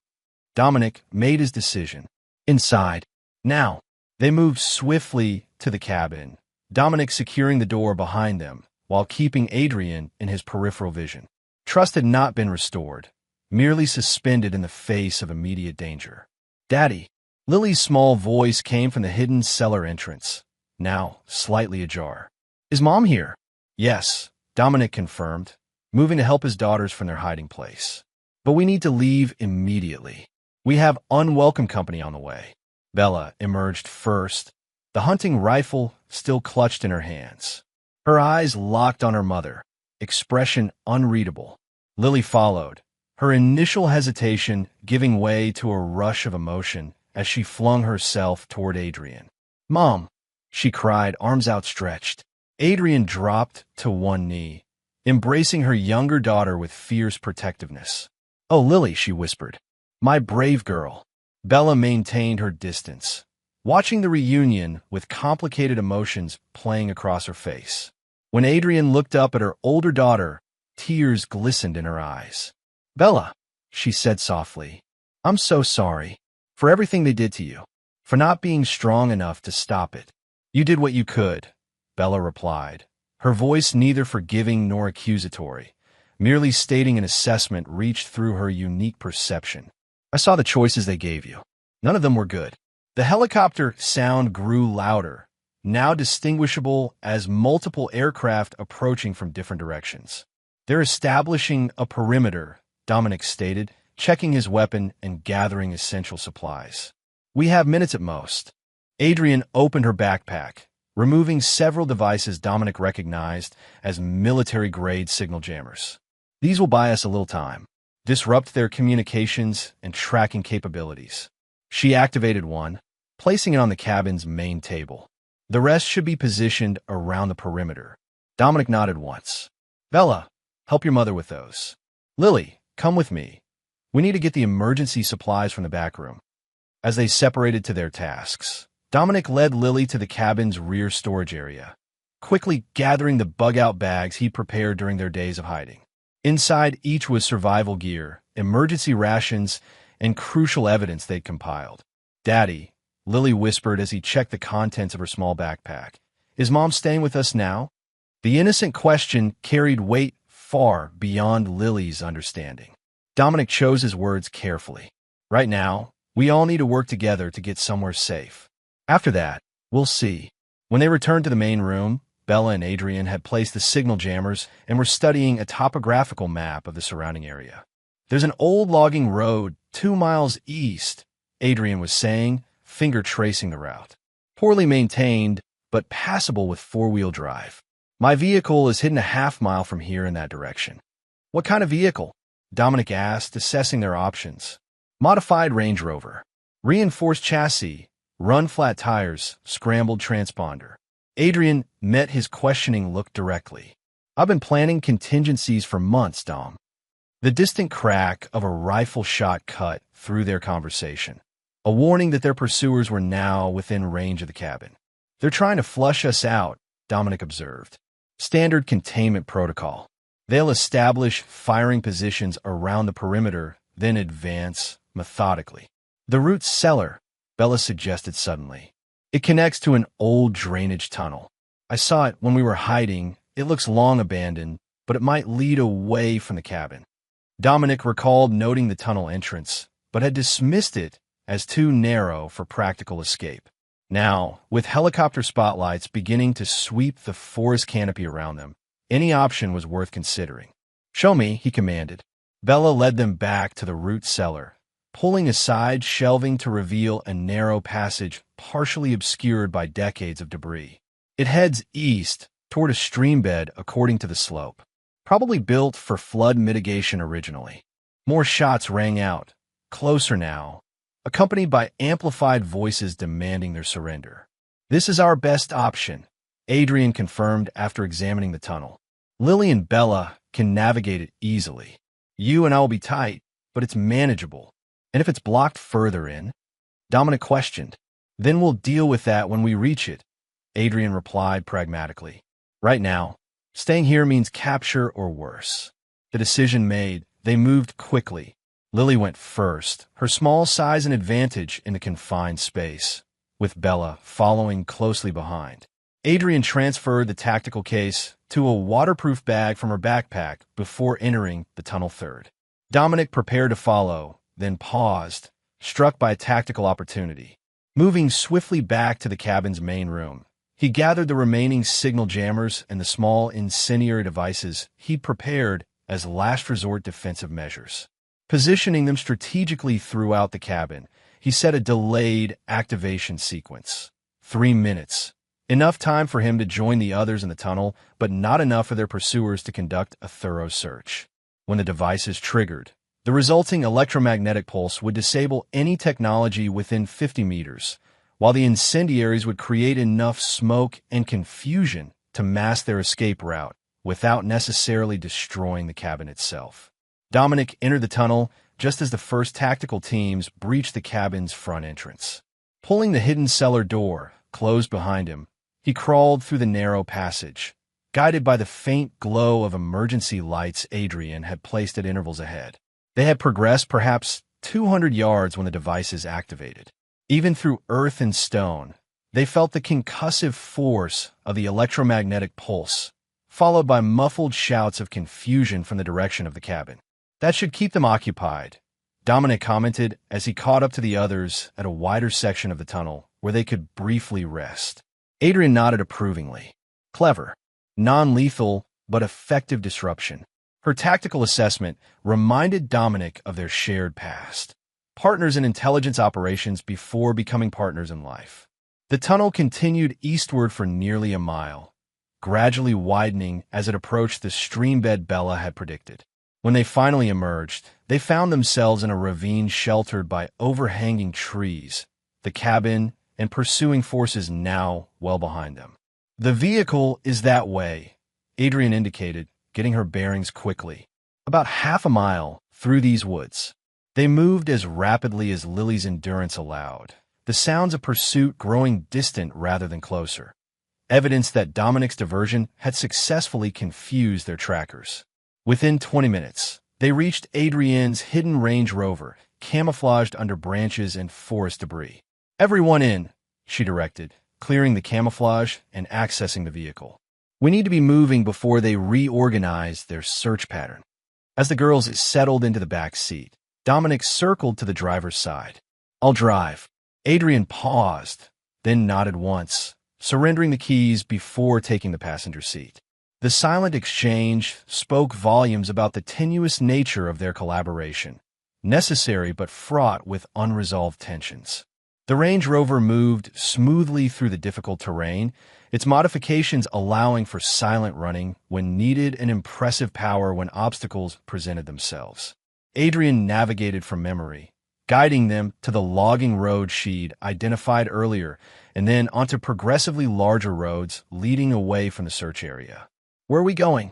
Dominic made his decision. Inside. Now. They moved swiftly to the cabin, Dominic securing the door behind them, while keeping Adrienne in his peripheral vision. Trust had not been restored, merely suspended in the face of immediate danger. Daddy. Lily's small voice came from the hidden cellar entrance, now slightly ajar. Is Mom here? Yes, Dominic confirmed, moving to help his daughters from their hiding place. But we need to leave immediately. We have unwelcome company on the way. Bella emerged first, the hunting rifle still clutched in her hands. Her eyes locked on her mother, expression unreadable. Lily followed, her initial hesitation giving way to a rush of emotion as she flung herself toward Adrienne. Mom, she cried, arms outstretched. Adrienne dropped to one knee, embracing her younger daughter with fierce protectiveness. Oh, Lily, she whispered. My brave girl. Bella maintained her distance, watching the reunion with complicated emotions playing across her face. When Adrienne looked up at her older daughter, tears glistened in her eyes. Bella, she said softly, I'm so sorry for everything they did to you, for not being strong enough to stop it. You did what you could, Bella replied, her voice neither forgiving nor accusatory, merely stating an assessment reached through her unique perception. I saw the choices they gave you. None of them were good. The helicopter sound grew louder, now distinguishable as multiple aircraft approaching from different directions. They're establishing a perimeter, Dominic stated, checking his weapon and gathering essential supplies. We have minutes at most. Adrienne opened her backpack, removing several devices Dominic recognized as military-grade signal jammers. These will buy us a little time, disrupt their communications and tracking capabilities. She activated one, placing it on the cabin's main table. The rest should be positioned around the perimeter. Dominic nodded once. Bella, help your mother with those. Lily, come with me. We need to get the emergency supplies from the back room. As they separated to their tasks, Dominic led Lily to the cabin's rear storage area, quickly gathering the bug-out bags he prepared during their days of hiding. Inside each was survival gear, emergency rations, and crucial evidence they'd compiled. Daddy, Lily whispered as he checked the contents of her small backpack. Is Mom staying with us now? The innocent question carried weight far beyond Lily's understanding. Dominic chose his words carefully. Right now, we all need to work together to get somewhere safe. After that, we'll see. When they returned to the main room, Bella and Adrienne had placed the signal jammers and were studying a topographical map of the surrounding area. There's an old logging road 2 miles east, Adrienne was saying, finger tracing the route. Poorly maintained, but passable with 4-wheel drive. My vehicle is hidden a half-mile from here in that direction. What kind of vehicle? Dominic asked, assessing their options. Modified Range Rover. Reinforced chassis. Run-flat tires. Scrambled transponder. Adrian met his questioning look directly. I've been planning contingencies for months, Dom. The distant crack of a rifle shot cut through their conversation, a warning that their pursuers were now within range of the cabin. They're trying to flush us out, Dominic observed. Standard containment protocol. They'll establish firing positions around the perimeter, then advance methodically. The route's cellar, Bella suggested suddenly. It connects to an old drainage tunnel. I saw it when we were hiding. It looks long abandoned, but it might lead away from the cabin. Dominic recalled noting the tunnel entrance, but had dismissed it as too narrow for practical escape. Now, with helicopter spotlights beginning to sweep the forest canopy around them, any option was worth considering. Show me, he commanded. Bella led them back to the root cellar, pulling aside shelving to reveal a narrow passage partially obscured by decades of debris. It heads east toward a stream bed according to the slope, probably built for flood mitigation originally. More shots rang out, closer now, accompanied by amplified voices demanding their surrender. This is our best option, Adrian confirmed after examining the tunnel. Lily and Bella can navigate it easily. You and I will be tight, but it's manageable. And if it's blocked further in? Dominic questioned. Then we'll deal with that when we reach it, Adrian replied pragmatically. Right now, staying here means capture or worse. The decision made, they moved quickly. Lily went first, her small size an advantage in the confined space, with Bella following closely behind. Adrian transferred the tactical case to a waterproof bag from her backpack before entering the tunnel third. Dominic prepared to follow, then paused, struck by a tactical opportunity. Moving swiftly back to the cabin's main room, he gathered the remaining signal jammers and the small incendiary devices he'd prepared as last resort defensive measures. Positioning them strategically throughout the cabin, he set a delayed activation sequence. 3 minutes. Enough time for him to join the others in the tunnel, but not enough for their pursuers to conduct a thorough search. When the device is triggered, the resulting electromagnetic pulse would disable any technology within 50 meters, while the incendiaries would create enough smoke and confusion to mask their escape route without necessarily destroying the cabin itself. Dominic entered the tunnel just as the first tactical teams breached the cabin's front entrance. Pulling the hidden cellar door closed behind him, he crawled through the narrow passage, guided by the faint glow of emergency lights Adrian had placed at intervals ahead. They had progressed perhaps 200 yards when the device is activated. Even through earth and stone, they felt the concussive force of the electromagnetic pulse, followed by muffled shouts of confusion from the direction of the cabin. That should keep them occupied, Dominic commented as he caught up to the others at a wider section of the tunnel where they could briefly rest. Adrian nodded approvingly. Clever, non-lethal, but effective disruption. Her tactical assessment reminded Dominic of their shared past. Partners in intelligence operations before becoming partners in life. The tunnel continued eastward for nearly a mile, gradually widening as it approached the stream bed Bella had predicted. When they finally emerged, they found themselves in a ravine sheltered by overhanging trees, the cabin and pursuing forces now well behind them. The vehicle is that way, Adrian indicated, getting her bearings quickly. About half a mile through these woods. They moved as rapidly as Lily's endurance allowed, the sounds of pursuit growing distant rather than closer. Evidence that Dominic's diversion had successfully confused their trackers. Within 20 minutes, they reached Adrienne's hidden Range Rover, camouflaged under branches and forest debris. Everyone in, she directed, clearing the camouflage and accessing the vehicle. We need to be moving before they reorganize their search pattern. As the girls settled into the back seat, Dominic circled to the driver's side. I'll drive. Adrian paused, then nodded once, surrendering the keys before taking the passenger seat. The silent exchange spoke volumes about the tenuous nature of their collaboration, necessary but fraught with unresolved tensions. The Range Rover moved smoothly through the difficult terrain, its modifications allowing for silent running when needed and impressive power when obstacles presented themselves. Adrian navigated from memory, guiding them to the logging road she'd identified earlier and then onto progressively larger roads leading away from the search area. "Where are we going?"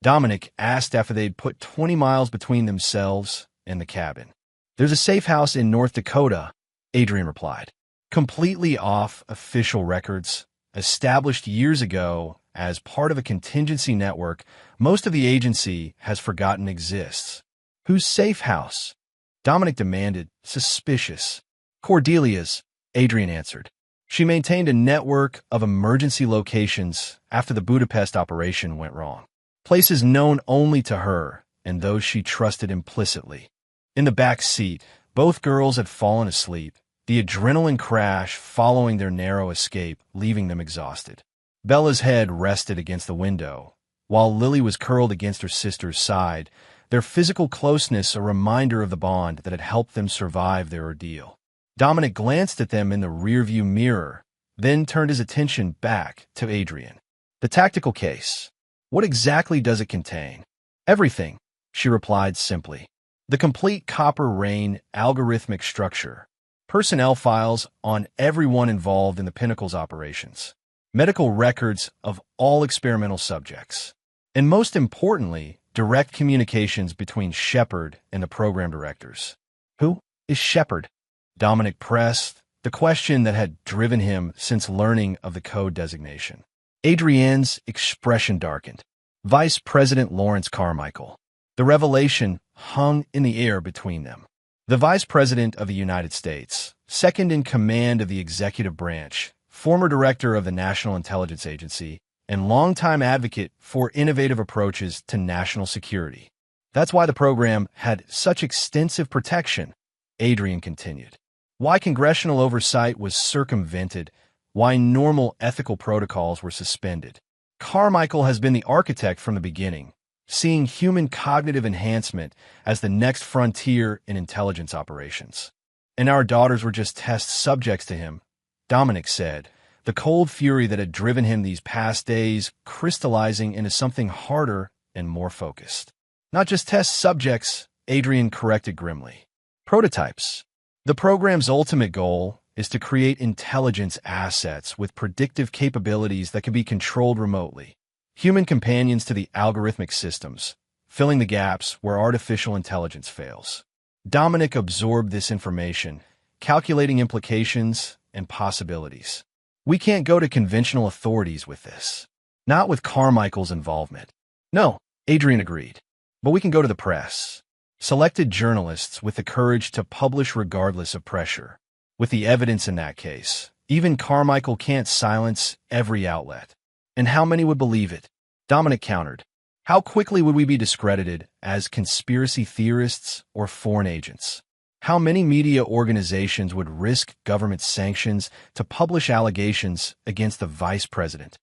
Dominic asked after they'd put 20 miles between themselves and the cabin. "There's a safe house in North Dakota," Adrian replied. "Completely off official records, established years ago as part of a contingency network most of the agency has forgotten exists." "Whose safe house?" Dominic demanded, suspicious. "Cordelia's," Adrian answered. "She maintained a network of emergency locations after the Budapest operation went wrong. Places known only to her and those she trusted implicitly." In the back seat, both girls had fallen asleep, the adrenaline crash following their narrow escape leaving them exhausted. Bella's head rested against the window, while Lily was curled against her sister's side, their physical closeness a reminder of the bond that had helped them survive their ordeal. Dominic glanced at them in the rearview mirror, then turned his attention back to Adrian. "The tactical case. What exactly does it contain?" "Everything," she replied simply. "The complete Copper Rain algorithmic structure. Personnel files on everyone involved in the Pinnacle's operations. Medical records of all experimental subjects. And most importantly, direct communications between Shepard and the program directors." "Who is Shepard?" Dominic pressed, the question that had driven him since learning of the code designation. Adrienne's expression darkened. "Vice President Lawrence Carmichael." The revelation hung in the air between them. The Vice President of the United States, second in command of the executive branch, former director of the National Intelligence Agency, and longtime advocate for innovative approaches to national security. "That's why the program had such extensive protection," Adrian continued. "Why congressional oversight was circumvented, why normal ethical protocols were suspended. Carmichael has been the architect from the beginning, seeing human cognitive enhancement as the next frontier in intelligence operations. And our daughters were just test subjects to him," Dominic said, the cold fury that had driven him these past days crystallizing into something harder and more focused. "Not just test subjects," Adrian corrected grimly. "Prototypes. The program's ultimate goal is to create intelligence assets with predictive capabilities that can be controlled remotely. Human companions to the algorithmic systems, filling the gaps where artificial intelligence fails." Dominic absorbed this information, calculating implications and possibilities. "We can't go to conventional authorities with this. Not with Carmichael's involvement." "No," Adrian agreed. "But we can go to the press. Selected journalists with the courage to publish regardless of pressure. With the evidence in that case, even Carmichael can't silence every outlet. And how many would believe it?" Dominic countered. "How quickly would we be discredited as conspiracy theorists or foreign agents? How many media organizations would risk government sanctions to publish allegations against the vice president?"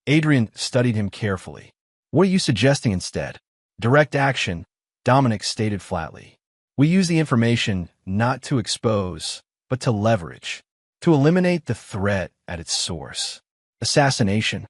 Adrian studied him carefully. "What are you suggesting instead?" "Direct action," Dominic stated flatly. "We use the information not to expose, but to leverage, to eliminate the threat at its source." "Assassination."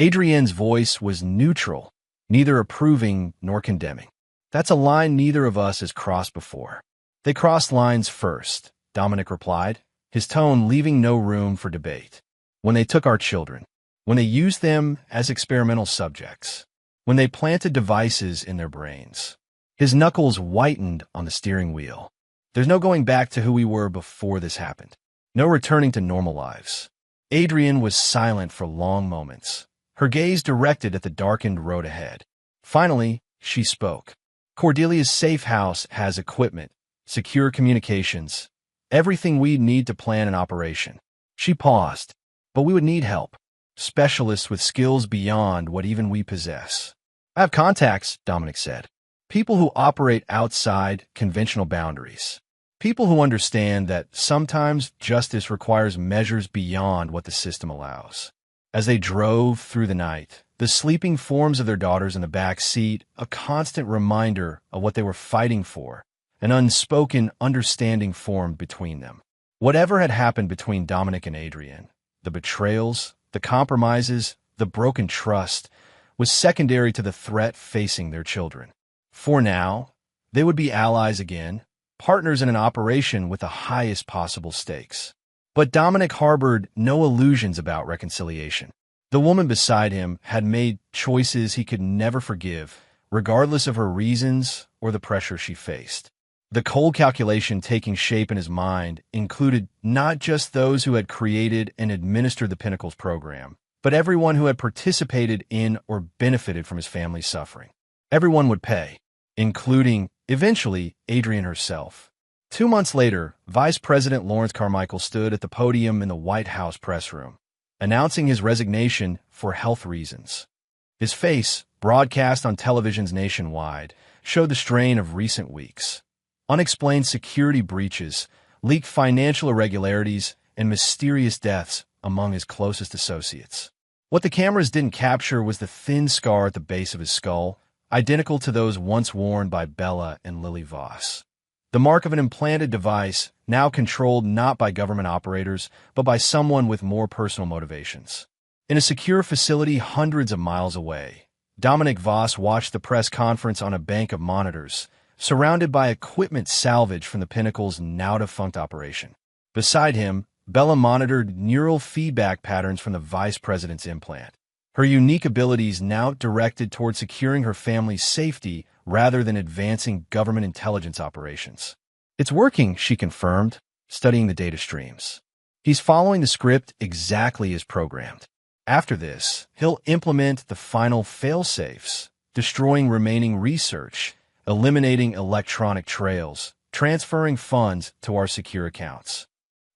Adrienne's voice was neutral, neither approving nor condemning. "That's a line neither of us has crossed before." "They crossed lines first," Dominic replied, his tone leaving no room for debate. "When they took our children. When they used them as experimental subjects. When they planted devices in their brains." His knuckles whitened on the steering wheel. "There's no going back to who we were before this happened. No returning to normal lives." Adrienne was silent for long moments, her gaze directed at the darkened road ahead. Finally, she spoke. "Cordelia's safe house has equipment, secure communications, everything we'd need to plan an operation." She paused. "But we would need help. Specialists with skills beyond what even we possess." "I have contacts," Dominic said. "People who operate outside conventional boundaries. People who understand that sometimes justice requires measures beyond what the system allows." As they drove through the night, the sleeping forms of their daughters in the back seat, a constant reminder of what they were fighting for, an unspoken understanding formed between them. Whatever had happened between Dominic and Adrian, the betrayals, the compromises, the broken trust, was secondary to the threat facing their children. For now, they would be allies again, partners in an operation with the highest possible stakes. But Dominic harbored no illusions about reconciliation. The woman beside him had made choices he could never forgive, regardless of her reasons or the pressure she faced. The cold calculation taking shape in his mind included not just those who had created and administered the Pinnacles program, but everyone who had participated in or benefited from his family's suffering. Everyone would pay, including, eventually, Adrian herself. 2 months later, Vice President Lawrence Carmichael stood at the podium in the White House press room, announcing his resignation for health reasons. His face, broadcast on televisions nationwide, showed the strain of recent weeks. Unexplained security breaches, leaked financial irregularities, and mysterious deaths among his closest associates. What the cameras didn't capture was the thin scar at the base of his skull, identical to those once worn by Bella and Lily Voss. The mark of an implanted device, now controlled not by government operators, but by someone with more personal motivations. In a secure facility hundreds of miles away, Dominic Voss watched the press conference on a bank of monitors, surrounded by equipment salvaged from the Pinnacle's now-defunct operation. Beside him, Bella monitored neural feedback patterns from the vice president's implant. Her unique abilities now directed toward securing her family's safety rather than advancing government intelligence operations. "It's working," she confirmed, studying the data streams. "He's following the script exactly as programmed. After this, he'll implement the final fail-safes, destroying remaining research, eliminating electronic trails, transferring funds to our secure accounts.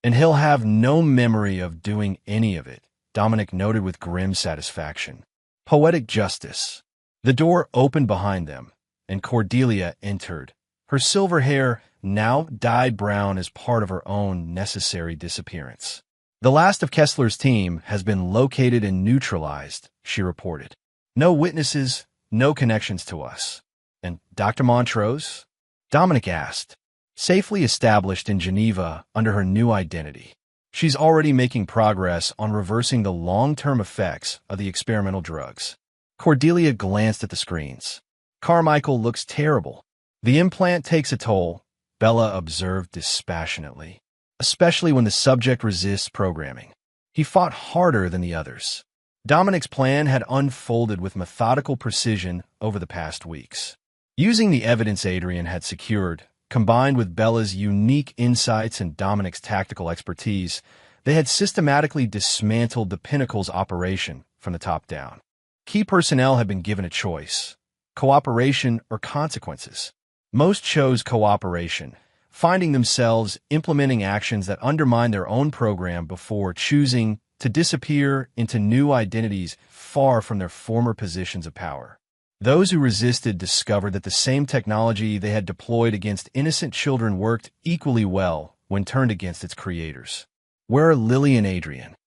And he'll have no memory of doing any of it," Dominic noted with grim satisfaction. Poetic justice. The door opened behind them, and Cordelia entered, her silver hair now dyed brown as part of her own necessary disappearance. "The last of Kessler's team has been located and neutralized," she reported. "No witnesses, no connections to us." "And Dr. Montrose?" Dominic asked. "Safely established in Geneva under her new identity. She's already making progress on reversing the long-term effects of the experimental drugs." Cordelia glanced at the screens. "Carmichael looks terrible. The implant takes a toll," Bella observed dispassionately, "especially when the subject resists programming. He fought harder than the others." Dominic's plan had unfolded with methodical precision over the past weeks. Using the evidence Adrian had secured, combined with Bella's unique insights and Dominic's tactical expertise, they had systematically dismantled the Pinnacle's operation from the top down. Key personnel had been given a choice: cooperation or consequences. Most chose cooperation, finding themselves implementing actions that undermined their own program before choosing to disappear into new identities far from their former positions of power. Those who resisted discovered that the same technology they had deployed against innocent children worked equally well when turned against its creators. "Where are Lily and Adrian?"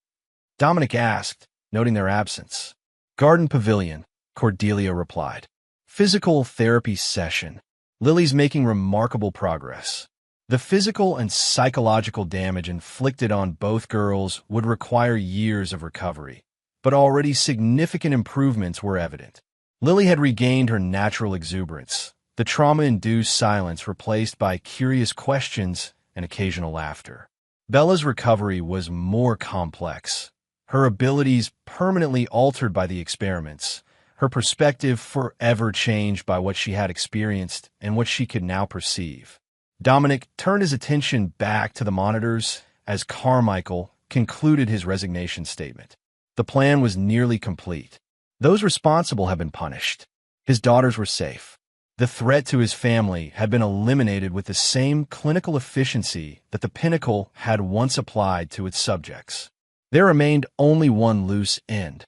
Dominic asked, noting their absence. "Garden Pavilion," Cordelia replied. "Physical therapy session. Lily's making remarkable progress." The physical and psychological damage inflicted on both girls would require years of recovery, but already significant improvements were evident. Lily had regained her natural exuberance, the trauma-induced silence replaced by curious questions and occasional laughter. Bella's recovery was more complex, her abilities permanently altered by the experiments, her perspective forever changed by what she had experienced and what she could now perceive. Dominic turned his attention back to the monitors as Carmichael concluded his resignation statement. The plan was nearly complete. Those responsible had been punished. His daughters were safe. The threat to his family had been eliminated with the same clinical efficiency that the Pinnacle had once applied to its subjects. There remained only one loose end: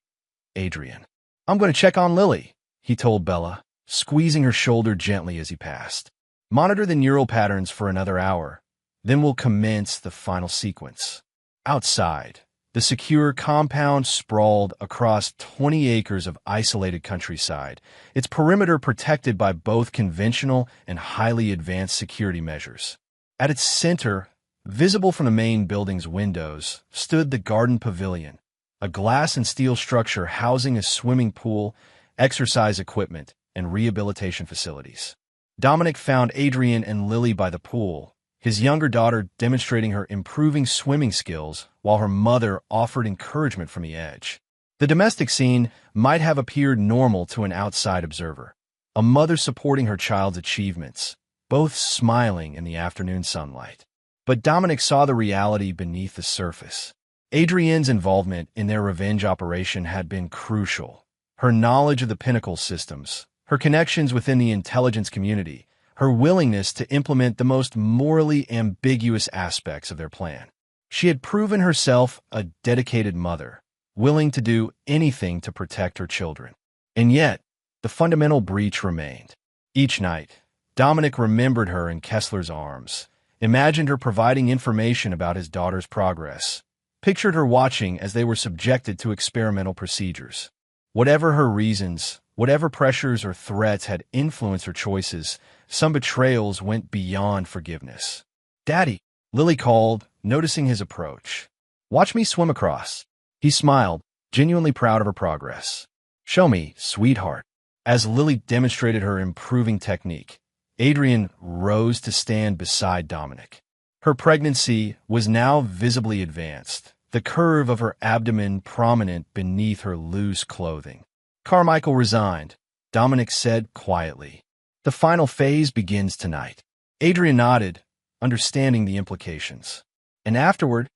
Adrian. "I'm going to check on Lily," he told Bella, squeezing her shoulder gently as he passed. "Monitor the neural patterns for another hour, then we'll commence the final sequence." Outside, the secure compound sprawled across 20 acres of isolated countryside, its perimeter protected by both conventional and highly advanced security measures. At its center, Visible from the main building's windows stood the garden pavilion, a glass and steel structure housing a swimming pool, exercise equipment, and rehabilitation facilities. Dominic found Adrian and Lily by the pool, his younger daughter demonstrating her improving swimming skills while her mother offered encouragement from the edge. The domestic scene might have appeared normal to an outside observer, a mother supporting her child's achievements, both smiling in the afternoon sunlight. But Dominic saw the reality beneath the surface. Adrienne's involvement in their revenge operation had been crucial. Her knowledge of the Pinnacle systems, her connections within the intelligence community, her willingness to implement the most morally ambiguous aspects of their plan. She had proven herself a dedicated mother, willing to do anything to protect her children. And yet, the fundamental breach remained. Each night, Dominic remembered her in Kessler's arms, imagined her providing information about his daughter's progress, pictured her watching as they were subjected to experimental procedures. Whatever her reasons, whatever pressures or threats had influenced her choices, some betrayals went beyond forgiveness. "Daddy," Lily called, noticing his approach. "Watch me swim across." He smiled, genuinely proud of her progress. "Show me, sweetheart." As Lily demonstrated her improving technique, Adrian rose to stand beside Dominic. Her pregnancy was now visibly advanced, the curve of her abdomen prominent beneath her loose clothing. "Carmichael resigned," Dominic said quietly. "The final phase begins tonight." Adrian nodded, understanding the implications. "And afterward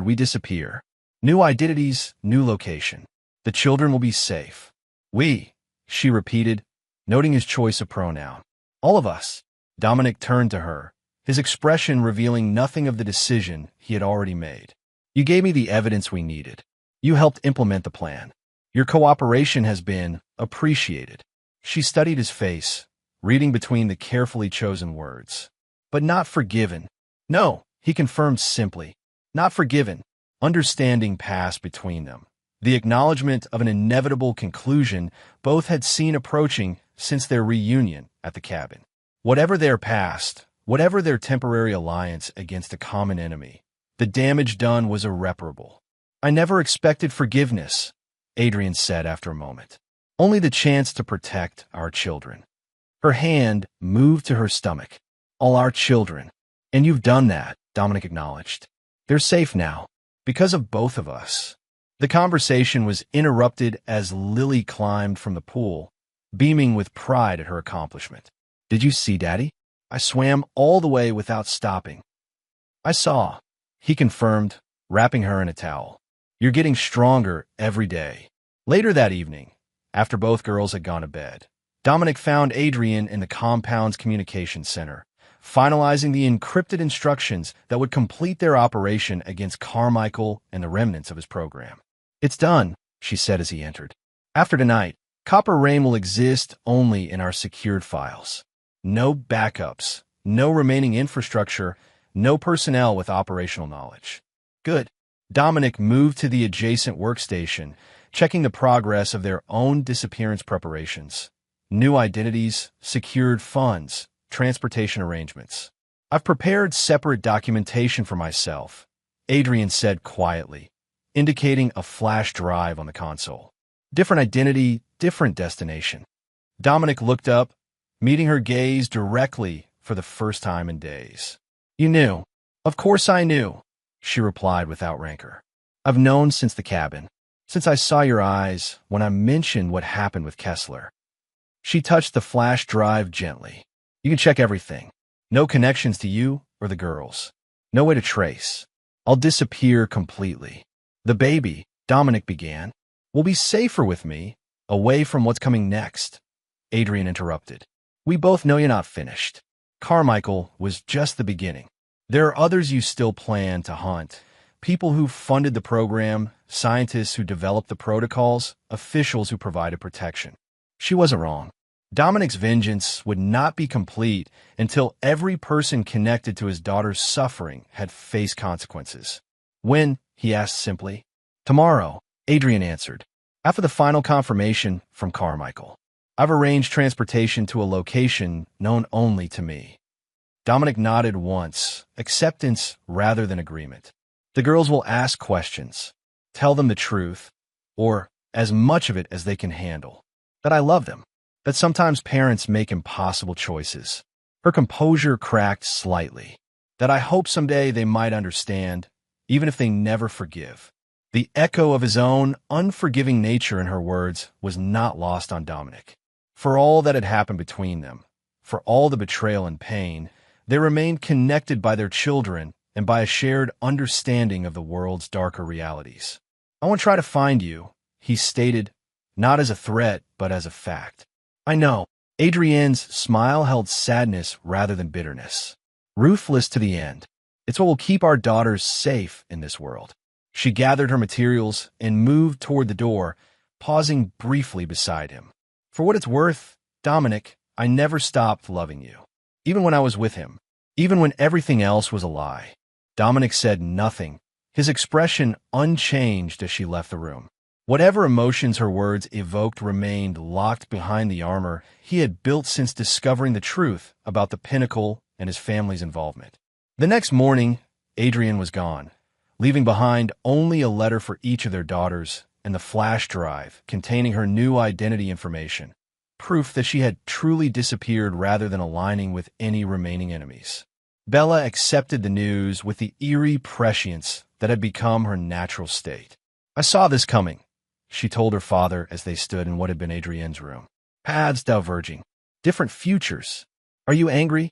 we disappear. New identities, new location. The children will be safe." "We," she repeated, noting his choice of pronoun. "All of us." Dominic turned to her, his expression revealing nothing of the decision he had already made. "You gave me the evidence we needed. You helped implement the plan. Your cooperation has been appreciated." She studied his face, reading between the carefully chosen words. "But not forgiven." "No," he confirmed simply. "Not forgiven." Understanding passed between them. The acknowledgement of an inevitable conclusion both had seen approaching since their reunion at the cabin. Whatever their past, whatever their temporary alliance against a common enemy, the damage done was irreparable. "I never expected forgiveness," Adrian said after a moment. "Only the chance to protect our children." Her hand moved to her stomach. "All our children. And you've done that," Dominic acknowledged. "They're safe now, because of both of us." The conversation was interrupted as Lily climbed from the pool, beaming with pride at her accomplishment. "Did you see, Daddy? I swam all the way without stopping." "I saw," he confirmed, wrapping her in a towel. "You're getting stronger every day." Later that evening, after both girls had gone to bed, Dominic found Adrian in the compound's communications center, finalizing the encrypted instructions that would complete their operation against Carmichael and the remnants of his program. "It's done," she said as he entered. "After tonight, Copper Rain will exist only in our secured files. No backups, no remaining infrastructure, no personnel with operational knowledge." "Good." Dominic moved to the adjacent workstation, checking the progress of their own disappearance preparations. New identities, secured funds, transportation arrangements. "I've prepared separate documentation for myself," Adrian said quietly, indicating a flash drive on the console. "Different identity, different destination." Dominic looked up, meeting her gaze directly for the first time in days. "You knew." "Of course I knew," she replied without rancor. "I've known since the cabin, since I saw your eyes when I mentioned what happened with Kessler." She touched the flash drive gently. "You can check everything. No connections to you or the girls. No way to trace. I'll disappear completely." "The baby," Dominic began, "will be safer with me, away from what's coming next." Adrian interrupted. "We both know you're not finished. Carmichael was just the beginning. There are others you still plan to hunt. People who funded the program, scientists who developed the protocols, officials who provided protection." She wasn't wrong. Dominic's vengeance would not be complete until every person connected to his daughter's suffering had faced consequences. "When?" he asked simply. "Tomorrow," Adrian answered, after the final confirmation from Carmichael. "I've arranged transportation to a location known only to me." Dominic nodded once, acceptance rather than agreement. The girls will ask questions, tell them the truth, or as much of it as they can handle. That I love them. That sometimes parents make impossible choices. Her composure cracked slightly. That I hope someday they might understand, even if they never forgive. The echo of his own unforgiving nature in her words was not lost on Dominic. For all that had happened between them, for all the betrayal and pain, they remained connected by their children and by a shared understanding of the world's darker realities. I want to try to find you, he stated, not as a threat, but as a fact. I know. Adrienne's smile held sadness rather than bitterness. Ruthless to the end. It's what will keep our daughters safe in this world. She gathered her materials and moved toward the door, pausing briefly beside him. For what it's worth, Dominic, I never stopped loving you. Even when I was with him. Even when everything else was a lie. Dominic said nothing, his expression unchanged as she left the room. Whatever emotions her words evoked remained locked behind the armor he had built since discovering the truth about the Pinnacle and his family's involvement. The next morning, Adrienne was gone, leaving behind only a letter for each of their daughters and the flash drive containing her new identity information, proof that she had truly disappeared rather than aligning with any remaining enemies. Bella accepted the news with the eerie prescience that had become her natural state. I saw this coming, she told her father as they stood in what had been Adrienne's room. Paths diverging. Different futures. Are you angry?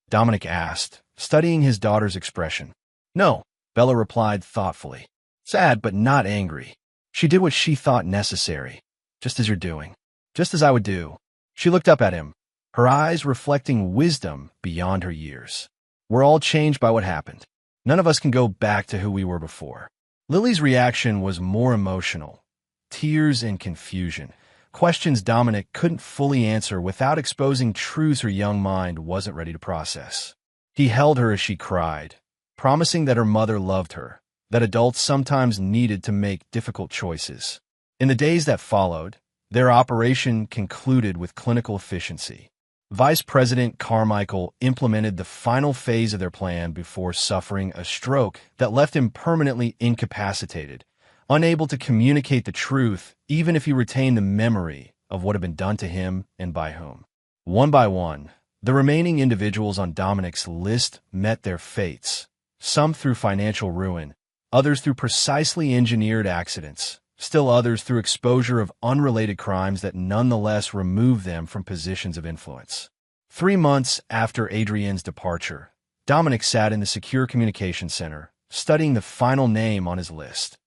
Dominic asked, studying his daughter's expression. No, Bella replied thoughtfully. Sad, but not angry. She did what she thought necessary, just as you're doing. Just as I would do. She looked up at him, her eyes reflecting wisdom beyond her years. We're all changed by what happened. None of us can go back to who we were before. Lily's reaction was more emotional. Tears and confusion. Questions Dominic couldn't fully answer without exposing truths her young mind wasn't ready to process. He held her as she cried, promising that her mother loved her, that adults sometimes needed to make difficult choices. In the days that followed, their operation concluded with clinical efficiency. Vice President Carmichael implemented the final phase of their plan before suffering a stroke that left him permanently incapacitated, unable to communicate the truth even if he retained the memory of what had been done to him and by whom. One by one, the remaining individuals on Dominic's list met their fates, some through financial ruin, others through precisely engineered accidents, still others through exposure of unrelated crimes that nonetheless removed them from positions of influence. 3 months after Adrienne's departure, Dominic sat in the Secure Communications Center, studying the final name on his list.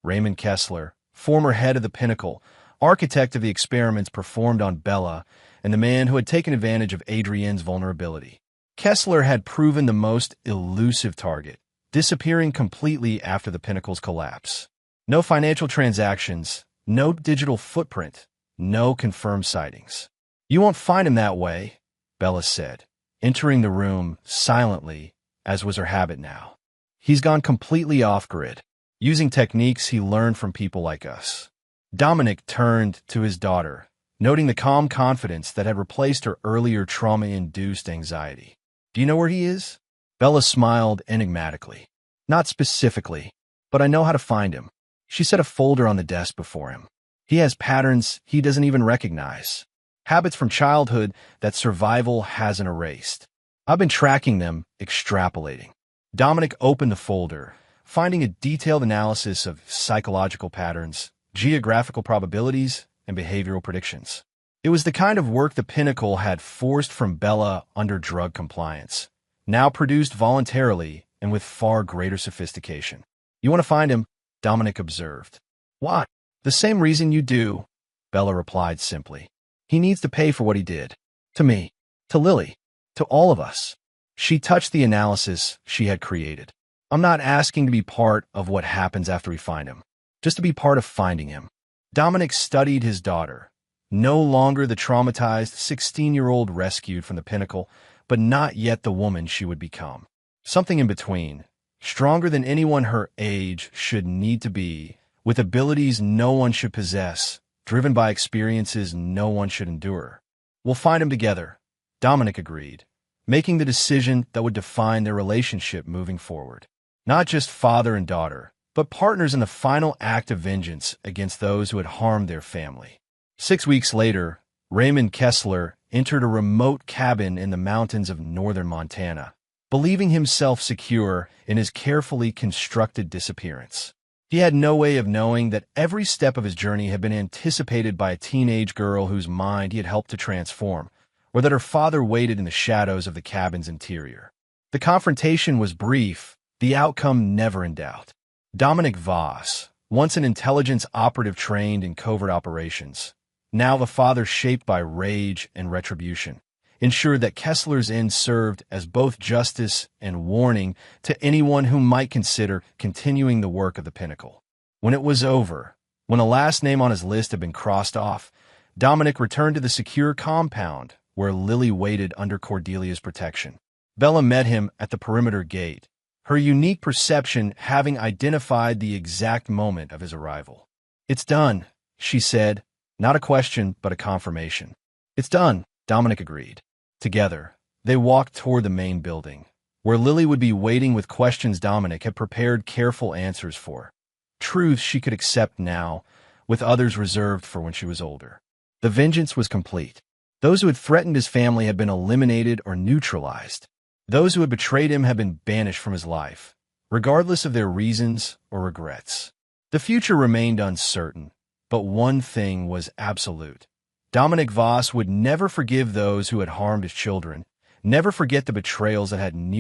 Raymond Kessler, former head of the Pinnacle, architect of the experiments performed on Bella, and the man who had taken advantage of Adrienne's vulnerability. Kessler had proven the most elusive target, disappearing completely after the Pinnacle's collapse. No financial transactions, no digital footprint, no confirmed sightings. You won't find him that way, Bella said, entering the room silently, as was her habit now. He's gone completely off-grid, using techniques he learned from people like us. Dominic turned to his daughter, noting the calm confidence that had replaced her earlier trauma-induced anxiety. Do you know where he is? Bella smiled enigmatically. Not specifically, but I know how to find him. She set a folder on the desk before him. He has patterns he doesn't even recognize. Habits from childhood that survival hasn't erased. I've been tracking them, extrapolating. Dominic opened the folder, finding a detailed analysis of psychological patterns, geographical probabilities, and behavioral predictions. It was the kind of work the Pinnacle had forced from Bella under drug compliance, now produced voluntarily and with far greater sophistication. You want to find him? Dominic observed. Why? The same reason you do, Bella replied simply. He needs to pay for what he did. To me. To Lily. To all of us. She touched the analysis she had created. I'm not asking to be part of what happens after we find him. Just to be part of finding him. Dominic studied his daughter. No longer the traumatized 16-year-old rescued from the Pinnacle, but not yet the woman she would become. Something in between. Stronger than anyone her age should need to be, with abilities no one should possess, driven by experiences no one should endure. We'll find him together, Dominic agreed, making the decision that would define their relationship moving forward. Not just father and daughter, but partners in the final act of vengeance against those who had harmed their family. 6 weeks later, Raymond Kessler entered a remote cabin in the mountains of northern Montana, believing himself secure in his carefully constructed disappearance. He had no way of knowing that every step of his journey had been anticipated by a teenage girl whose mind he had helped to transform, or that her father waited in the shadows of the cabin's interior. The confrontation was brief, the outcome never in doubt. Dominic Voss, once an intelligence operative trained in covert operations, now the father shaped by rage and retribution, ensured that Kessler's end served as both justice and warning to anyone who might consider continuing the work of the Pinnacle. When it was over, when the last name on his list had been crossed off, Dominic returned to the secure compound where Lily waited under Cordelia's protection. Bella met him at the perimeter gate, her unique perception having identified the exact moment of his arrival. "It's done," she said, not a question but a confirmation. "It's done," Dominic agreed. Together, they walked toward the main building, where Lily would be waiting with questions Dominic had prepared careful answers for. Truths she could accept now, with others reserved for when she was older. The vengeance was complete. Those who had threatened his family had been eliminated or neutralized. Those who had betrayed him had been banished from his life, regardless of their reasons or regrets. The future remained uncertain, but one thing was absolute. Dominic Voss would never forgive those who had harmed his children, never forget the betrayals that had